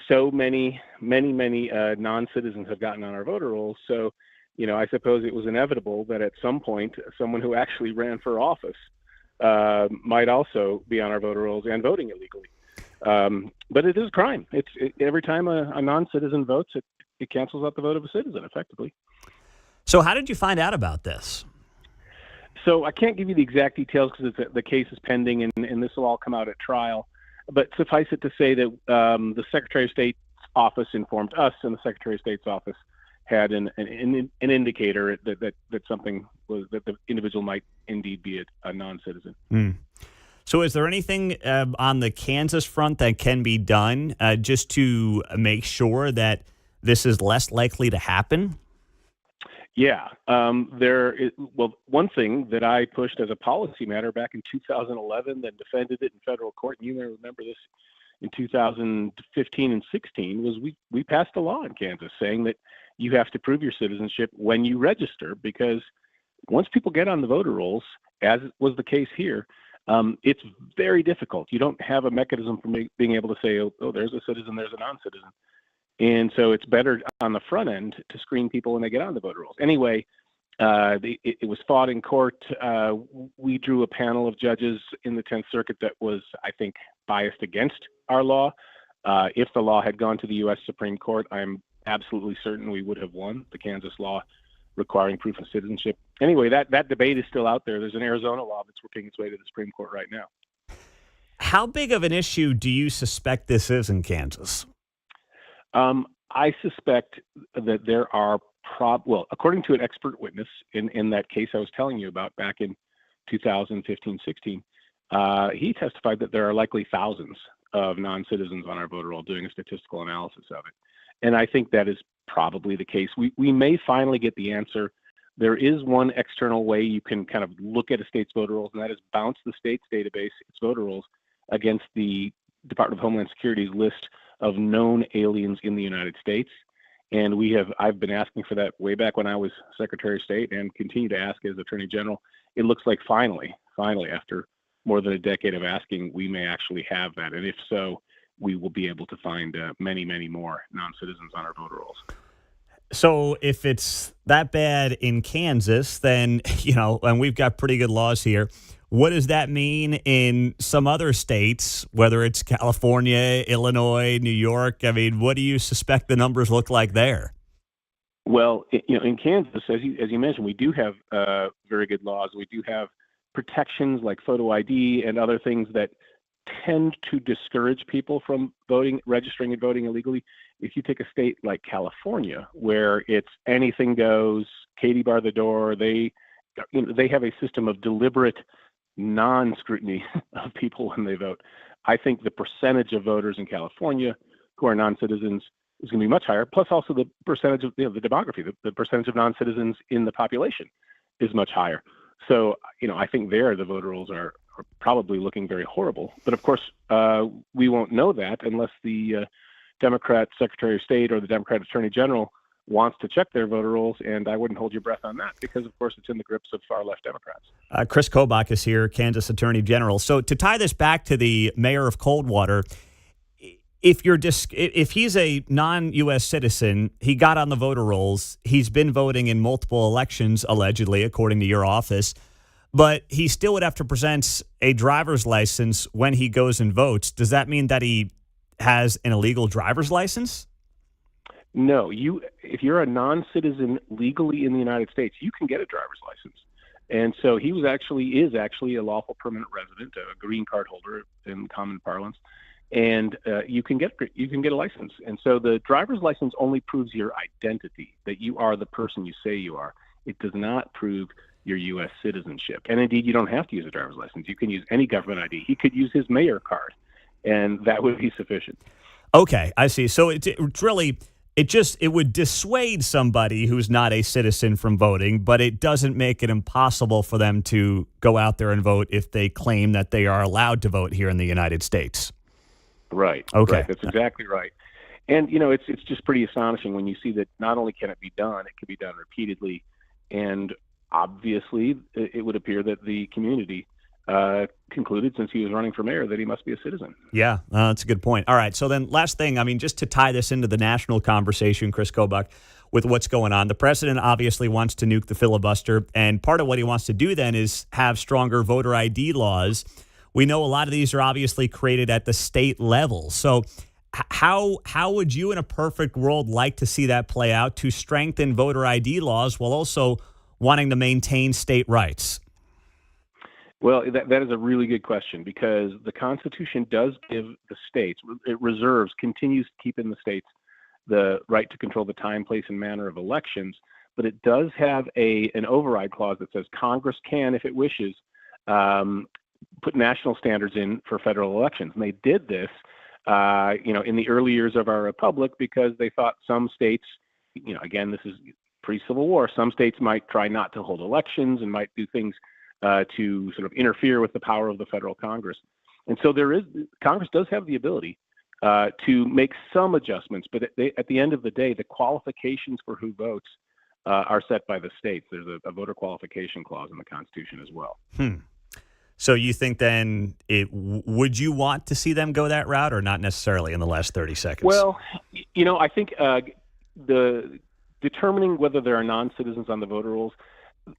so many non-citizens have gotten on our voter rolls. So, you know, I suppose it was inevitable that at some point, someone who actually ran for office might also be on our voter rolls and voting illegally. But it is a crime. Every time a non-citizen votes, it cancels out the vote of a citizen, effectively. So how did you find out about this? So I can't give you the exact details because the case is pending, and this will all come out at trial. But suffice it to say that the Secretary of State's office informed us, and the Secretary of State's office had an indicator that something was, that the individual might indeed be a non-citizen. So is there anything on the Kansas front that can be done just to make sure that this is less likely to happen? Yeah. Well, one thing that I pushed as a policy matter back in 2011, then defended it in federal court, and you may remember this in 2015 and 16, was we passed a law in Kansas saying that you have to prove your citizenship when you register, because once people get on the voter rolls, as was the case here, it's very difficult. You don't have a mechanism for being able to say, oh, there's a citizen, there's a non-citizen. And so it's better on the front end to screen people when they get on the voter rolls. Anyway, it was fought in court. We drew a panel of judges in the 10th Circuit that was, I think, biased against our law. If the law had gone to the U.S. Supreme Court, I'm absolutely certain we would have won the Kansas law requiring proof of citizenship. Anyway, that debate is still out there. There's an Arizona law that's working its way to the Supreme Court right now. How big of an issue do you suspect this is in Kansas? I suspect that there are according to an expert witness in that case I was telling you about back in 2015-16, he testified that there are likely thousands of non-citizens on our voter roll, doing a statistical analysis of it. And I think that is probably the case. We may finally get the answer. There is one external way you can kind of look at a state's voter rolls, and that is bounce the state's database, its voter rolls, against the Department of Homeland Security's list of known aliens in the United States. And I've been asking for that way back when I was Secretary of State, and continue to ask as Attorney General. It looks like finally, after more than a decade of asking, we may actually have that. And if so, we will be able to find many, many more non-citizens on our voter rolls. So if it's that bad in Kansas, then, you know, and we've got pretty good laws here, what does that mean in some other states, whether it's California, Illinois, New York? I mean, what do you suspect the numbers look like there? Well, you know, in Kansas, as you mentioned, we do have very good laws. We do have protections like photo ID and other things that tend to discourage people from registering and voting illegally. If you take a state like California, where it's anything goes, Katie bar the door, they have a system of deliberate non-scrutiny of people when they vote. I think the percentage of voters in California who are non-citizens is going to be much higher. Plus, also the percentage of the demography, the percentage of non-citizens in the population is much higher. So, you know, I think there the voter rolls are probably looking very horrible. But of course, we won't know that unless the Democrat Secretary of State or the Democrat Attorney General wants to check their voter rolls, and I wouldn't hold your breath on that because, of course, it's in the grips of far-left Democrats. Kris Kobach is here, Kansas Attorney General. So to tie this back to the mayor of Coldwater, if he's a non-U.S. citizen, he got on the voter rolls. He's been voting in multiple elections, allegedly, according to your office. But he still would have to present a driver's license when he goes and votes. Does that mean that he has an illegal driver's license? No, if you're a non-citizen legally in the United States, you can get a driver's license. And so he is actually a lawful permanent resident, a green card holder in common parlance, and you can get a license. And so the driver's license only proves your identity, that you are the person you say you are. It does not prove your U.S. citizenship. And indeed, you don't have to use a driver's license. You can use any government ID. He could use his mayor card, and that would be sufficient. Okay, I see. So it would dissuade somebody who's not a citizen from voting, but it doesn't make it impossible for them to go out there and vote if they claim that they are allowed to vote here in the United States. Right. Okay. Right. That's exactly right. And, it's just pretty astonishing when you see that not only can it be done, it can be done repeatedly. And obviously, it would appear that the community concluded, since he was running for mayor, that he must be a citizen. Yeah, that's a good point. All right, so then last thing, just to tie this into the national conversation, Kris Kobach, with what's going on, the president obviously wants to nuke the filibuster, and part of what he wants to do then is have stronger voter ID laws. We know a lot of these are obviously created at the state level. So how would you in a perfect world like to see that play out to strengthen voter ID laws while also wanting to maintain state rights? Well, that is a really good question, because the Constitution does give the states, it continues to keep in the states the right to control the time, place, and manner of elections, but it does have an override clause that says Congress can, if it wishes, put national standards in for federal elections. And they did this, in the early years of our republic, because they thought some states, again, this is pre-Civil War, some states might try not to hold elections and might do things to sort of interfere with the power of the federal Congress. And so Congress does have the ability to make some adjustments, but at the end of the day, the qualifications for who votes are set by the states. There's a voter qualification clause in the Constitution as well. So you think then, would you want to see them go that route, or not necessarily in the last 30 seconds? Well, I think the determining whether there are non-citizens on the voter rolls,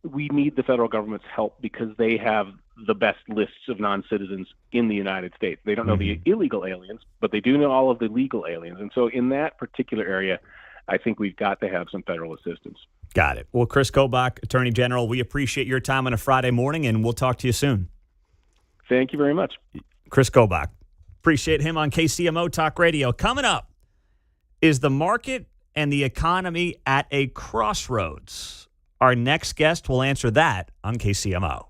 we need the federal government's help, because they have the best lists of non-citizens in the United States. They don't know the illegal aliens, but they do know all of the legal aliens. And so in that particular area, I think we've got to have some federal assistance. Got it. Well, Kris Kobach, Attorney General, we appreciate your time on a Friday morning, and we'll talk to you soon. Thank you very much. Kris Kobach. Appreciate him on KCMO Talk Radio. Coming up, is the market and the economy at a crossroads? Our next guest will answer that on KCMO.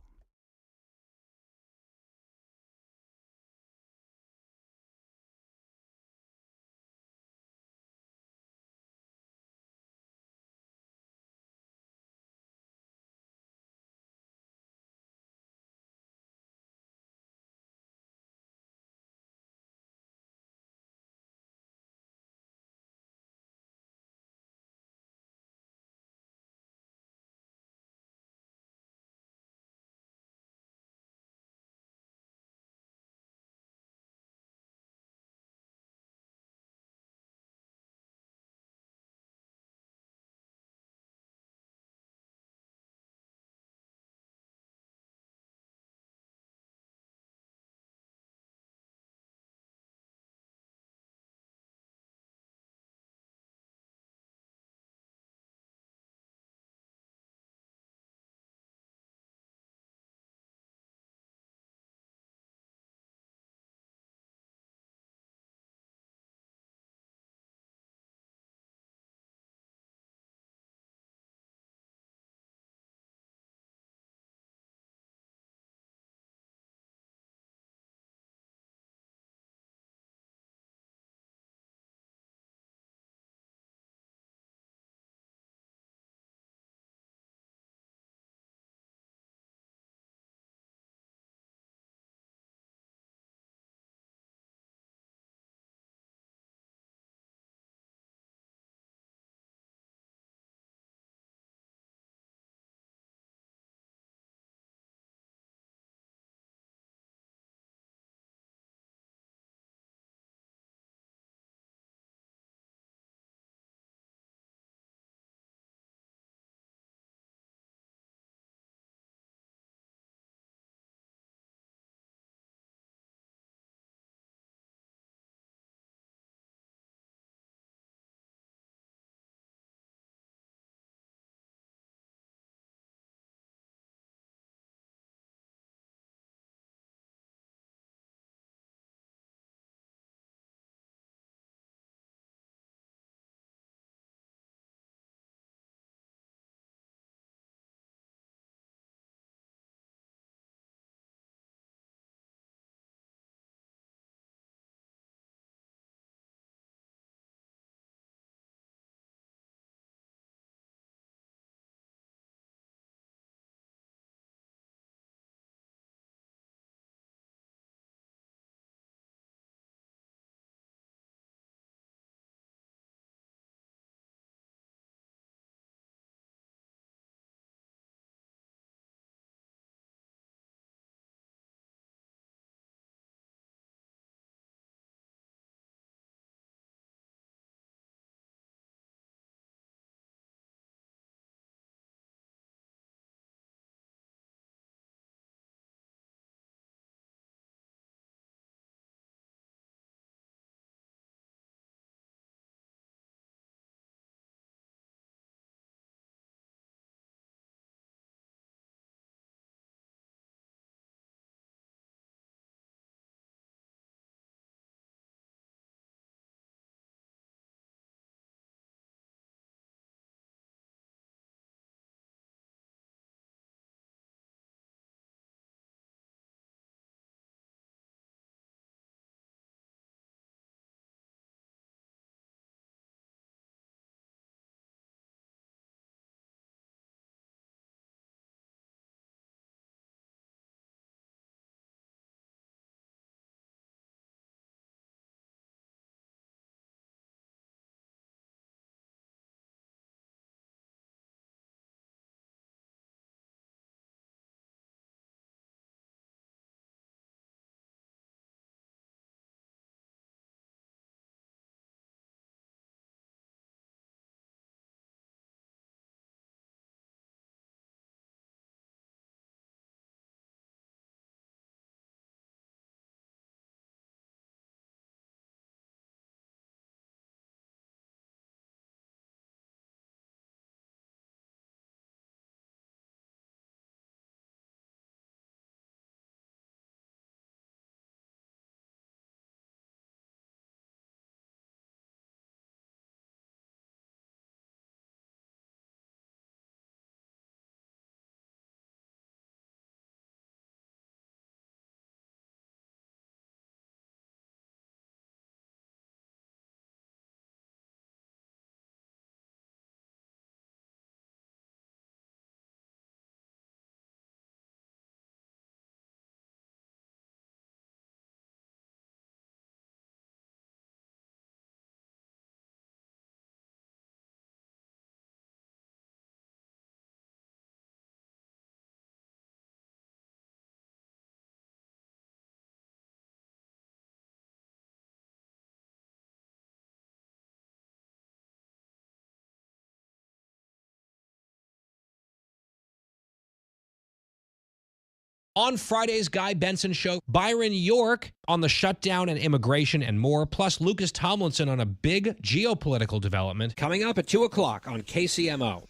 On Friday's Guy Benson Show, Byron York on the shutdown and immigration and more, plus Lucas Tomlinson on a big geopolitical development. Coming up at 2 o'clock on KCMO.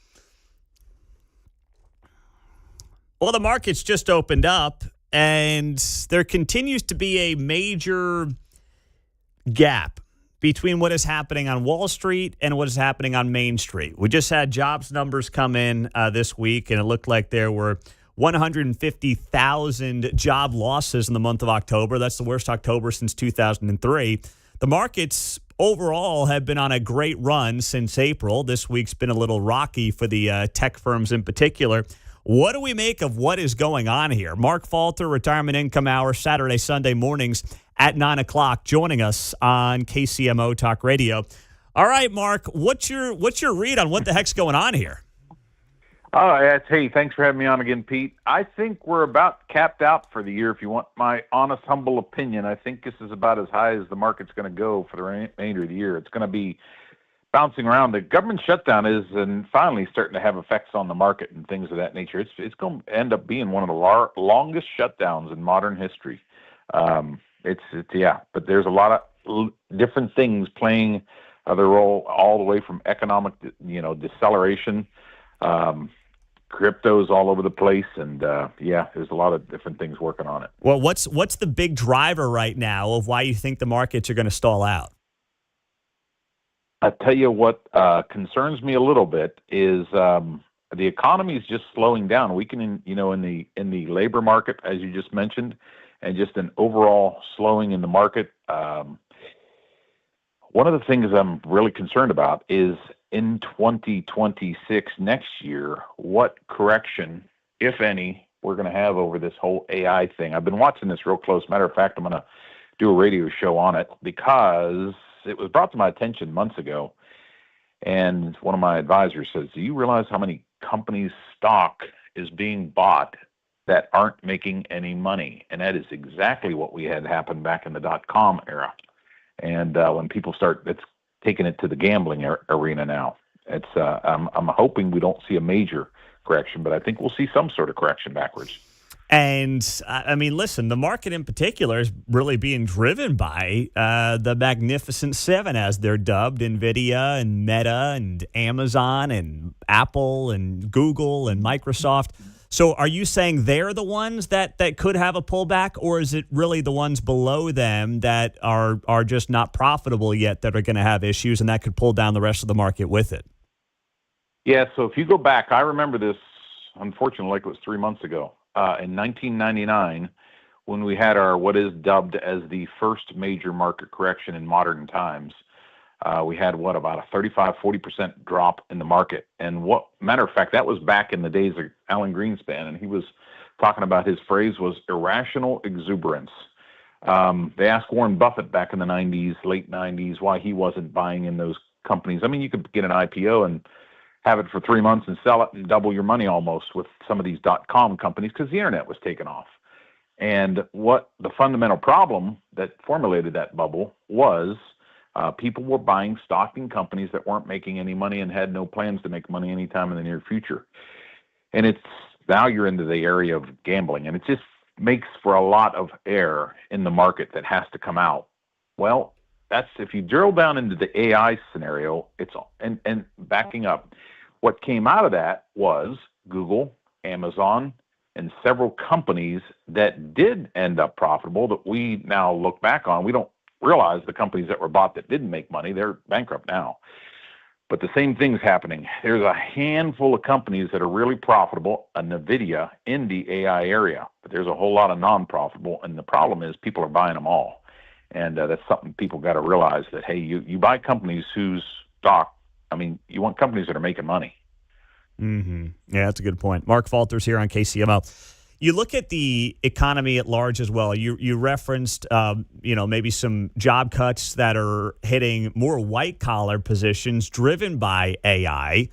Well, the market's just opened up, and there continues to be a major gap between what is happening on Wall Street and what is happening on Main Street. We just had jobs numbers come in this week, and it looked like there were 150,000 job losses in the month of October. That's the worst October since 2003. The markets overall have been on a great run since April. This week's been a little rocky for the tech firms in particular. What do we make of what is going on here? Mark Falter, Retirement Income Hour, Saturday, Sunday mornings at 9 o'clock, joining us on KCMO Talk Radio. All right, Mark, what's your read on what the heck's going on here? Oh, yes. Hey, thanks for having me on again, Pete. I think we're about capped out for the year. If you want my honest, humble opinion, I think this is about as high as the market's going to go for the remainder of the year. It's going to be bouncing around. The government shutdown is and finally starting to have effects on the market and things of that nature. It's going to end up being one of the longest shutdowns in modern history. But there's a lot of different things playing their role, all the way from economic, deceleration. Crypto's all over the place, and there's a lot of different things working on it. Well, what's the big driver right now of why you think the markets are going to stall out? I tell you what concerns me a little bit is the economy is just slowing down, weakening. In the labor market, as you just mentioned, and just an overall slowing in the market. One of the things I'm really concerned about is in 2026, next year, what correction, if any, we're going to have over this whole AI thing. I've been watching this real close. Matter of fact, I'm going to do a radio show on it because it was brought to my attention months ago. And one of my advisors says, do you realize how many companies' stock is being bought that aren't making any money? And that is exactly what we had happen back in the .com era. And when people it's taking it to the gambling arena now. It's I'm hoping we don't see a major correction, but I think we'll see some sort of correction backwards. And I mean, listen, the market in particular is really being driven by the Magnificent Seven, as they're dubbed: NVIDIA and Meta and Amazon and Apple and Google and Microsoft. So are you saying they're the ones that could have a pullback, or is it really the ones below them that are just not profitable yet that are going to have issues, and that could pull down the rest of the market with it? Yeah, so if you go back, I remember this, unfortunately, like it was 3 months ago, in 1999, when we had our what is dubbed as the first major market correction in modern times. We had, about a 35-40% drop in the market. And matter of fact, that was back in the days of Alan Greenspan, and he was talking about, his phrase was irrational exuberance. They asked Warren Buffett back in the 90s, late 90s, why he wasn't buying in those companies. I mean, you could get an IPO and have it for 3 months and sell it and double your money almost with some of these .com companies because the internet was taking off. And what the fundamental problem that formulated that bubble was, people were buying stock in companies that weren't making any money and had no plans to make money anytime in the near future. And now you're into the area of gambling, and it just makes for a lot of air in the market that has to come out. Well, if you drill down into the AI scenario, and backing up, what came out of that was Google, Amazon, and several companies that did end up profitable that we now look back on. We don't realize the companies that were bought that didn't make money, they're bankrupt now. But the same thing's happening. There's a handful of companies that are really profitable, a NVIDIA in the AI area, but there's a whole lot of non-profitable, and the problem is people are buying them all. And that's something people got to realize, that, hey, you buy companies whose stock, you want companies that are making money. Mm-hmm. Yeah, that's a good point. Mark Falter's here on KCMO. You look at the economy at large as well. You referenced, maybe some job cuts that are hitting more white-collar positions driven by AI.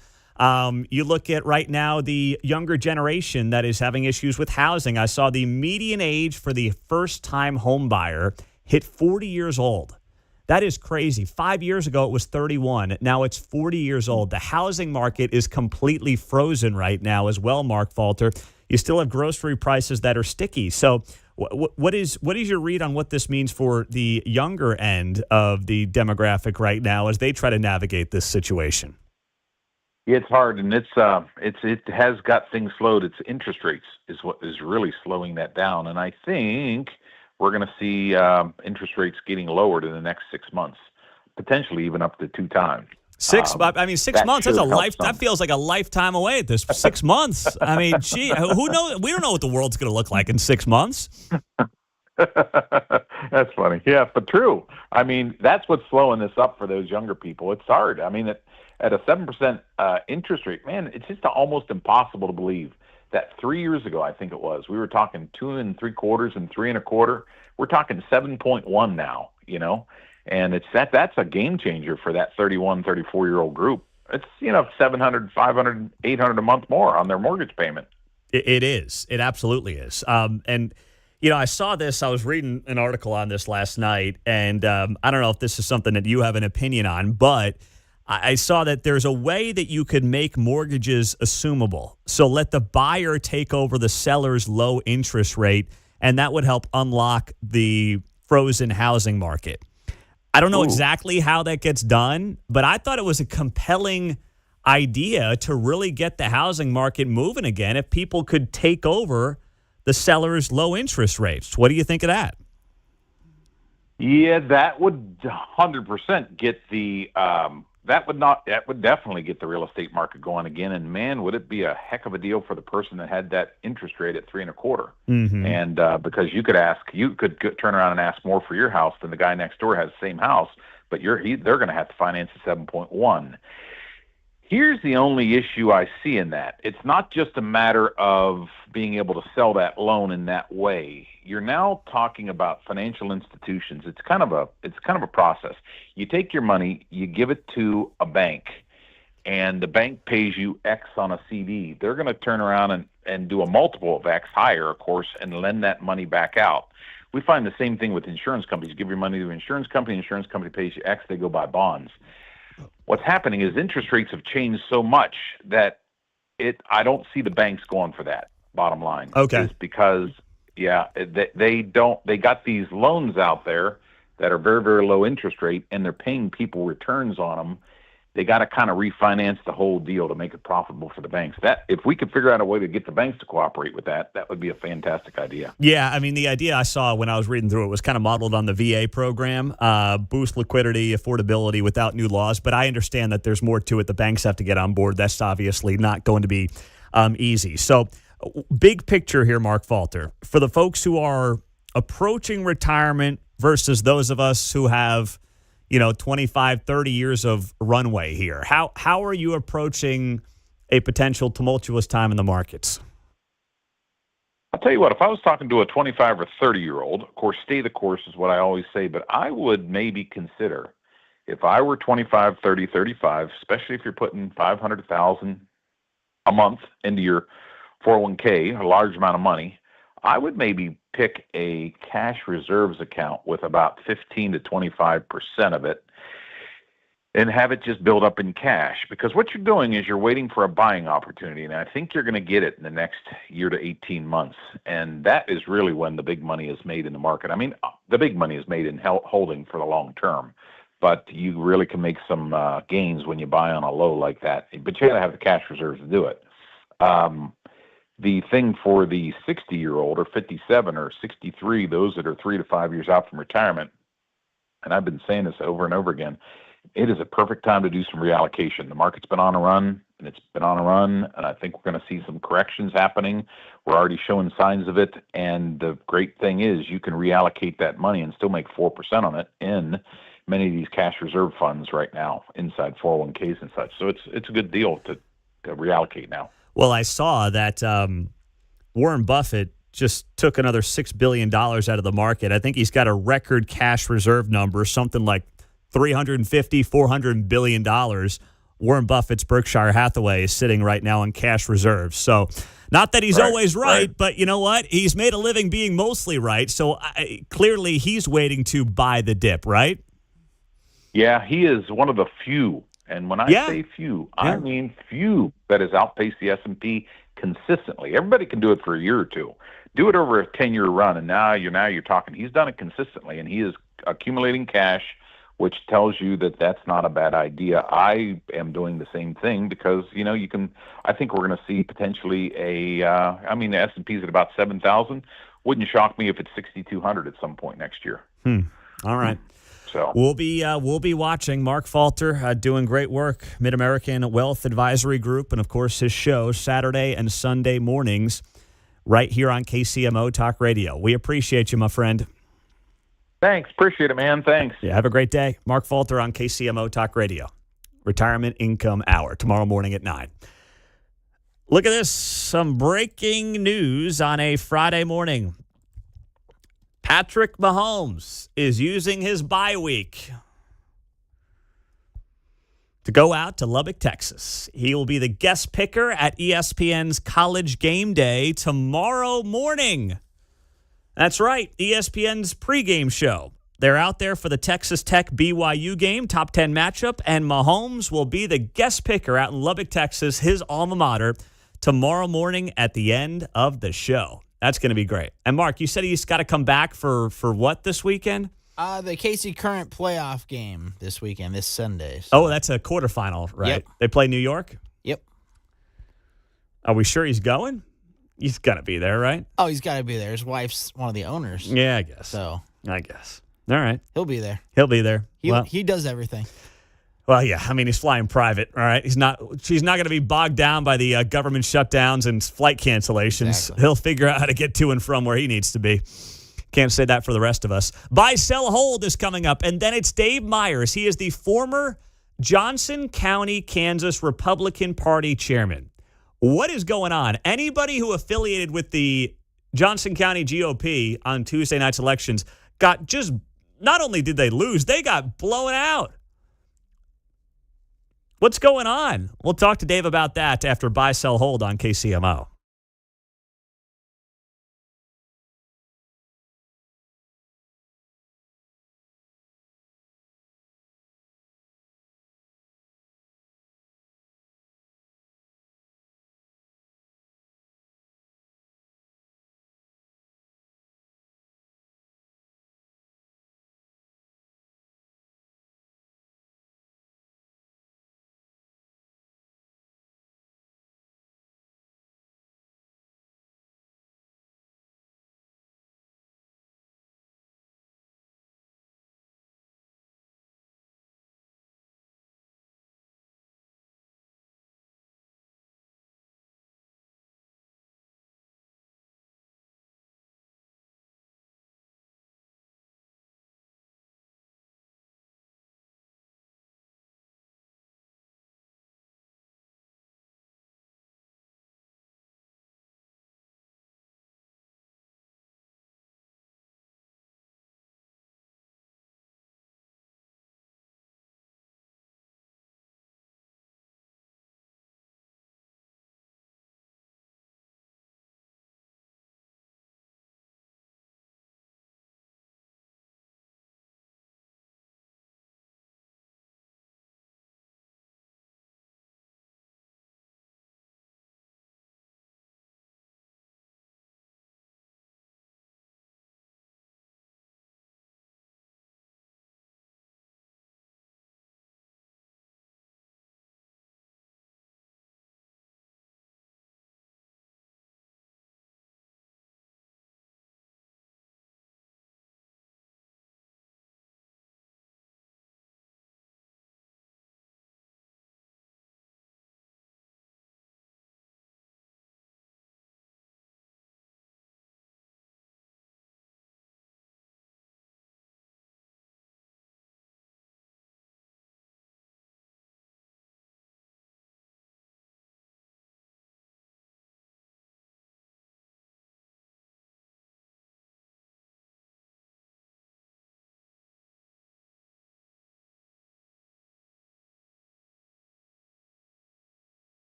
You look at right now the younger generation that is having issues with housing. I saw the median age for the first-time home buyer hit 40 years old. That is crazy. 5 years ago, it was 31. Now it's 40 years old. The housing market is completely frozen right now as well, Mark Falter. You still have grocery prices that are sticky. So what is your read on what this means for the younger end of the demographic right now as they try to navigate this situation? It's hard, and it has got things slowed. It's interest rates is what is really slowing that down, and I think we're going to see interest rates getting lowered in the next 6 months, potentially even up to 2 times. 6 months, that's a life. That feels like a lifetime away at this. 6 months. I mean, gee, who knows? We don't know what the world's going to look like in 6 months. That's funny. Yeah, but true. I mean, that's what's slowing this up for those younger people. It's hard. I mean, at a 7% interest rate, man, it's just almost impossible to believe that 3 years ago, I think it was, we were talking 2 3/4 and 3 1/4. We're talking 7.1 now, and that's a game changer for that 31, 34-year-old group. It's, $700, $500, $800 a month more on their mortgage payment. It is. It absolutely is. And I saw this. I was reading an article on this last night, and I don't know if this is something that you have an opinion on, but I saw that there's a way that you could make mortgages assumable. So let the buyer take over the seller's low interest rate, and that would help unlock the frozen housing market. I don't know exactly how that gets done, but I thought it was a compelling idea to really get the housing market moving again if people could take over the seller's low interest rates. What do you think of that? Yeah, that would 100% get that would definitely get the real estate market going again. And man, would it be a heck of a deal for the person that had that interest rate at 3 1/4. Mm-hmm. And because you could turn around and ask more for your house than the guy next door has the same house, but they're going to have to finance at 7.1. Here's the only issue I see in that. It's not just a matter of being able to sell that loan in that way. You're now talking about financial institutions. It's kind of a process. You take your money, you give it to a bank, and the bank pays you X on a CD. They're going to turn around and do a multiple of X higher, of course, and lend that money back out. We find the same thing with insurance companies. You give your money to an insurance company pays you X, they go buy bonds. What's happening is interest rates have changed so much that I don't see the banks going for that, bottom line. Okay. Is because, they got these loans out there that are very, very low interest rate, and they're paying people returns on them. They got to kind of refinance the whole deal to make it profitable for the banks. That if we could figure out a way to get the banks to cooperate with that would be a fantastic idea. Yeah, I mean, the idea I saw when I was reading through it was kind of modeled on the VA program, boost liquidity, affordability without new laws. But I understand that there's more to it. The banks have to get on board. That's obviously not going to be easy. So big picture here, Mark Falter, for the folks who are approaching retirement versus those of us who have 25, 30 years of runway here. How are you approaching a potential tumultuous time in the markets? I'll tell you what, if I was talking to a 25 or 30-year-old, of course, stay the course is what I always say, but I would maybe consider, if I were 25, 30, 35, especially if you're putting $500,000 a month into your 401k, a large amount of money, I would maybe pick a cash reserves account with about 15 to 25% of it and have it just build up in cash. Because what you're doing is you're waiting for a buying opportunity, and I think you're going to get it in the next year to 18 months. And that is really when the big money is made in the market. I mean, the big money is made in holding for the long term, but you really can make some gains when you buy on a low like that. But you got to have the cash reserves to do it. The thing for the 60-year-old or 57 or 63, those that are 3 to 5 years out from retirement, and I've been saying this over and over again, it is a perfect time to do some reallocation. The market's been on a run, and I think we're going to see some corrections happening. We're already showing signs of it, and the great thing is you can reallocate that money and still make 4% on it in many of these cash reserve funds right now inside 401ks and such. So it's a good deal to reallocate now. Well, I saw that Warren Buffett just took another $6 billion out of the market. I think he's got a record cash reserve number, something like $350, $400 billion. Warren Buffett's Berkshire Hathaway is sitting right now in cash reserves. So not that he's always right, but you know what? He's made a living being mostly right. So clearly he's waiting to buy the dip, right? Yeah, he is one of the few, and when I say few, I mean few that has outpaced the S&P consistently. Everybody can do it for a year or two. Do it over a 10-year run, and now you're talking. He's done it consistently, and he is accumulating cash, which tells you that that's not a bad idea. I am doing the same thing because you can. I think we're going to see potentially the S&P is at about 7,000. Wouldn't shock me if it's 6,200 at some point next year. All right. So we'll be watching Mark Falter doing great work, Mid-American Wealth Advisory Group, and of course his show Saturday and Sunday mornings right here on KCMO Talk Radio. We appreciate you, my friend. Thanks. Appreciate it, man. Thanks. Yeah, have a great day. Mark Falter on KCMO Talk Radio. Retirement Income Hour tomorrow morning at 9. Look at this. Some breaking news on a Friday morning. Patrick Mahomes is using his bye week to go out to Lubbock, Texas. He will be the guest picker at ESPN's College Game Day tomorrow morning. That's right, ESPN's pregame show. They're out there for the Texas Tech BYU game, top 10 matchup, and Mahomes will be the guest picker out in Lubbock, Texas, his alma mater, tomorrow morning at the end of the show. That's going to be great. And Mark, you said he's got to come back for what this weekend? The KC Current playoff game this weekend, this Sunday. So. Oh, that's a quarterfinal, right? Yep. They play New York? Yep. Are we sure he's going? He's got to be there, right? Oh, he's got to be there. His wife's one of the owners. Yeah, I guess. So I guess. All right. He'll be there. He'll be there. He does everything. Well, yeah. I mean, he's flying private, all right? She's not going to be bogged down by the government shutdowns and flight cancellations. Exactly. He'll figure out how to get to and from where he needs to be. Can't say that for the rest of us. Buy, sell, hold is coming up. And then it's Dave Myres. He is the former Johnson County, Kansas Republican Party chairman. What is going on? Anybody who affiliated with the Johnson County GOP on Tuesday night's elections got just, not only did they lose, they got blown out. What's going on? We'll talk to Dave about that after Buy, Sell, Hold on KCMO.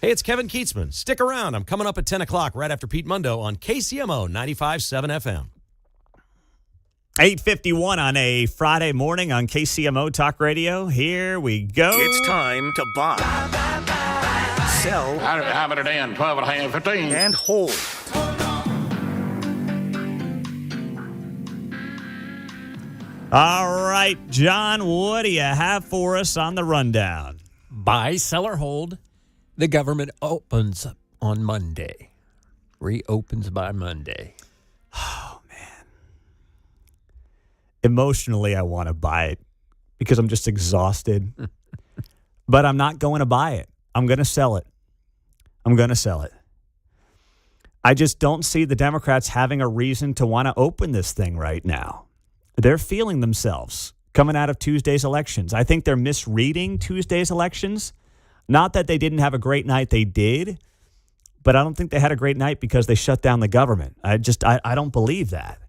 Hey, it's Kevin Keatsman. Stick around. I'm coming up at 10 o'clock right after Pete Mundo on KCMO 95.7 FM. 8:51 on a Friday morning on KCMO Talk Radio. Here we go. It's time to buy, sell, How about a damn 12 and a half, 15? and hold. All right, John, what do you have for us on the rundown? Buy, sell, or hold. The government opens on Monday. Reopens by Monday. Oh, man. Emotionally, I want to buy it because I'm just exhausted. But I'm not going to buy it. I'm going to sell it. I just don't see the Democrats having a reason to want to open this thing right now. They're feeling themselves coming out of Tuesday's elections. I think they're misreading Tuesday's elections. Not that they didn't have a great night, they did. But I don't think they had a great night because they shut down the government. I don't believe that.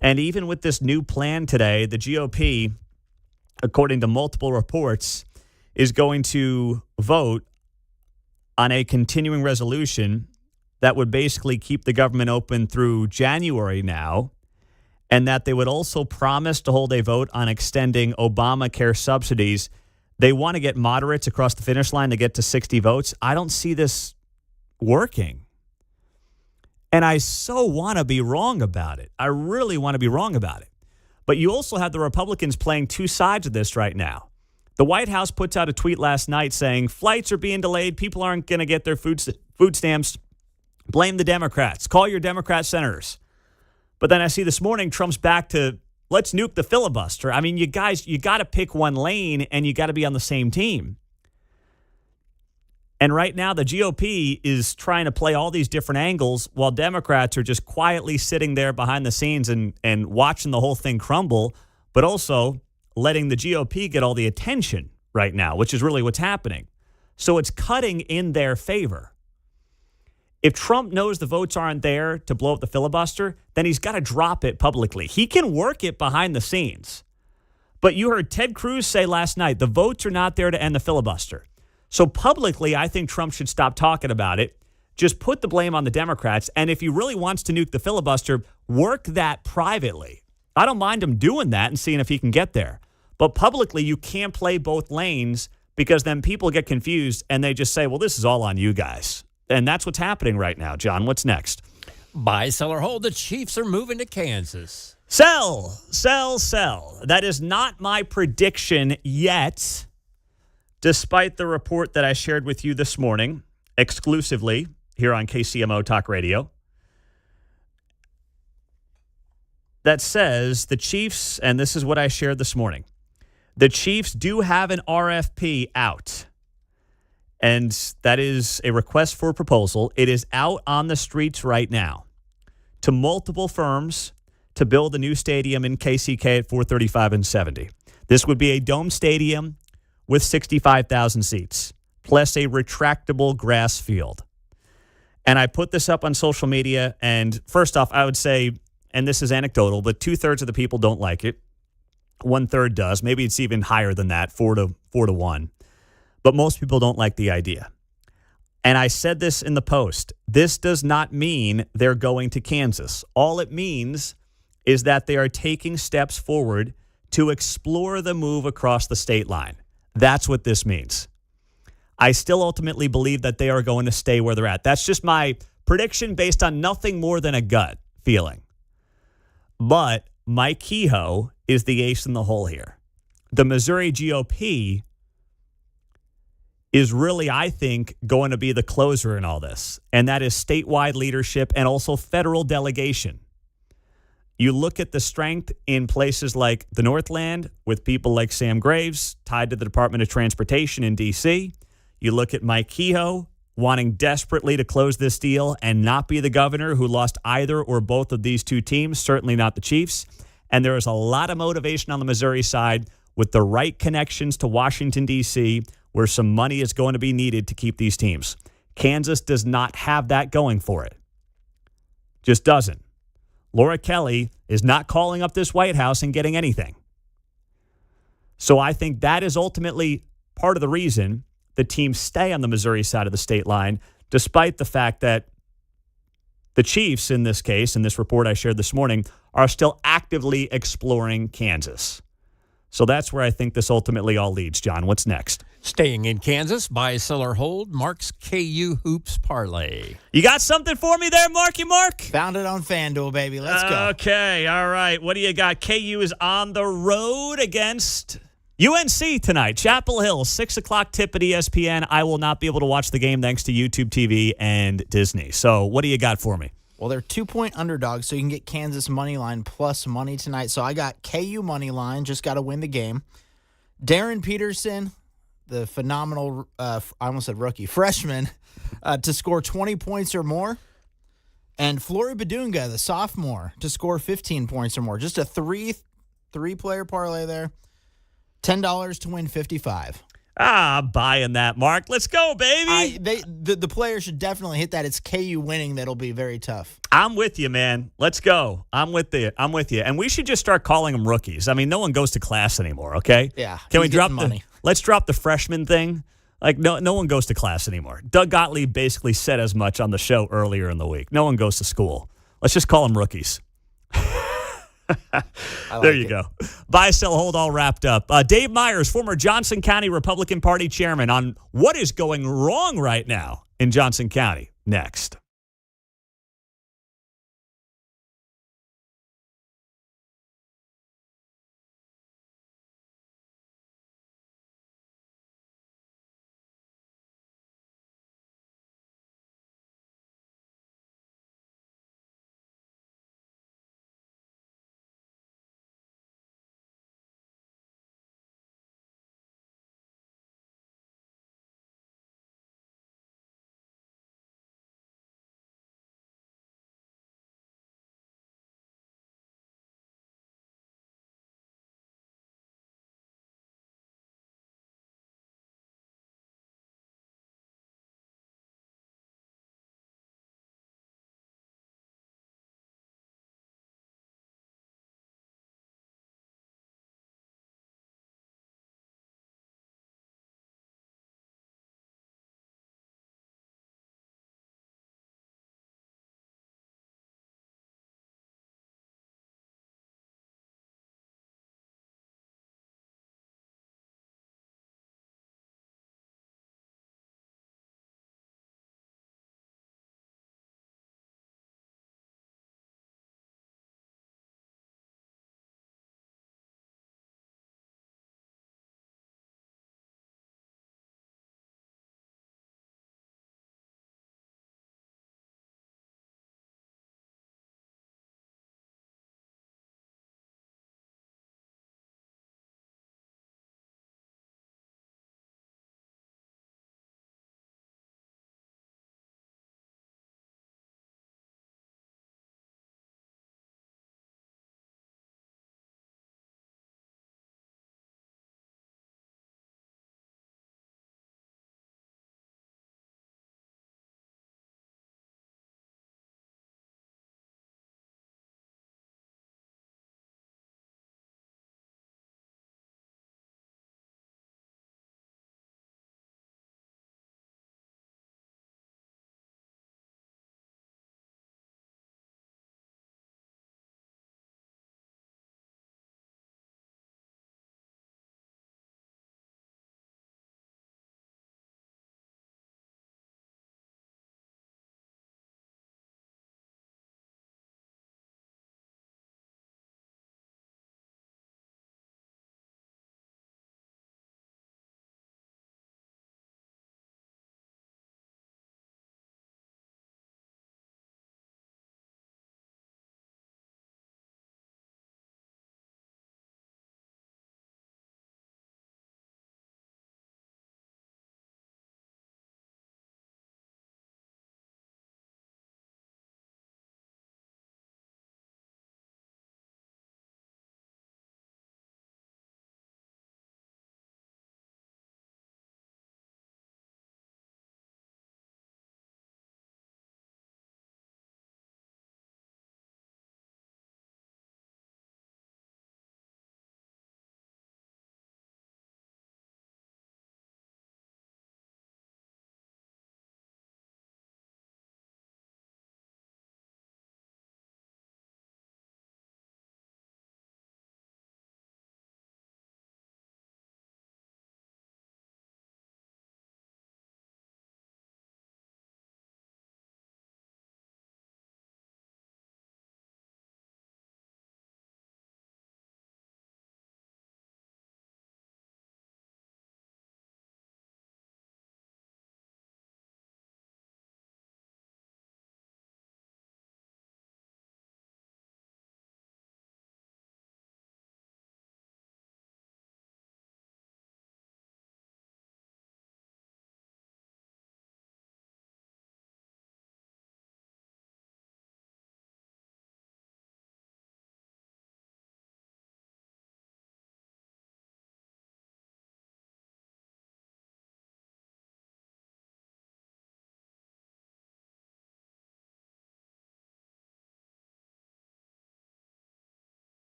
And even with this new plan today, the GOP, according to multiple reports, is going to vote on a continuing resolution that would basically keep the government open through January now, and that they would also promise to hold a vote on extending Obamacare subsidies. They want to get moderates across the finish line to get to 60 votes. I don't see this working. And I so want to be wrong about it. I really want to be wrong about it. But you also have the Republicans playing two sides of this right now. The White House puts out a tweet last night saying flights are being delayed. People aren't going to get their food stamps. Blame the Democrats. Call your Democrat senators. But then I see this morning Trump's back to let's nuke the filibuster. I mean, you guys, you got to pick one lane and you got to be on the same team. And right now, the GOP is trying to play all these different angles while Democrats are just quietly sitting there behind the scenes and watching the whole thing crumble, but also letting the GOP get all the attention right now, which is really what's happening. So it's cutting in their favor. If Trump knows the votes aren't there to blow up the filibuster, then he's got to drop it publicly. He can work it behind the scenes. But you heard Ted Cruz say last night, the votes are not there to end the filibuster. So publicly, I think Trump should stop talking about it. Just put the blame on the Democrats. And if he really wants to nuke the filibuster, work that privately. I don't mind him doing that and seeing if he can get there. But publicly, you can't play both lanes because then people get confused and they just say, well, this is all on you guys. And that's what's happening right now. John, what's next? Buy, sell, or hold. The Chiefs are moving to Kansas. Sell. That is not my prediction yet, despite the report that I shared with you this morning, exclusively here on KCMO Talk Radio, that says the Chiefs, and this is what I shared this morning, the Chiefs do have an RFP out. And that is a request for a proposal. It is out on the streets right now to multiple firms to build a new stadium in KCK at 435 and 70. This would be a dome stadium with 65,000 seats, plus a retractable grass field. And I put this up on social media, and first off, I would say, and this is anecdotal, but 2/3 of the people don't like it. 1/3 does. Maybe it's even higher than that, 4 to 1. But most people don't like the idea. And I said this in the post. This does not mean they're going to Kansas. All it means is that they are taking steps forward to explore the move across the state line. That's what this means. I still ultimately believe that they are going to stay where they're at. That's just my prediction based on nothing more than a gut feeling. But Mike Kehoe is the ace in the hole here. The Missouri GOP is really, I think, going to be the closer in all this. And that is statewide leadership and also federal delegation. You look at the strength in places like the Northland with people like Sam Graves tied to the Department of Transportation in D.C. You look at Mike Kehoe wanting desperately to close this deal and not be the governor who lost either or both of these two teams, certainly not the Chiefs. And there is a lot of motivation on the Missouri side with the right connections to Washington, D.C., where some money is going to be needed to keep these teams. Kansas does not have that going for it. Just doesn't. Laura Kelly is not calling up this White House and getting anything. So I think that is ultimately part of the reason the team stay on the Missouri side of the state line, despite the fact that the Chiefs, in this case, in this report I shared this morning, are still actively exploring Kansas. So that's where I think this ultimately all leads. John, what's next? Staying in Kansas, buy, sell, or hold, Mark's KU Hoops Parlay. You got something for me there, Marky Mark? Found it on FanDuel, baby. Let's go. Okay, all right. What do you got? KU is on the road against UNC tonight. Chapel Hill, 6 o'clock tip at ESPN. I will not be able to watch the game thanks to YouTube TV and Disney. So what do you got for me? Well, they're 2-point underdogs, so you can get Kansas money line plus money tonight. So I got KU money line, just got to win the game. Darren Peterson, the phenomenal, I almost said rookie, freshman, to score 20 points or more. And Flory Badunga, the sophomore, to score 15 points or more. Just a three-player parlay there. $10 to win 55. Buying that, Mark. Let's go, baby. The player should definitely hit that. It's KU winning that'll be very tough. I'm with you, man. Let's go. I'm with you. And we should just start calling them rookies. I mean, no one goes to class anymore, okay? Yeah. Can we drop money? Let's drop the freshman thing. Like, no one goes to class anymore. Doug Gottlieb basically said as much on the show earlier in the week. No one goes to school. Let's just call them rookies. There you go. Buy, sell, hold, all wrapped up. Dave Myres, former Johnson County Republican Party chairman, on what is going wrong right now in Johnson County. Next.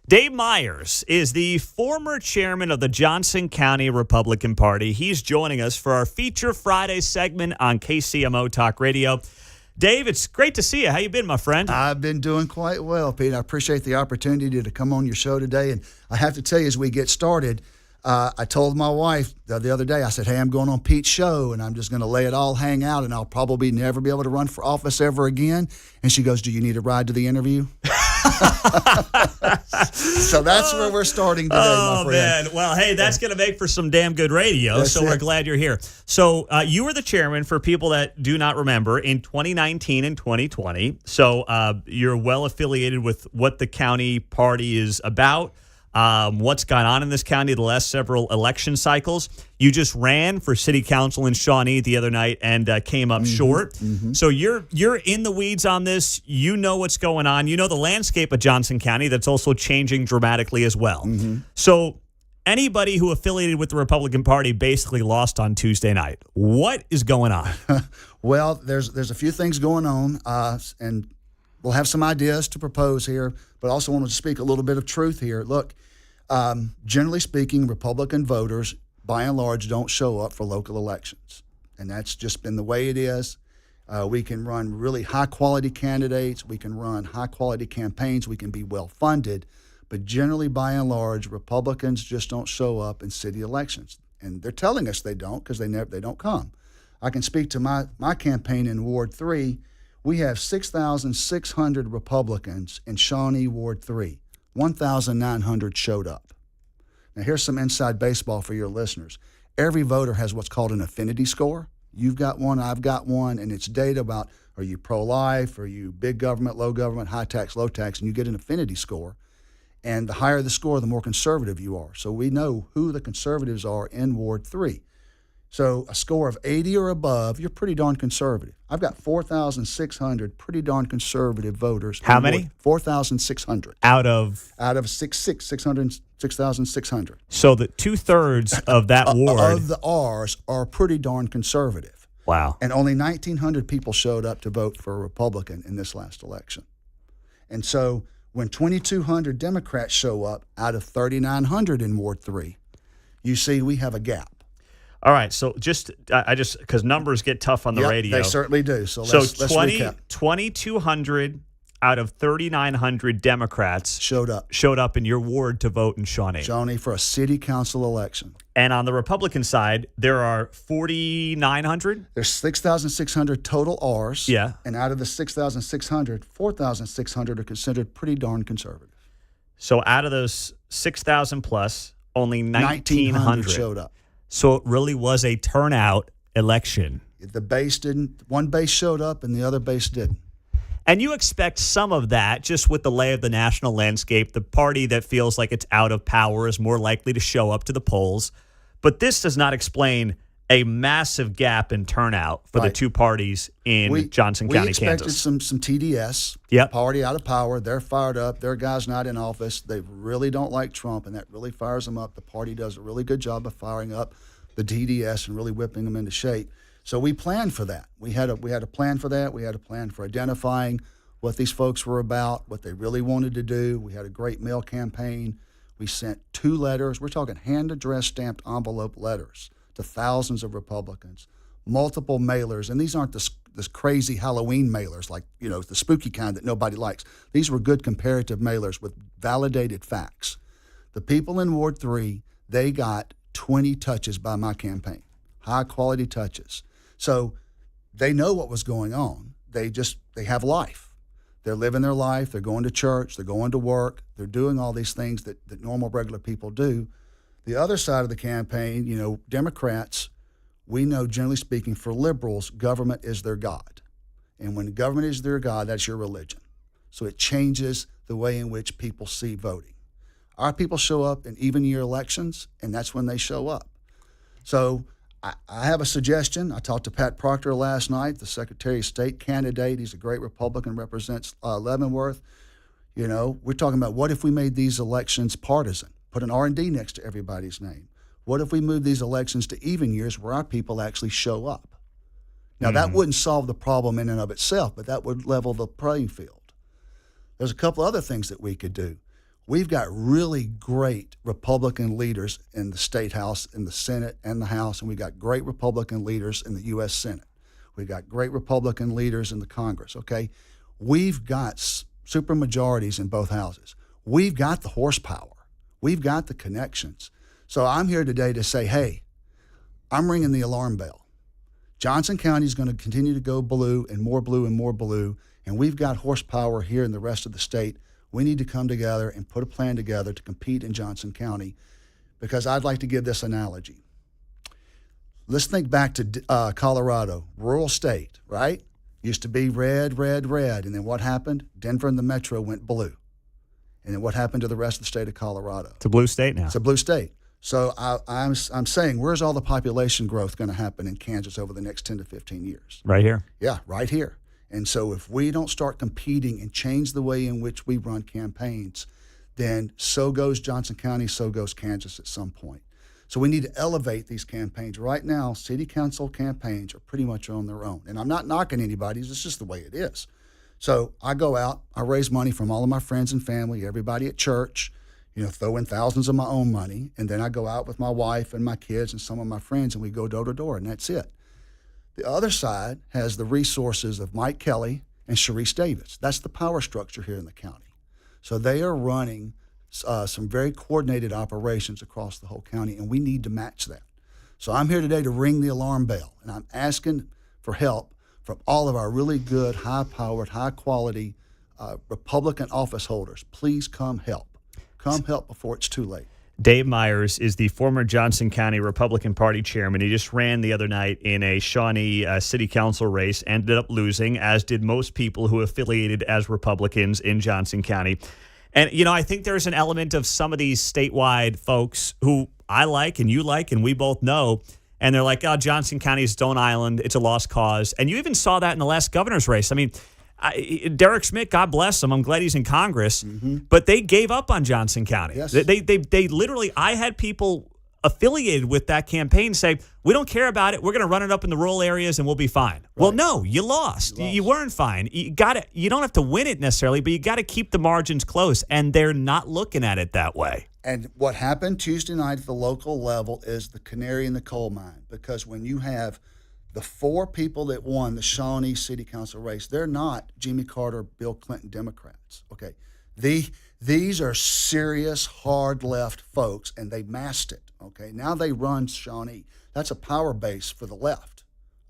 Dave Myres is the former chairman of the Johnson County Republican Party. He's joining us for our Feature Friday segment on KCMO Talk Radio. Dave, it's great to see you. How you been, my friend? I've been doing quite well, Pete. I appreciate the opportunity to come on your show today. And I have to tell you, as we get started, I told my wife the other day, I said, hey, I'm going on Pete's show, and I'm just going to lay it all hang out, and I'll probably never be able to run for office ever again. And she goes, do you need a ride to the interview? So that's where we're starting today, my friend. Man. Well, hey, that's going to make for some damn good radio, so we're glad you're here. So you were the chairman, for people that do not remember, in 2019 and 2020. So you're well affiliated with what the county party is about, what's gone on in this county the last several election cycles. You just ran for city council in Shawnee the other night and came up short. So you're in the weeds on this. You know what's going on. You know the landscape of Johnson County that's also changing dramatically as well. So anybody who affiliated with the Republican Party basically lost on Tuesday night. What is going on? Well, there's a few things going on, and we'll have some ideas to propose here, but I also want to speak a little bit of truth here. Look, generally speaking, Republican voters, by and large, don't show up for local elections. And that's just been the way it is. We can run really high-quality candidates. We can run high-quality campaigns. We can be well-funded. But generally, by and large, Republicans just don't show up in city elections. And they're telling us they don't because they don't come. I can speak to my campaign in Ward 3. We have 6,600 Republicans in Shawnee Ward 3. 1,900 showed up. Now, here's some inside baseball for your listeners. Every voter has what's called an affinity score. You've got one, I've got one, and it's data about, are you pro-life, are you big government, low government, high tax, low tax, and you get an affinity score. And the higher the score, the more conservative you are. So we know who the conservatives are in Ward 3. So a score of 80 or above, you're pretty darn conservative. I've got 4,600 pretty darn conservative voters. How many? 4,600. Out of 6,600. So the 2/3 of that ward of the R's are pretty darn conservative. Wow. And only 1,900 people showed up to vote for a Republican in this last election. And so when 2,200 Democrats show up out of 3,900 in Ward 3, you see we have a gap. All right, so I just because numbers get tough on the radio. They certainly do. So let's recap. 2,200 out of 3,900 Democrats showed up in your ward to vote in Shawnee for a city council election. And on the Republican side, there are 4,900. There's 6,600 total R's. Yeah, and out of the 6,600, 4,600 are considered pretty darn conservative. So out of those 6,000 plus, only 1,900 showed up. So it really was a turnout election. The base didn't. One base showed up and the other base didn't. And you expect some of that just with the lay of the national landscape. The party that feels like it's out of power is more likely to show up to the polls. But this does not explain a massive gap in turnout for the two parties in Johnson County, Kansas. We expected some TDS, party out of power. They're fired up. Their guy's not in office. They really don't like Trump, and that really fires them up. The party does a really good job of firing up the TDS and really whipping them into shape. So we planned for that. We had a plan for that. We had a plan for identifying what these folks were about, what they really wanted to do. We had a great mail campaign. We sent 2 letters. We're talking hand-addressed stamped envelope letters to thousands of Republicans, multiple mailers, and these aren't this crazy Halloween mailers like, the spooky kind that nobody likes. These were good comparative mailers with validated facts. The people in Ward 3, they got 20 touches by my campaign, high-quality touches. So they know what was going on. They have life. They're living their life. They're going to church. They're going to work. They're doing all these things that normal, regular people do. The other side of the campaign, Democrats, we know, generally speaking, for liberals, government is their God. And when government is their God, that's your religion. So it changes the way in which people see voting. Our people show up in even year elections, and that's when they show up. So I have a suggestion. I talked to Pat Proctor last night, the Secretary of State candidate. He's a great Republican, represents Leavenworth. We're talking about what if we made these elections partisan? Put an R&D next to everybody's name. What if we move these elections to even years where our people actually show up? Now, that wouldn't solve the problem in and of itself, but that would level the playing field. There's a couple other things that we could do. We've got really great Republican leaders in the State House, in the Senate, and the House, and we've got great Republican leaders in the U.S. Senate. We've got great Republican leaders in the Congress, okay? We've got supermajorities in both houses. We've got the horsepower. We've got the connections. So I'm here today to say, hey, I'm ringing the alarm bell. Johnson County is going to continue to go blue and more blue and more blue, and we've got horsepower here in the rest of the state. We need to come together and put a plan together to compete in Johnson County, because I'd like to give this analogy. Let's think back to Colorado, rural state, right? Used to be red, red, red, and then what happened? Denver and the metro went blue. And then what happened to the rest of the state of Colorado? It's a blue state now. It's a blue state. So I'm saying, where's all the population growth going to happen in Kansas over the next 10 to 15 years? Right here. Yeah, right here. And so if we don't start competing and change the way in which we run campaigns, then so goes Johnson County, so goes Kansas at some point. So we need to elevate these campaigns. Right now, city council campaigns are pretty much on their own. And I'm not knocking anybody. It's just the way it is. So I go out, I raise money from all of my friends and family, everybody at church, throw in thousands of my own money. And then I go out with my wife and my kids and some of my friends, and we go door to door, and that's it. The other side has the resources of Mike Kelly and Sharice Davis. That's the power structure here in the county. So they are running some very coordinated operations across the whole county, and we need to match that. So I'm here today to ring the alarm bell, and I'm asking for help from all of our really good, high-powered, high-quality Republican office holders. Please come help. Come help before it's too late. Dave Myres is the former Johnson County Republican Party chairman. He just ran the other night in a Shawnee city council race, ended up losing, as did most people who affiliated as Republicans in Johnson County. And, I think there's an element of some of these statewide folks who I like and you like and we both know, and they're like, oh, Johnson County is its own island. It's a lost cause. And you even saw that in the last governor's race. I mean, Derek Schmidt, God bless him. I'm glad he's in Congress. Mm-hmm. But they gave up on Johnson County. Yes. They literally, I had people affiliated with that campaign say, we don't care about it. We're going to run it up in the rural areas and we'll be fine. Right. Well, no, you lost. You weren't fine. You don't have to win it necessarily, but you got to keep the margins close. And they're not looking at it that way. And what happened Tuesday night at the local level is the canary in the coal mine, because when you have the four people that won the Shawnee City Council race, they're not Jimmy Carter, Bill Clinton Democrats. Okay, these are serious, hard left folks, and they masked it. Okay, now they run Shawnee. That's a power base for the left.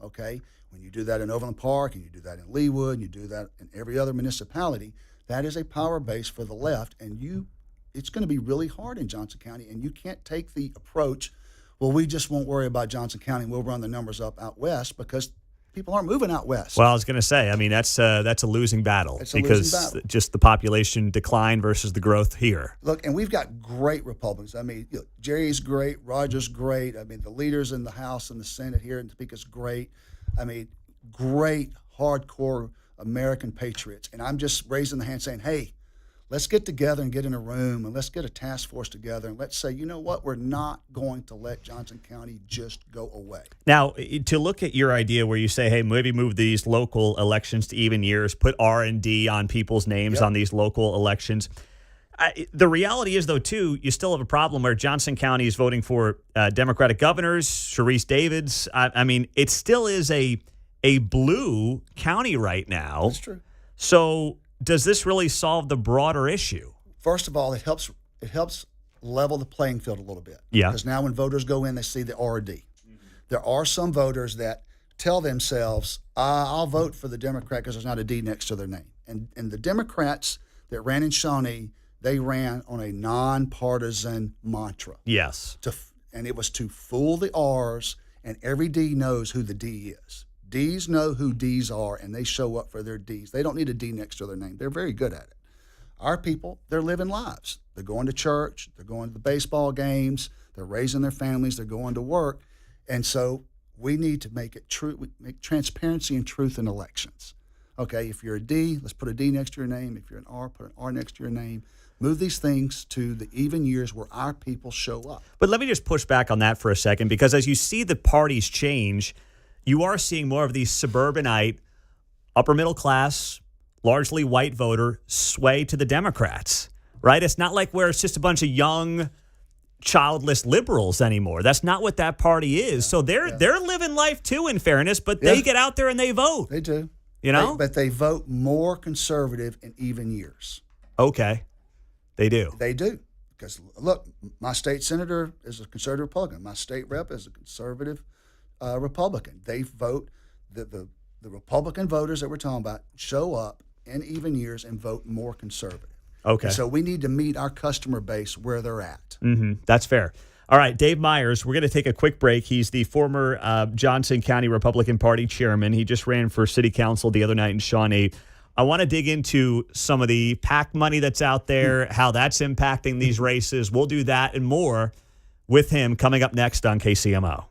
Okay, when you do that in Overland Park, and you do that in Leawood, and you do that in every other municipality, that is a power base for the left, and it's going to be really hard in Johnson County, and you can't take the approach, well, we just won't worry about Johnson County. We'll run the numbers up out west, because people aren't moving out west. Well, I was going to say, I mean, that's a losing battle, because just the population decline versus the growth here. Look, and we've got great Republicans. I mean, Jerry's great, Roger's great. I mean, the leaders in the House and the Senate here in Topeka's great. I mean, great, hardcore American patriots. And I'm just raising the hand saying, hey, let's get together and get in a room, and let's get a task force together, and let's say, you know what, we're not going to let Johnson County just go away. Now, to look at your idea where you say, hey, maybe move these local elections to even years, put R&D on people's names on these local elections. The reality is, though, too, you still have a problem where Johnson County is voting for Democratic governors, Sharice Davids. I mean, it still is a blue county right now. That's true. So does this really solve the broader issue? First of all, it helps level the playing field a little bit. Yeah. Because now when voters go in, they see the R&D. Mm-hmm. There are some voters that tell themselves, I'll vote for the Democrat because there's not a D next to their name. And the Democrats that ran in Shawnee, they ran on a nonpartisan mantra. Yes. And it was to fool the R's, and every D knows who the D is. Ds know who Ds are, and they show up for their Ds. They don't need a D next to their name. They're very good at it. Our people, they're living lives. They're going to church. They're going to the baseball games. They're raising their families. They're going to work. And so we need to make it true, make transparency and truth in elections. Okay, if you're a D, let's put a D next to your name. If you're an R, put an R next to your name. Move these things to the even years where our people show up. But let me just push back on that for a second, because as you see the parties change, you are seeing more of these suburbanite, upper middle class, largely white voter sway to the Democrats. right? It's not like where it's just a bunch of young, childless liberals anymore. That's not what that party is. So they're living life too, in fairness, but they get out there and they vote. They do. You know? But they vote more conservative in even years. Okay. They do. They do. Because, look, my state senator is a conservative Republican. My state rep is a conservative Republican. They vote, the Republican voters that we're talking about show up in even years and vote more conservative. Okay. And so we need to meet our customer base where they're at. Mm-hmm. That's fair. All right, Dave Myres, we're going to take a quick break. He's the former Johnson County Republican Party chairman. He just ran for city council the other night in Shawnee. I want to dig into some of the PAC money that's out there, how that's impacting these races. We'll do that and more with him coming up next on KCMO.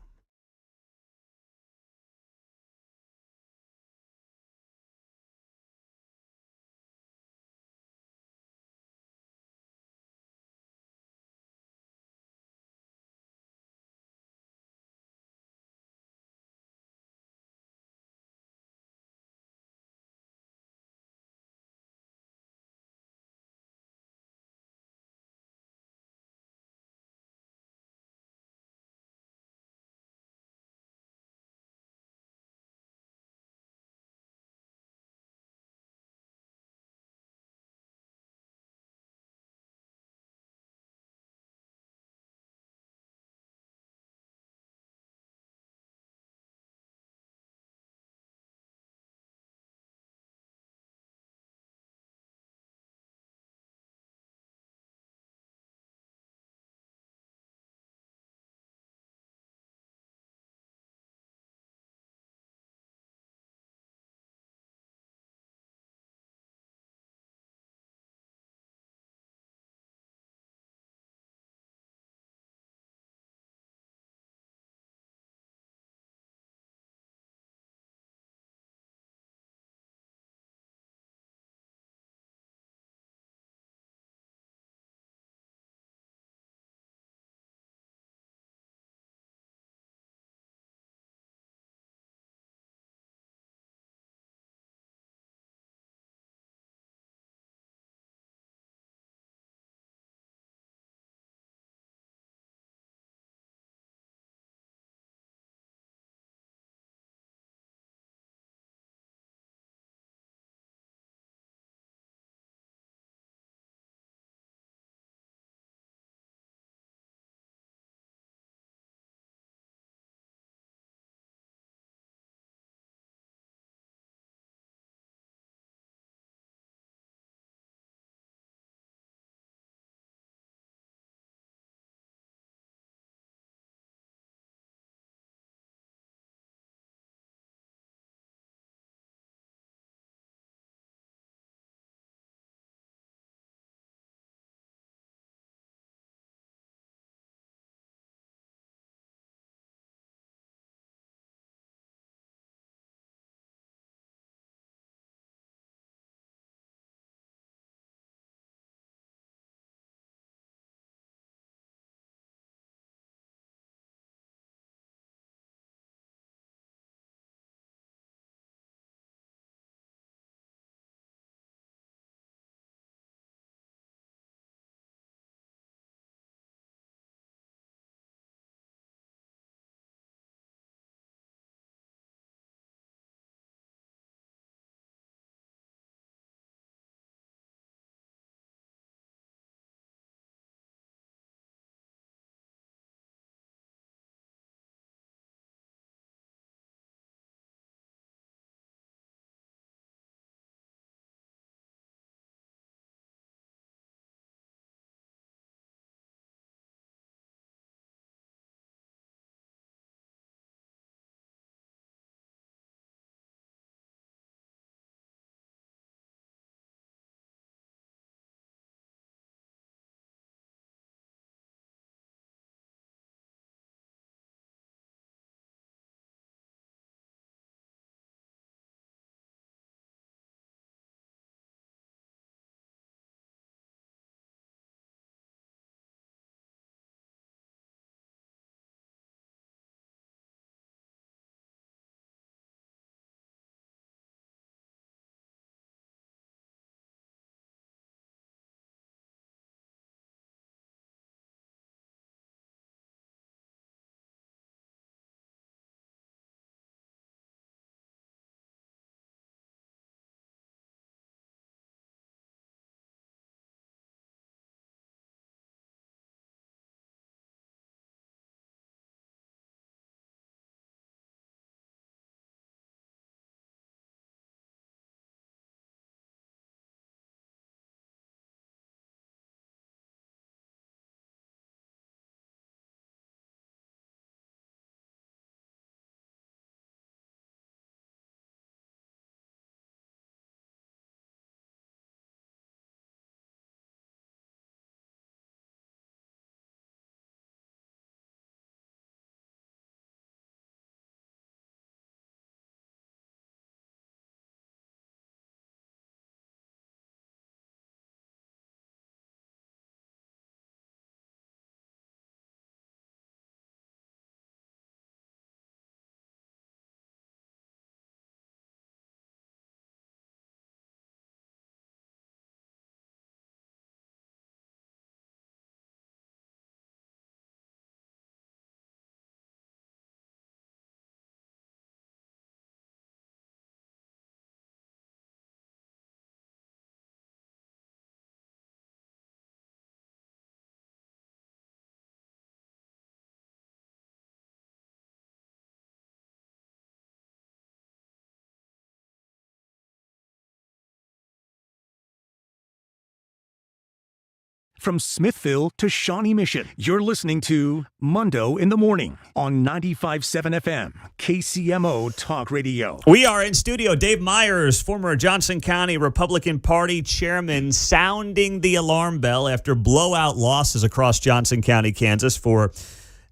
From Smithville to Shawnee Mission, you're listening to Mundo in the Morning on 95.7 FM, KCMO Talk Radio. We are in studio. Dave Myres, former Johnson County Republican Party chairman, sounding the alarm bell after blowout losses across Johnson County, Kansas for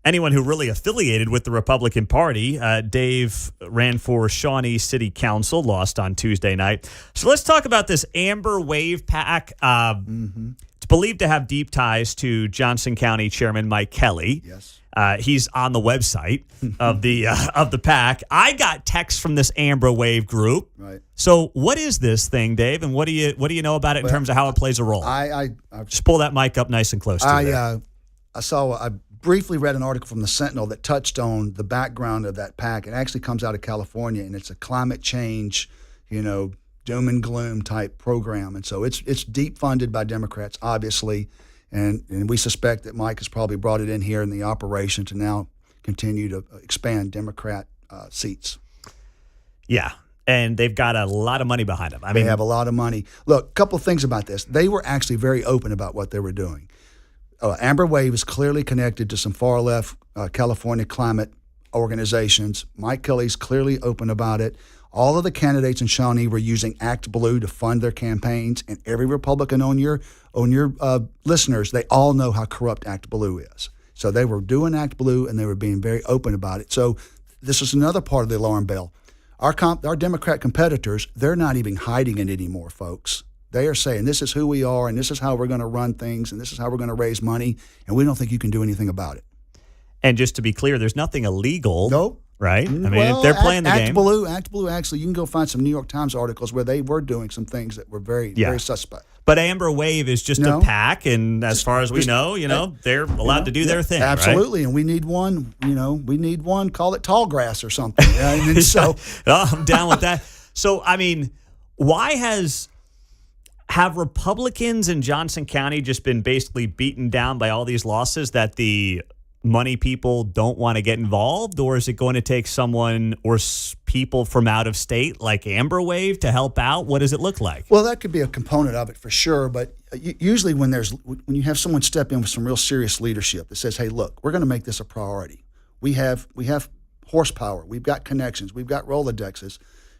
anyone who really affiliated with the Republican Party. Dave ran for Shawnee City Council, lost on Tuesday night. So let's talk about this Amber Wave PAC. It's believed to have deep ties to Johnson County Chairman Mike Kelly. Yes. He's on the website of the PAC. I got texts from this Amber Wave group. Right. So what is this thing, Dave, and what do you know about it in terms of how it plays a role? I just pull that mic up nice and close to you. I briefly read an article from the Sentinel that touched on the background of that PAC. It actually comes out of California, and it's a climate change, doom and gloom type program. And so it's deep funded by Democrats, obviously, and we suspect that Mike has probably brought it in here in the operation to now continue to expand Democrat seats. Yeah, and they've got a lot of money behind them. They have a lot of money. Look, a couple of things about this. They were actually very open about what they were doing. Amber Wave is clearly connected to some far-left California climate organizations. Mike Kelly's clearly open about it. All of the candidates in Shawnee were using Act Blue to fund their campaigns, and every Republican on your listeners, they all know how corrupt Act Blue is. So they were doing Act Blue, and they were being very open about it. So this is another part of the alarm bell. Our Democrat competitors, they're not even hiding it anymore, folks. They are saying this is who we are, and this is how we're going to run things, and this is how we're going to raise money, and we don't think you can do anything about it. And just to be clear, there's nothing illegal. Nope. Right? They're playing the game. Act Blue, actually, you can go find some New York Times articles where they were doing some things that were very suspect. But Amber Wave is just a PAC, and as far as we know, they're allowed to do their thing. Absolutely, right? And we need one, call it tall grass or something. And so I'm down with that. So, why have Republicans in Johnson County just been basically beaten down by all these losses that the money people don't want to get involved, or is it going to take someone or people from out of state like Amber Wave to help out? What does it look like? Well, that could be a component of it for sure, but usually when you have someone step in with some real serious leadership that says, hey, look, we're going to make this a priority. We have horsepower. We've got connections. We've got Rolodexes.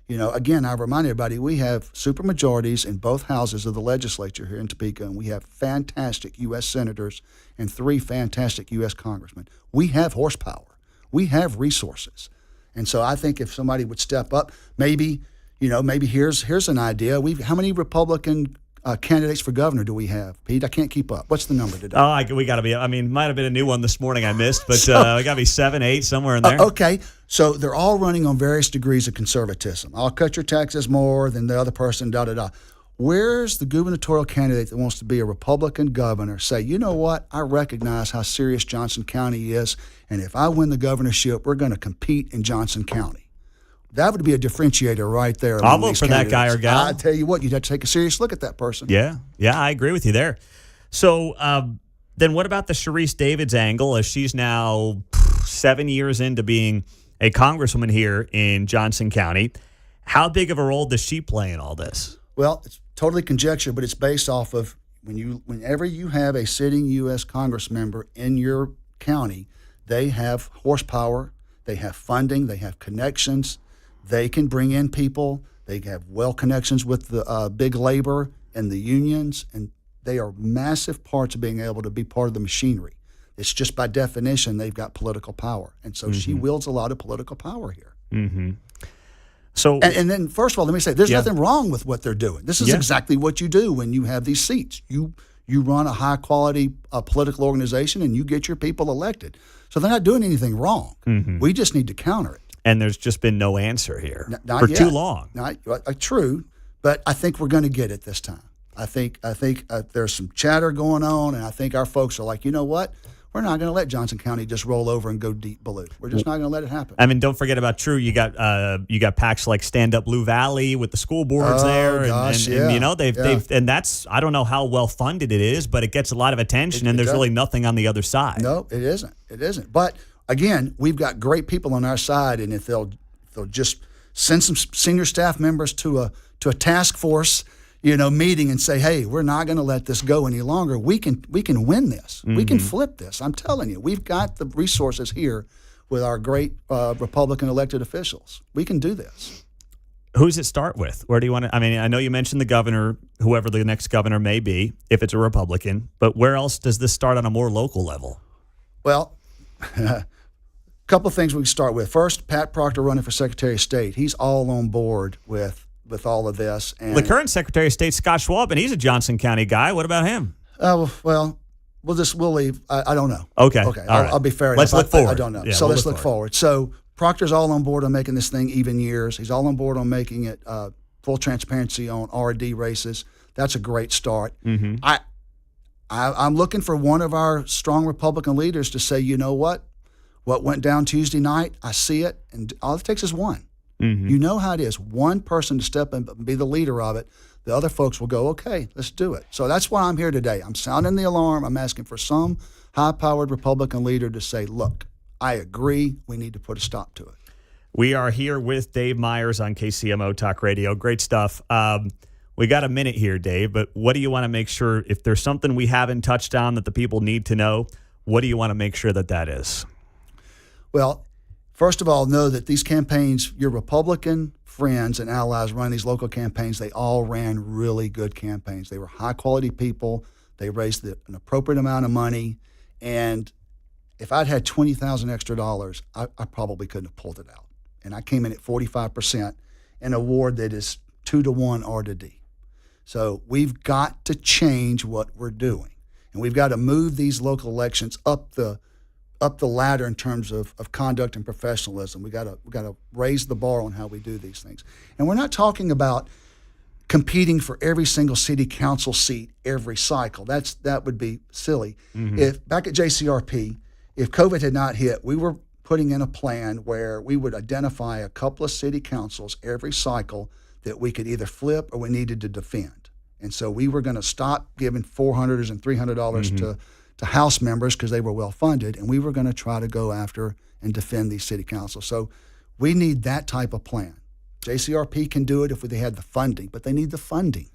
Again, I remind everybody, we have supermajorities in both houses of the legislature here in Topeka, and we have fantastic U.S. senators and 3 fantastic U.S. congressmen. We have horsepower. We have resources. And so I think if somebody would step up, maybe here's an idea. How many Republican candidates for governor do we have, Pete? I can't keep up. What's the number today? We got to be. Might have been a new one this morning I missed, but we got to be 7, 8, somewhere in there. Okay, so they're all running on various degrees of conservatism. I'll cut your taxes more than the other person. Where's the gubernatorial candidate that wants to be a Republican governor say, you know what? I recognize how serious Johnson County is, and if I win the governorship, we're going to compete in Johnson County. That would be a differentiator right there. I'll vote for that guy or gal. I tell you what, you'd have to take a serious look at that person. Yeah, I agree with you there. So then what about the Sharice Davids angle, as she's now 7 years into being a congresswoman here in Johnson County? How big of a role does she play in all this? Well, it's totally conjecture, but it's based off of whenever you have a sitting U.S. Congress member in your county, they have horsepower, they have funding, they have connections. They can bring in people. They have connections with the big labor and the unions, and they are massive parts of being able to be part of the machinery. It's just by definition they've got political power, and so she wields a lot of political power here. Mm-hmm. So, and then first of all, let me say there's nothing wrong with what they're doing. This is exactly what you do when you have these seats. You run a high quality political organization, and you get your people elected. So they're not doing anything wrong. Mm-hmm. We just need to counter it. And there's just been no answer here not for yet. too long. True, but I think we're going to get it this time. I think there's some chatter going on, and I think our folks are like, you know what? We're not going to let Johnson County just roll over and go deep blue. We're just not going to let it happen. Don't forget about True. You got PACs like Stand Up Blue Valley with the school boards there, and that's, I don't know how well funded it is, but it gets a lot of attention, and there's really nothing on the other side. No, it isn't. But again, we've got great people on our side, and if they'll just send some senior staff members to a task force, meeting and say, hey, we're not going to let this go any longer. We can win this. We can flip this. I'm telling you, we've got the resources here with our great Republican elected officials. We can do this. Who does it start with? Where do you want to? I mean, I know you mentioned the governor, whoever the next governor may be, if it's a Republican, but where else does this start on a more local level? Well, a couple of things we can start with. First, Pat Proctor running for Secretary of State. He's all on board with all of this. And the current Secretary of State, Scott Schwab, and he's a Johnson County guy. What about him? Well, we'll leave. I don't know. Okay. I'll be fair. Let's look forward. I don't know. Yeah, so we'll let's look forward. So Proctor's all on board on making this thing even years. He's all on board on making it full transparency on RD races. That's a great start. Mm-hmm. I'm looking for one of our strong Republican leaders to say, you know what went down Tuesday night, I see it, and all it takes is one. Mm-hmm. You know how it is. One person to step in and be the leader of it. The other folks will go, okay, let's do it. So that's why I'm here today. I'm sounding the alarm. I'm asking for some high-powered Republican leader to say, look, I agree. We need to put a stop to it. We are here with Dave Myres on KCMO Talk Radio. Great stuff. We got a minute here, Dave, but what do you want to make sure, if there's something we haven't touched on that the people need to know, what do you want to make sure that is? Well, first of all, know that these campaigns, your Republican friends and allies running these local campaigns, they all ran really good campaigns. They were high-quality people. They raised an appropriate amount of money. And if I'd had $20,000 extra dollars, I probably couldn't have pulled it out. And I came in at 45%, an award that is 2-to-1 R to D. So we've got to change what we're doing. And we've got to move these local elections up the ladder in terms of conduct and professionalism. We got to raise the bar on how we do these things. And we're not talking about competing for every single city council seat every cycle. That would be silly. Mm-hmm. If back at JCRP, if COVID had not hit, we were putting in a plan where we would identify a couple of city councils every cycle that we could either flip or we needed to defend. And so we were going to stop giving $400 and $300 to House members because they were well-funded, and we were going to try to go after and defend these city councils. So we need that type of plan. JCRP can do it if they had the funding, but they need the funding.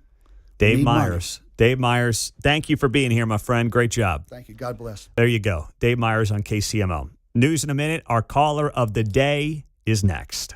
Dave Myres. Dave Myres, thank you for being here, my friend. Great job. Thank you. God bless. There you go. Dave Myres on KCMO. News in a minute. Our caller of the day is next.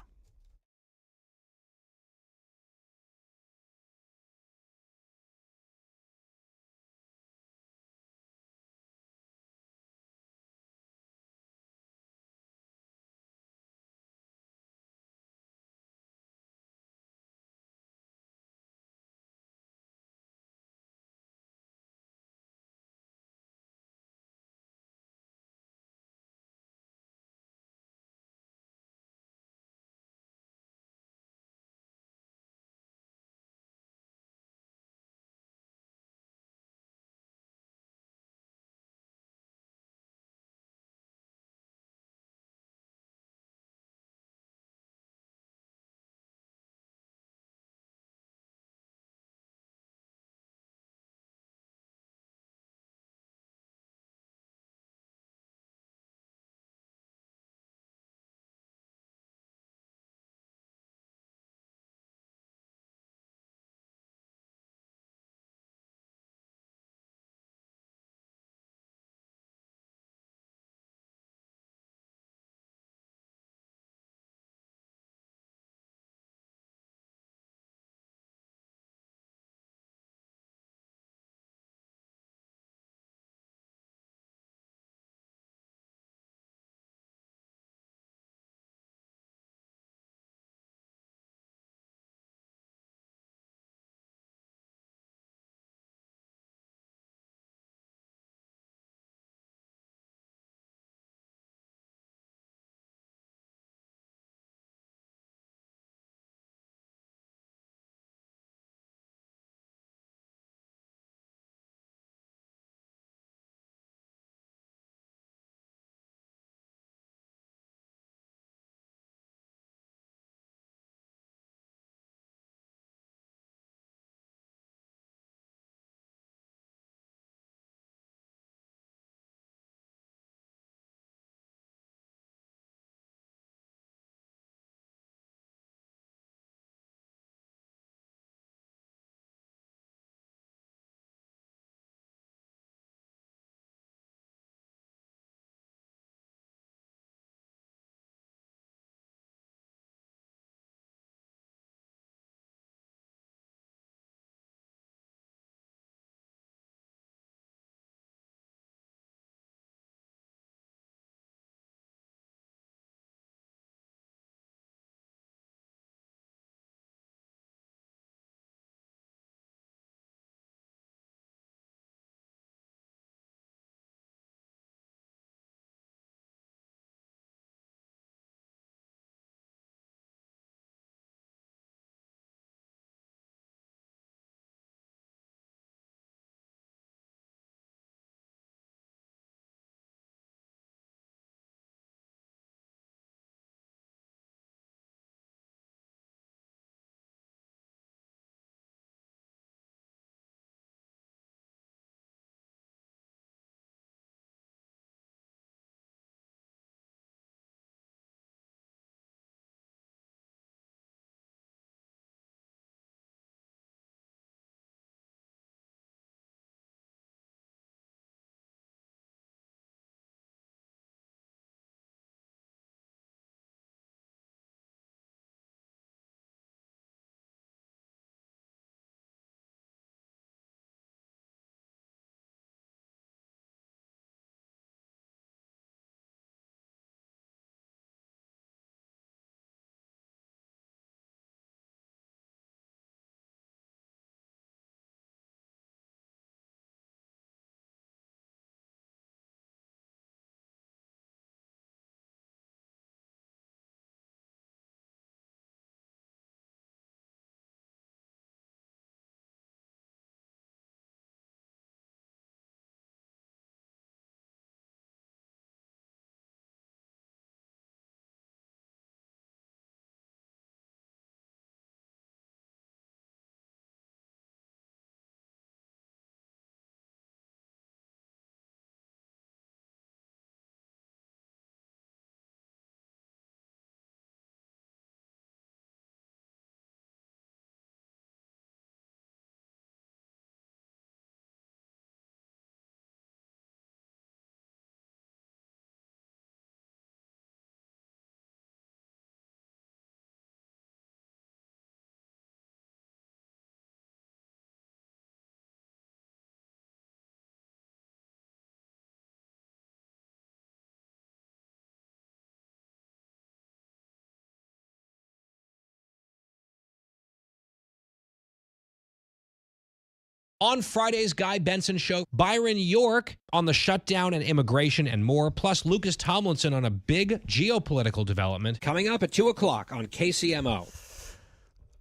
On Friday's Guy Benson Show, Byron York on the shutdown and immigration and more, plus Lucas Tomlinson on a big geopolitical development. Coming up at 2 o'clock on KCMO.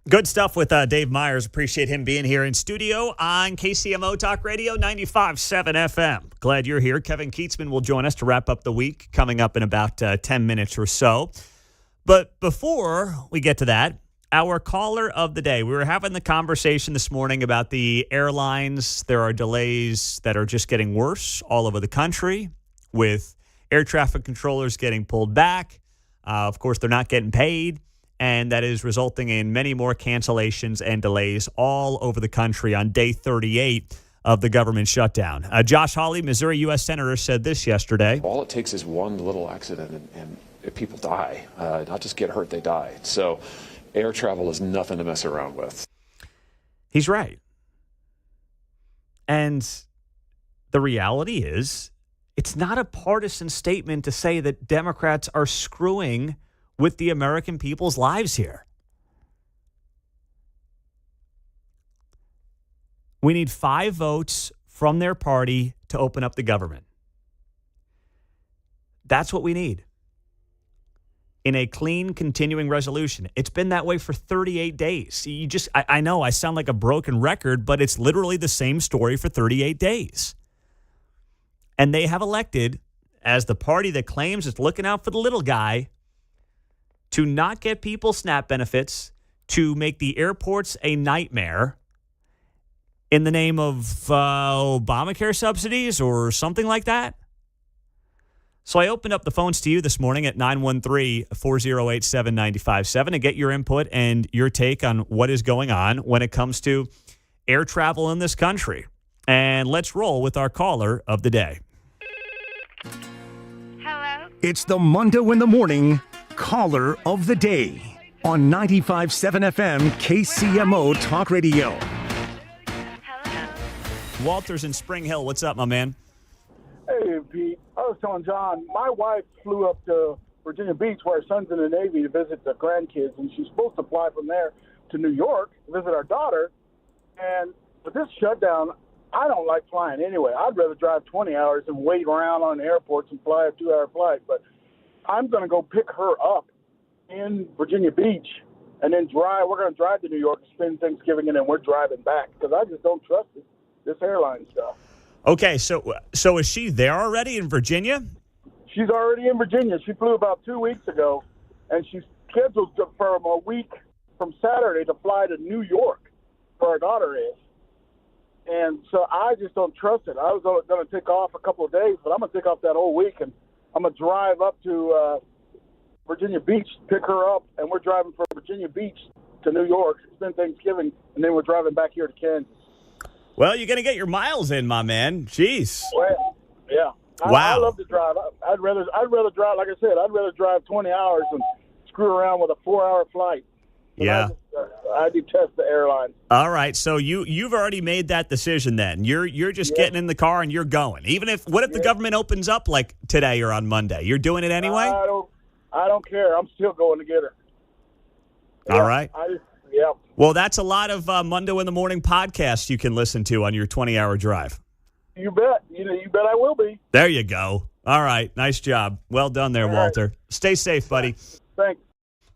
Good stuff with Dave Myres. Appreciate him being here in studio on KCMO Talk Radio 95.7 FM. Glad you're here. Kevin Keatsman will join us to wrap up the week coming up in about 10 minutes or so. But before we get to that, our caller of the day. We were having the conversation this morning about the airlines. There are delays that are just getting worse all over the country with air traffic controllers getting pulled back. Of course, they're not getting paid, and that is resulting in many more cancellations and delays all over the country on day 38 of the government shutdown. Josh Hawley, Missouri U.S. Senator, said this yesterday. All it takes is one little accident, and if people die, not just get hurt, they die. So air travel is nothing to mess around with. He's right. And the reality is, it's not a partisan statement to say that Democrats are screwing with the American people's lives here. We need 5 votes from their party to open up the government. That's what we need. In a clean, continuing resolution. It's been that way for 38 days. I know I sound like a broken record, but it's literally the same story for 38 days. And they have elected, as the party that claims it's looking out for the little guy, to not get people SNAP benefits, to make the airports a nightmare in the name of Obamacare subsidies or something like that. So I opened up the phones to you this morning at 913-408-7957 to get your input and your take on what is going on when it comes to air travel in this country. And let's roll with our caller of the day. Hello? It's the Mundo in the Morning Caller of the Day on 95.7 FM KCMO Talk Radio. Hello? Walter's in Spring Hill. What's up, my man? Hey, Pete. I was telling John, my wife flew up to Virginia Beach where her son's in the Navy to visit the grandkids, and she's supposed to fly from there to New York to visit our daughter. And with this shutdown, I don't like flying anyway. I'd rather drive 20 hours and wait around on airports and fly a 2-hour flight. But I'm going to go pick her up in Virginia Beach and then drive. We're going to drive to New York and spend Thanksgiving, and then we're driving back because I just don't trust this airline stuff. Okay, so is she there already in Virginia? She's already in Virginia. She flew about 2 weeks ago, and she's scheduled for a week from Saturday to fly to New York, where her daughter is. And so I just don't trust it. I was going to take off a couple of days, but I'm going to take off that whole week, and I'm going to drive up to Virginia Beach, pick her up, and we're driving from Virginia Beach to New York, spend Thanksgiving, and then we're driving back here to Kansas. Well, you're going to get your miles in, my man. Jeez. Well, yeah. Wow. I love to drive. I'd rather drive, like I said, I'd rather drive 20 hours and screw around with a 4-hour flight. But yeah. I detest the airline. All right, so you've already made that decision then. You're just getting in the car and you're going. What if the government opens up like today or on Monday? You're doing it anyway? I don't care. I'm still going to get her. All right. Yeah. Well, that's a lot of Mundo in the Morning podcasts you can listen to on your 20-hour drive. You bet. You bet I will be. There you go. All right. Nice job. Well done there, Walter. Stay safe, buddy. Thanks.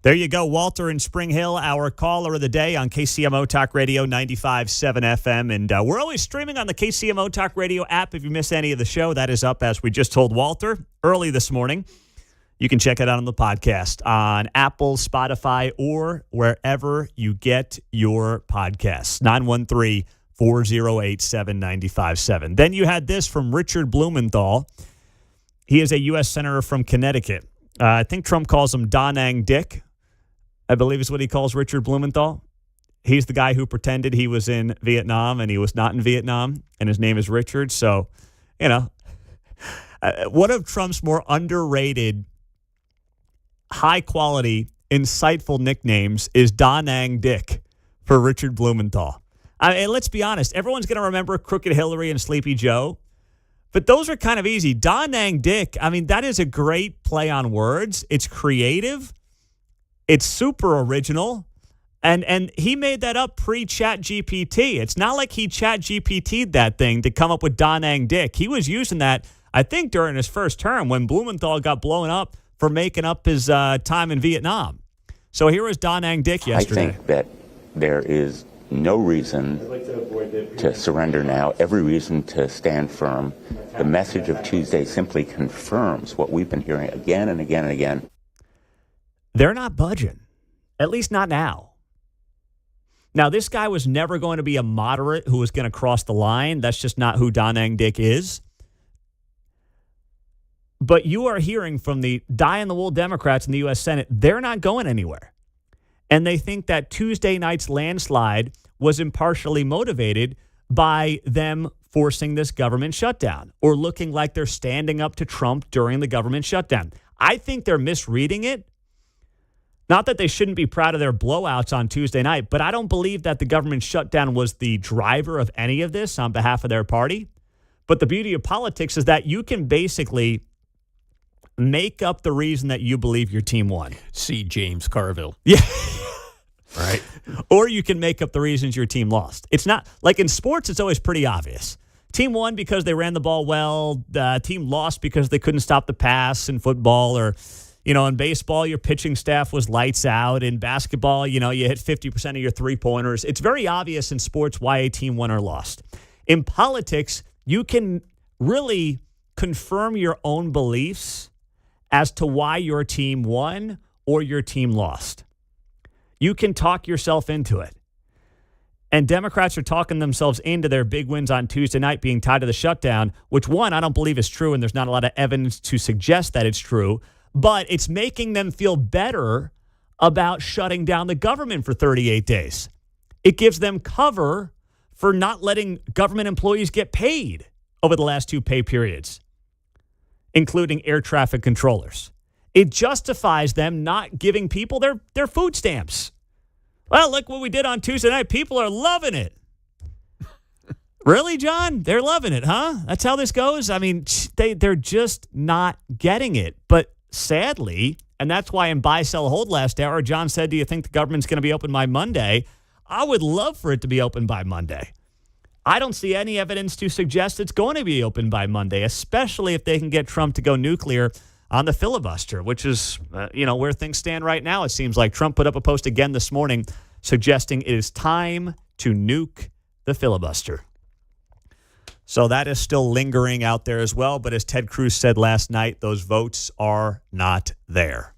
There you go. Walter in Spring Hill, our caller of the day on KCMO Talk Radio 95.7 FM. And we're always streaming on the KCMO Talk Radio app. If you miss any of the show, that is up, as we just told Walter, early this morning. You can check it out on the podcast on Apple, Spotify, or wherever you get your podcasts. 913-408-7957. Then you had this from Richard Blumenthal. He is a U.S. Senator from Connecticut. I think Trump calls him Da Nang Dick, I believe is what he calls Richard Blumenthal. He's the guy who pretended he was in Vietnam and he was not in Vietnam, and his name is Richard. So, one of Trump's more underrated, high-quality, insightful nicknames is Da Nang Dick for Richard Blumenthal. Let's be honest. Everyone's going to remember Crooked Hillary and Sleepy Joe, but those are kind of easy. Da Nang Dick, that is a great play on words. It's creative. It's super original. And he made that up pre-Chat GPT. It's not like he Chat GPT'd that thing to come up with Da Nang Dick. He was using that, I think, during his first term when Blumenthal got blown up for making up his time in Vietnam. So here was Da Nang Dick yesterday. I think that there is no reason to surrender now, every reason to stand firm. The message of Tuesday simply confirms what we've been hearing again and again and again. They're not budging, at least not now. Now, this guy was never going to be a moderate who was going to cross the line. That's just not who Da Nang Dick is. But you are hearing from the die-in-the-wool Democrats in the U.S. Senate, they're not going anywhere. And they think that Tuesday night's landslide was impartially motivated by them forcing this government shutdown or looking like they're standing up to Trump during the government shutdown. I think they're misreading it. Not that they shouldn't be proud of their blowouts on Tuesday night, but I don't believe that the government shutdown was the driver of any of this on behalf of their party. But the beauty of politics is that you can basically make up the reason that you believe your team won. See James Carville. Yeah. Right. Or you can make up the reasons your team lost. It's not like in sports, it's always pretty obvious. Team won because they ran the ball well. The team lost because they couldn't stop the pass in football, or, you know, in baseball, your pitching staff was lights out. In basketball, you know, you hit 50% of your three-pointers. It's very obvious in sports why a team won or lost. In politics, you can really confirm your own beliefs as to why your team won or your team lost. You can talk yourself into it. And Democrats are talking themselves into their big wins on Tuesday night being tied to the shutdown, which, one, I don't believe is true, and there's not a lot of evidence to suggest that it's true. But it's making them feel better about shutting down the government for 38 days. It gives them cover for not letting government employees get paid over the last two pay periods, including air traffic controllers. It justifies them not giving people their food stamps. Well, look what we did on Tuesday night. People are loving it. Really, John? They're loving it, huh? That's how this goes? I mean, they're just not getting it. But sadly, and that's why in Buy, Sell, Hold last hour, John said, do you think the government's going to be open by Monday? I would love for it to be open by Monday. I don't see any evidence to suggest it's going to be open by Monday, especially if they can get Trump to go nuclear on the filibuster, which is, where things stand right now. It seems like Trump put up a post again this morning suggesting it is time to nuke the filibuster. So that is still lingering out there as well. But as Ted Cruz said last night, those votes are not there.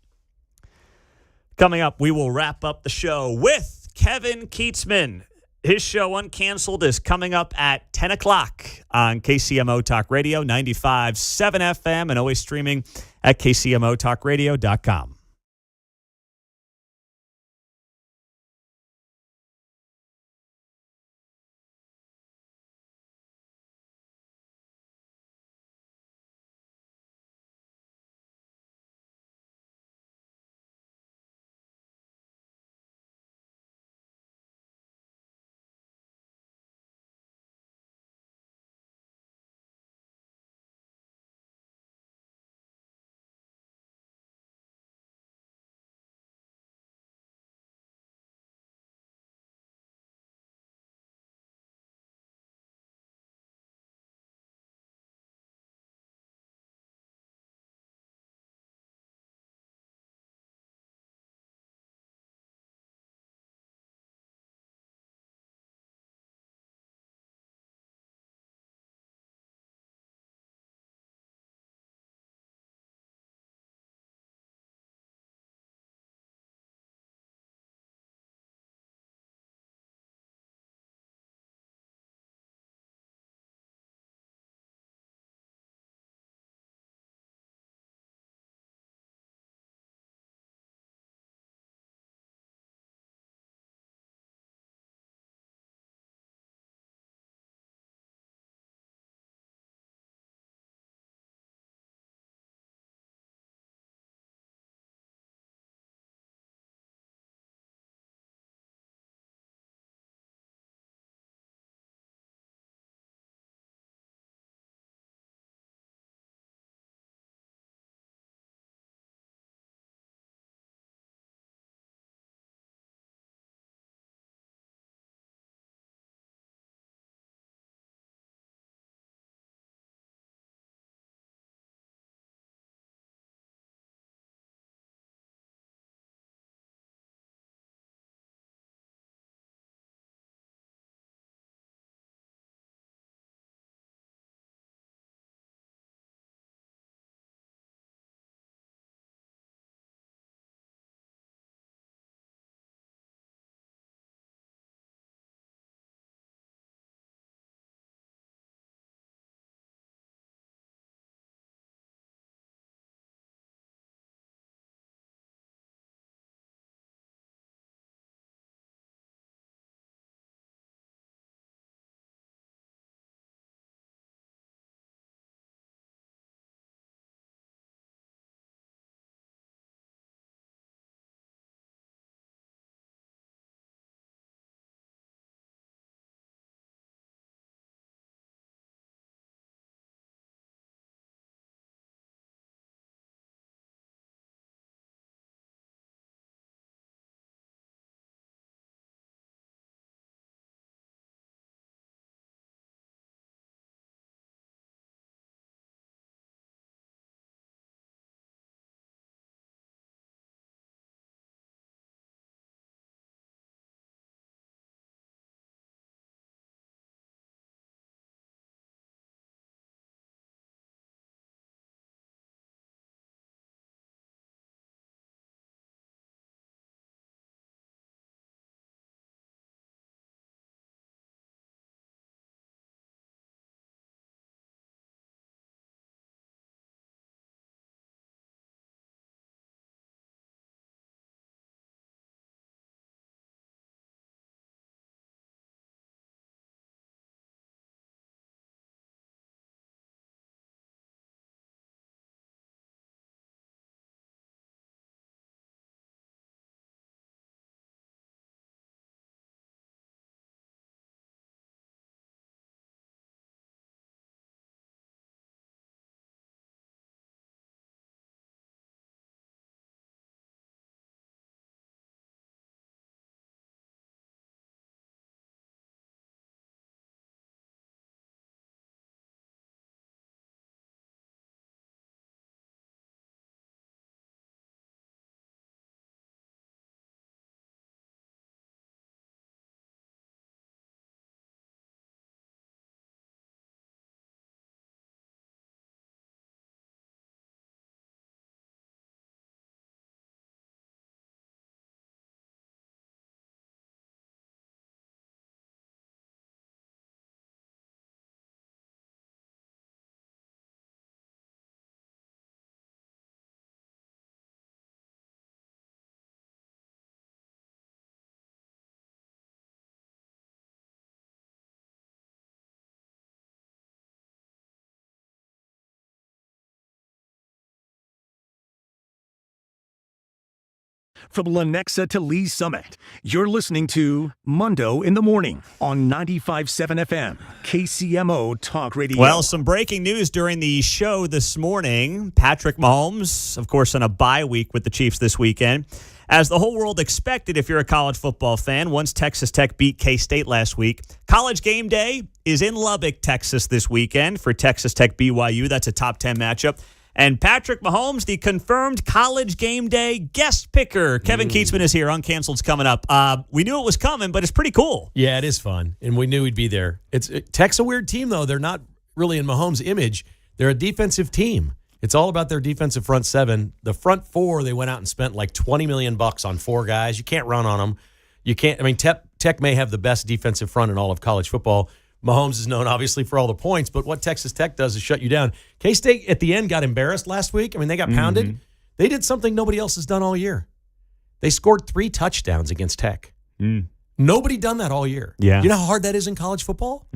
Coming up, we will wrap up the show with Kevin Keatsman. His show Uncanceled is coming up at 10 o'clock on KCMO Talk Radio, 95.7 FM, and always streaming at KCMOTalkRadio.com. from Lenexa to Lee Summit. You're listening to Mundo in the Morning on 95.7 FM, KCMO Talk Radio. Well, some breaking news during the show this morning. Patrick Mahomes, of course, on a bye week with the Chiefs this weekend. As the whole world expected, if you're a college football fan, once Texas Tech beat K-State last week, College Game Day is in Lubbock, Texas this weekend for Texas Tech BYU. That's a top 10 matchup. And Patrick Mahomes, the confirmed College Game Day guest picker. Kevin Keatsman is here. Uncanceled's coming up. We knew it was coming, but it's pretty cool. Yeah, it is fun, and we knew he'd be there. Tech's a weird team, though. They're not really in Mahomes' image. They're a defensive team. It's all about their defensive front seven. The front four, they went out and spent like $20 million on 4 guys. You can't run on them. You can't. I mean, Tech may have the best defensive front in all of college football. Mahomes is known, obviously, for all the points, but what Texas Tech does is shut you down. K-State, at the end, got embarrassed last week. I mean, they got pounded. They did something nobody else has done all year. They scored 3 touchdowns against Tech. Nobody done that all year. Yeah. You know how hard that is in college football?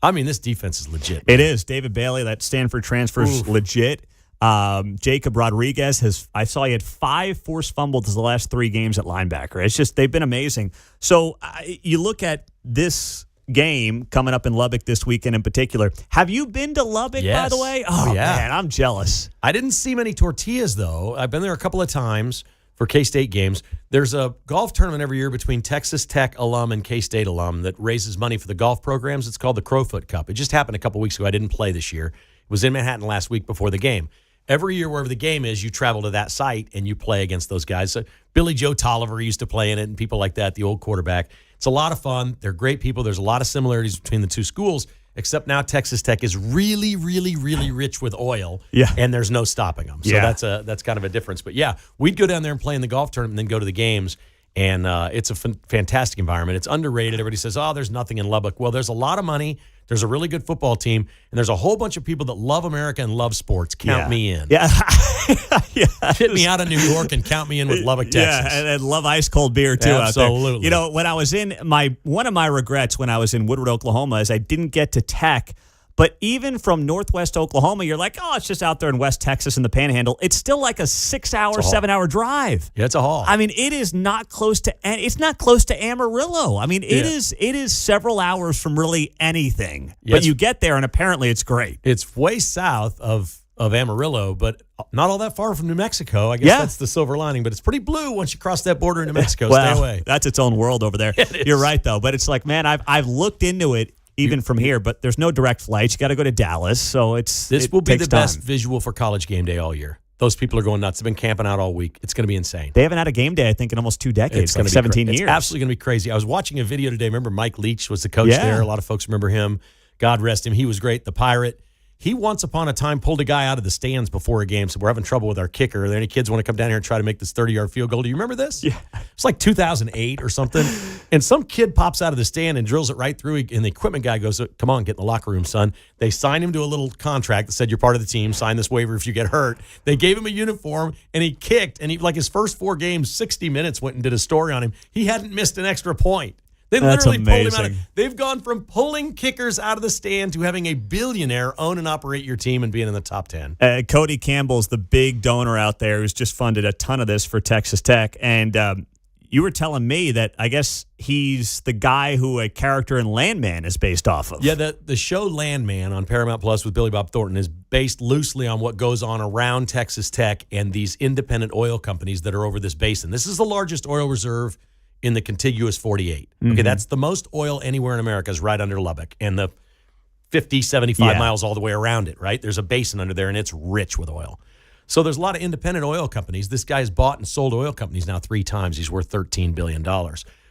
I mean, this defense is legit. It is. David Bailey, that Stanford transfer, is legit. Jacob Rodriguez I saw he had 5 forced fumbles the last 3 games at linebacker. It's just, they've been amazing. So you look at this game coming up in Lubbock this weekend in particular. Have you been to Lubbock, by the way? Oh, yeah. Man, I'm jealous. I didn't see many tortillas, though. I've been there a couple of times for K-State games. There's a golf tournament every year between Texas Tech alum and K-State alum that raises money for the golf programs. It's called the Crowfoot Cup. It just happened a couple weeks ago. I didn't play this year. It was in Manhattan last week before the game. Every year, wherever the game is, you travel to that site and you play against those guys. So Billy Joe Tolliver used to play in it and people like that, the old quarterback. It's a lot of fun. They're great people. There's a lot of similarities between the two schools, except now Texas Tech is really, really, really rich with oil, and there's no stopping them. So that's kind of a difference. But, yeah, we'd go down there and play in the golf tournament and then go to the games, and it's a fantastic environment. It's underrated. Everybody says, oh, there's nothing in Lubbock. Well, there's a lot of money. There's a really good football team, and there's a whole bunch of people that love America and love sports. Count me in. Hit me out of New York and count me in with Lubbock, Texas. Yeah, and love ice cold beer too. Absolutely. Out there. You know, when I was in one of my regrets when I was in Woodward, Oklahoma, is I didn't get to Tech. But even from Northwest Oklahoma, you're like, oh, it's just out there in West Texas in the Panhandle. It's still like a 6-hour, 7-hour drive. Yeah, it's a haul. I mean, it is not close to. It's not close to Amarillo. I mean, it is several hours from really anything. Yes. But you get there, and apparently, it's great. It's way south of Amarillo, but not all that far from New Mexico. I guess that's the silver lining. But it's pretty blue once you cross that border in New Mexico. Well, stay away. That's its own world over there. You're right, though. But it's like, man, I've looked into it. Even from here, but there's no direct flights. You got to go to Dallas, so this will be the best visual for College Game Day all year. Those people are going nuts. They've been camping out all week. It's going to be insane. They haven't had a game day, I think, in almost 2 decades. It's going to be 17 years. It's absolutely going to be crazy. I was watching a video today. Remember Mike Leach was the coach there. A lot of folks remember him. God rest him. He was great. The Pirate. He once upon a time pulled a guy out of the stands before a game, so we're having trouble with our kicker. Are there any kids want to come down here and try to make this 30-yard field goal? Do you remember this? Yeah. It's like 2008 or something. And some kid pops out of the stand and drills it right through, and the equipment guy goes, come on, get in the locker room, son. They signed him to a little contract that said you're part of the team, sign this waiver if you get hurt. They gave him a uniform, and he kicked, and like his first 4 games, 60 Minutes went and did a story on him. He hadn't missed an extra point. They literally pulled him out. They've gone from pulling kickers out of the stand to having a billionaire own and operate your team and being in the top 10. Cody Campbell's the big donor out there who's just funded a ton of this for Texas Tech. And you were telling me that I guess he's the guy who a character in Landman is based off of. Yeah, the show Landman on Paramount Plus with Billy Bob Thornton is based loosely on what goes on around Texas Tech and these independent oil companies that are over this basin. This is the largest oil reserve in the contiguous 48. Okay, that's the most oil anywhere in America is right under Lubbock and the 50, 75 miles all the way around it, right? There's a basin under there, and it's rich with oil. So there's a lot of independent oil companies. This guy's bought and sold oil companies now 3 times. He's worth $13 billion.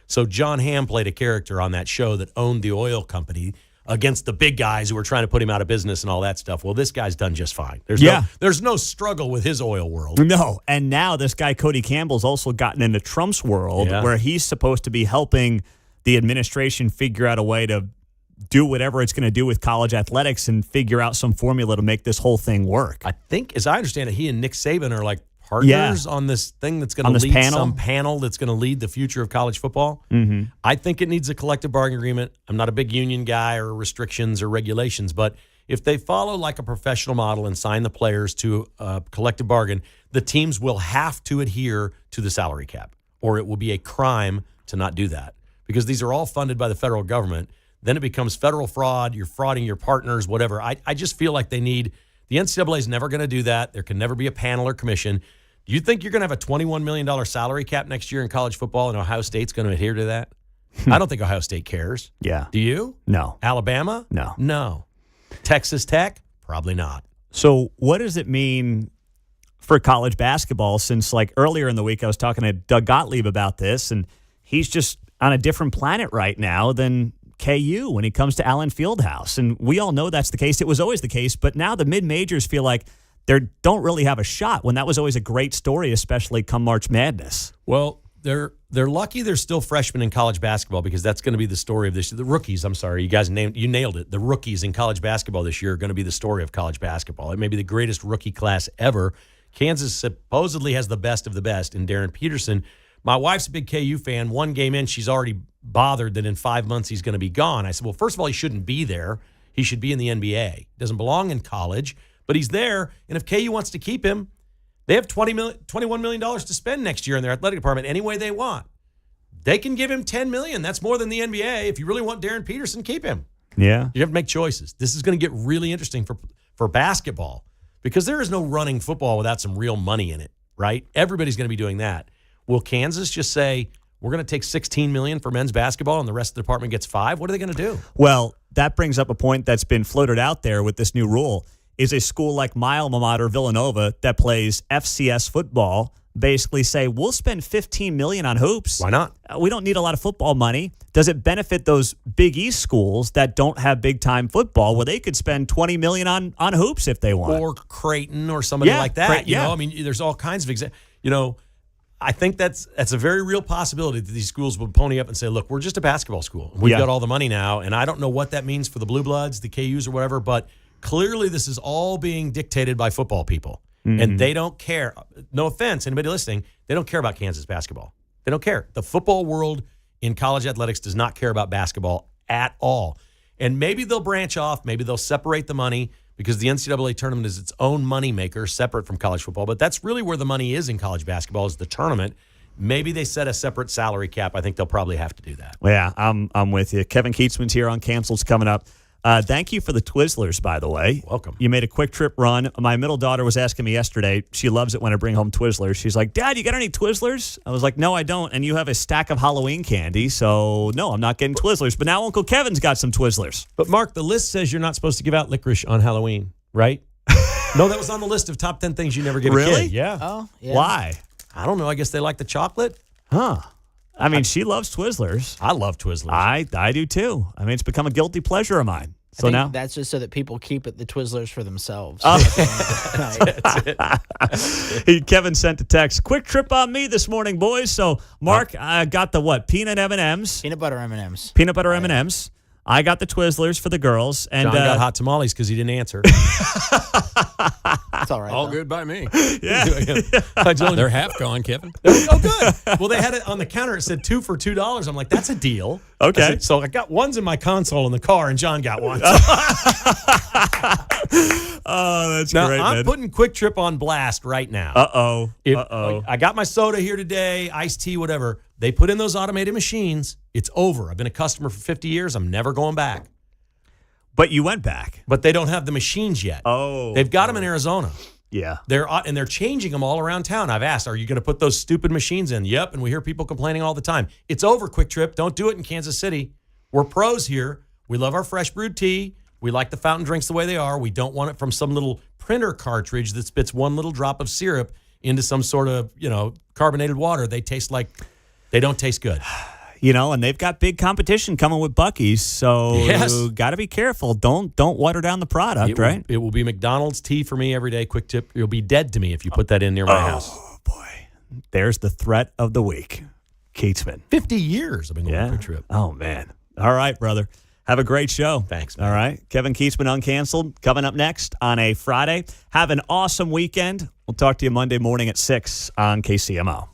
So John Hamm played a character on that show that owned the oil company against the big guys who were trying to put him out of business and all that stuff. Well, this guy's done just fine. There's no struggle with his oil world. No, and now this guy Cody Campbell's also gotten into Trump's world where he's supposed to be helping the administration figure out a way to do whatever it's going to do with college athletics and figure out some formula to make this whole thing work. I think, as I understand it, he and Nick Saban are like partners on this thing that's going to lead some panel that's going to lead the future of college football. I think it needs a collective bargaining agreement. I'm not a big union guy or restrictions or regulations, but if they follow like a professional model and sign the players to a collective bargain, the teams will have to adhere to the salary cap, or it will be a crime to not do that, because these are all funded by the federal government. Then it becomes federal fraud. You're frauding your partners, whatever. I just feel like they need – the NCAA is never going to do that. There can never be a panel or commission. Do you think you're going to have a $21 million salary cap next year in college football, and Ohio State's going to adhere to that? I don't think Ohio State cares. Yeah. Do you? No. Alabama? No. No. Texas Tech? Probably not. So what does it mean for college basketball, since like earlier in the week I was talking to Doug Gottlieb about this, and he's just on a different planet right now than KU when it comes to Allen Fieldhouse. And we all know that's the case. It was always the case, but now the mid-majors feel like they don't really have a shot, when that was always a great story, especially come March Madness. Well, they're lucky they're still freshmen in college basketball, because that's going to be the story of this. The rookies, I'm sorry, you nailed it. The rookies in college basketball this year are going to be the story of college basketball. It may be the greatest rookie class ever. Kansas supposedly has the best of the best in Darren Peterson. My wife's a big KU fan. One game in, she's already bothered that in 5 months he's going to be gone. I said, well, first of all, he shouldn't be there. He should be in the NBA. He doesn't belong in college, but he's there. And if KU wants to keep him, they have $21 million to spend next year in their athletic department any way they want. They can give him $10 million. That's more than the NBA. If you really want Darren Peterson, keep him. Yeah. You have to make choices. This is going to get really interesting for basketball, because there is no running football without some real money in it, right? Everybody's going to be doing that. Will Kansas just say, we're going to take $16 million for men's basketball and the rest of the department gets $5 million? What are they going to do? Well, that brings up a point that's been floated out there with this new rule. Is a school like my alma mater, Villanova, that plays FCS football, basically say, we'll spend $15 million on hoops. Why not? We don't need a lot of football money. Does it benefit those Big East schools that don't have big-time football, where they could spend $20 million on hoops if they want? Or Creighton or somebody like that. You know, I mean, there's all kinds of examples. You know, I think that's a very real possibility that these schools would pony up and say, look, we're just a basketball school. We've got all the money now, and I don't know what that means for the Blue Bloods, the KUs or whatever, but clearly this is all being dictated by football people. Mm-hmm. And they don't care. No offense, anybody listening, they don't care about Kansas basketball. They don't care. The football world in college athletics does not care about basketball at all. And maybe they'll branch off. Maybe they'll separate the money, because the NCAA tournament is its own moneymaker separate from college football. But that's really where the money is in college basketball, is the tournament. Maybe they set a separate salary cap. I think they'll probably have to do that. Yeah, I'm with you. Kevin Keatsman's here on Cancel's coming up. Thank you for the Twizzlers, by the way. Welcome. You made a quick trip run. My middle daughter was asking me yesterday. She loves it when I bring home Twizzlers. She's like, Dad, you got any Twizzlers? I was like, no, I don't. And you have a stack of Halloween candy, so no, I'm not getting Twizzlers. But now Uncle Kevin's got some Twizzlers. But, Mark, the list says you're not supposed to give out licorice on Halloween, right? No, that was on the list of top 10 things you never give a kid. Yeah. Oh, yeah. Why? I don't know. I guess they like the chocolate. Huh. I mean, she loves Twizzlers. I love Twizzlers. I do, too. I mean, it's become a guilty pleasure of mine. I think now that's just so that people keep the Twizzlers for themselves. That's it. Kevin sent a text. Quick trip on me this morning, boys. So, Mark, I got the what? Peanut M&Ms. Peanut butter M&Ms. Peanut butter M&Ms. I got the Twizzlers for the girls. And John got hot tamales because he didn't answer. That's all right. All good by me. Yeah. They're half gone, Kevin. Oh, good. Well, they had it on the counter. It said 2 for $2. I'm like, that's a deal. Okay. So I got ones in my console in the car, and John got one. Oh, that's now, great, I'm man. putting Quick Trip on blast right now. Uh-oh. I got my soda here today, iced tea, whatever. They put in those automated machines. It's over. I've been a customer for 50 years. I'm never going back. But you went back. But they don't have the machines yet. Oh. They've got them in Arizona. Yeah. They're changing them all around town. I've asked, are you going to put those stupid machines in? Yep, and we hear people complaining all the time. It's over, Quick Trip. Don't do it in Kansas City. We're pros here. We love our fresh brewed tea. We like the fountain drinks the way they are. We don't want it from some little printer cartridge that spits one little drop of syrup into some sort of, carbonated water. They don't taste good. And they've got big competition coming with Buc-ee's, so you got to be careful. Don't water down the product, right? It will be McDonald's tea for me every day. Quick Tip. You'll be dead to me if you put that in near my house. Oh, boy. There's the threat of the week. Keatsman. 50 years I've been going Quick Trip. Oh, man. All right, brother. Have a great show. Thanks, man. All right. Kevin Keatsman Uncanceled coming up next on a Friday. Have an awesome weekend. We'll talk to you Monday morning at 6 on KCMO.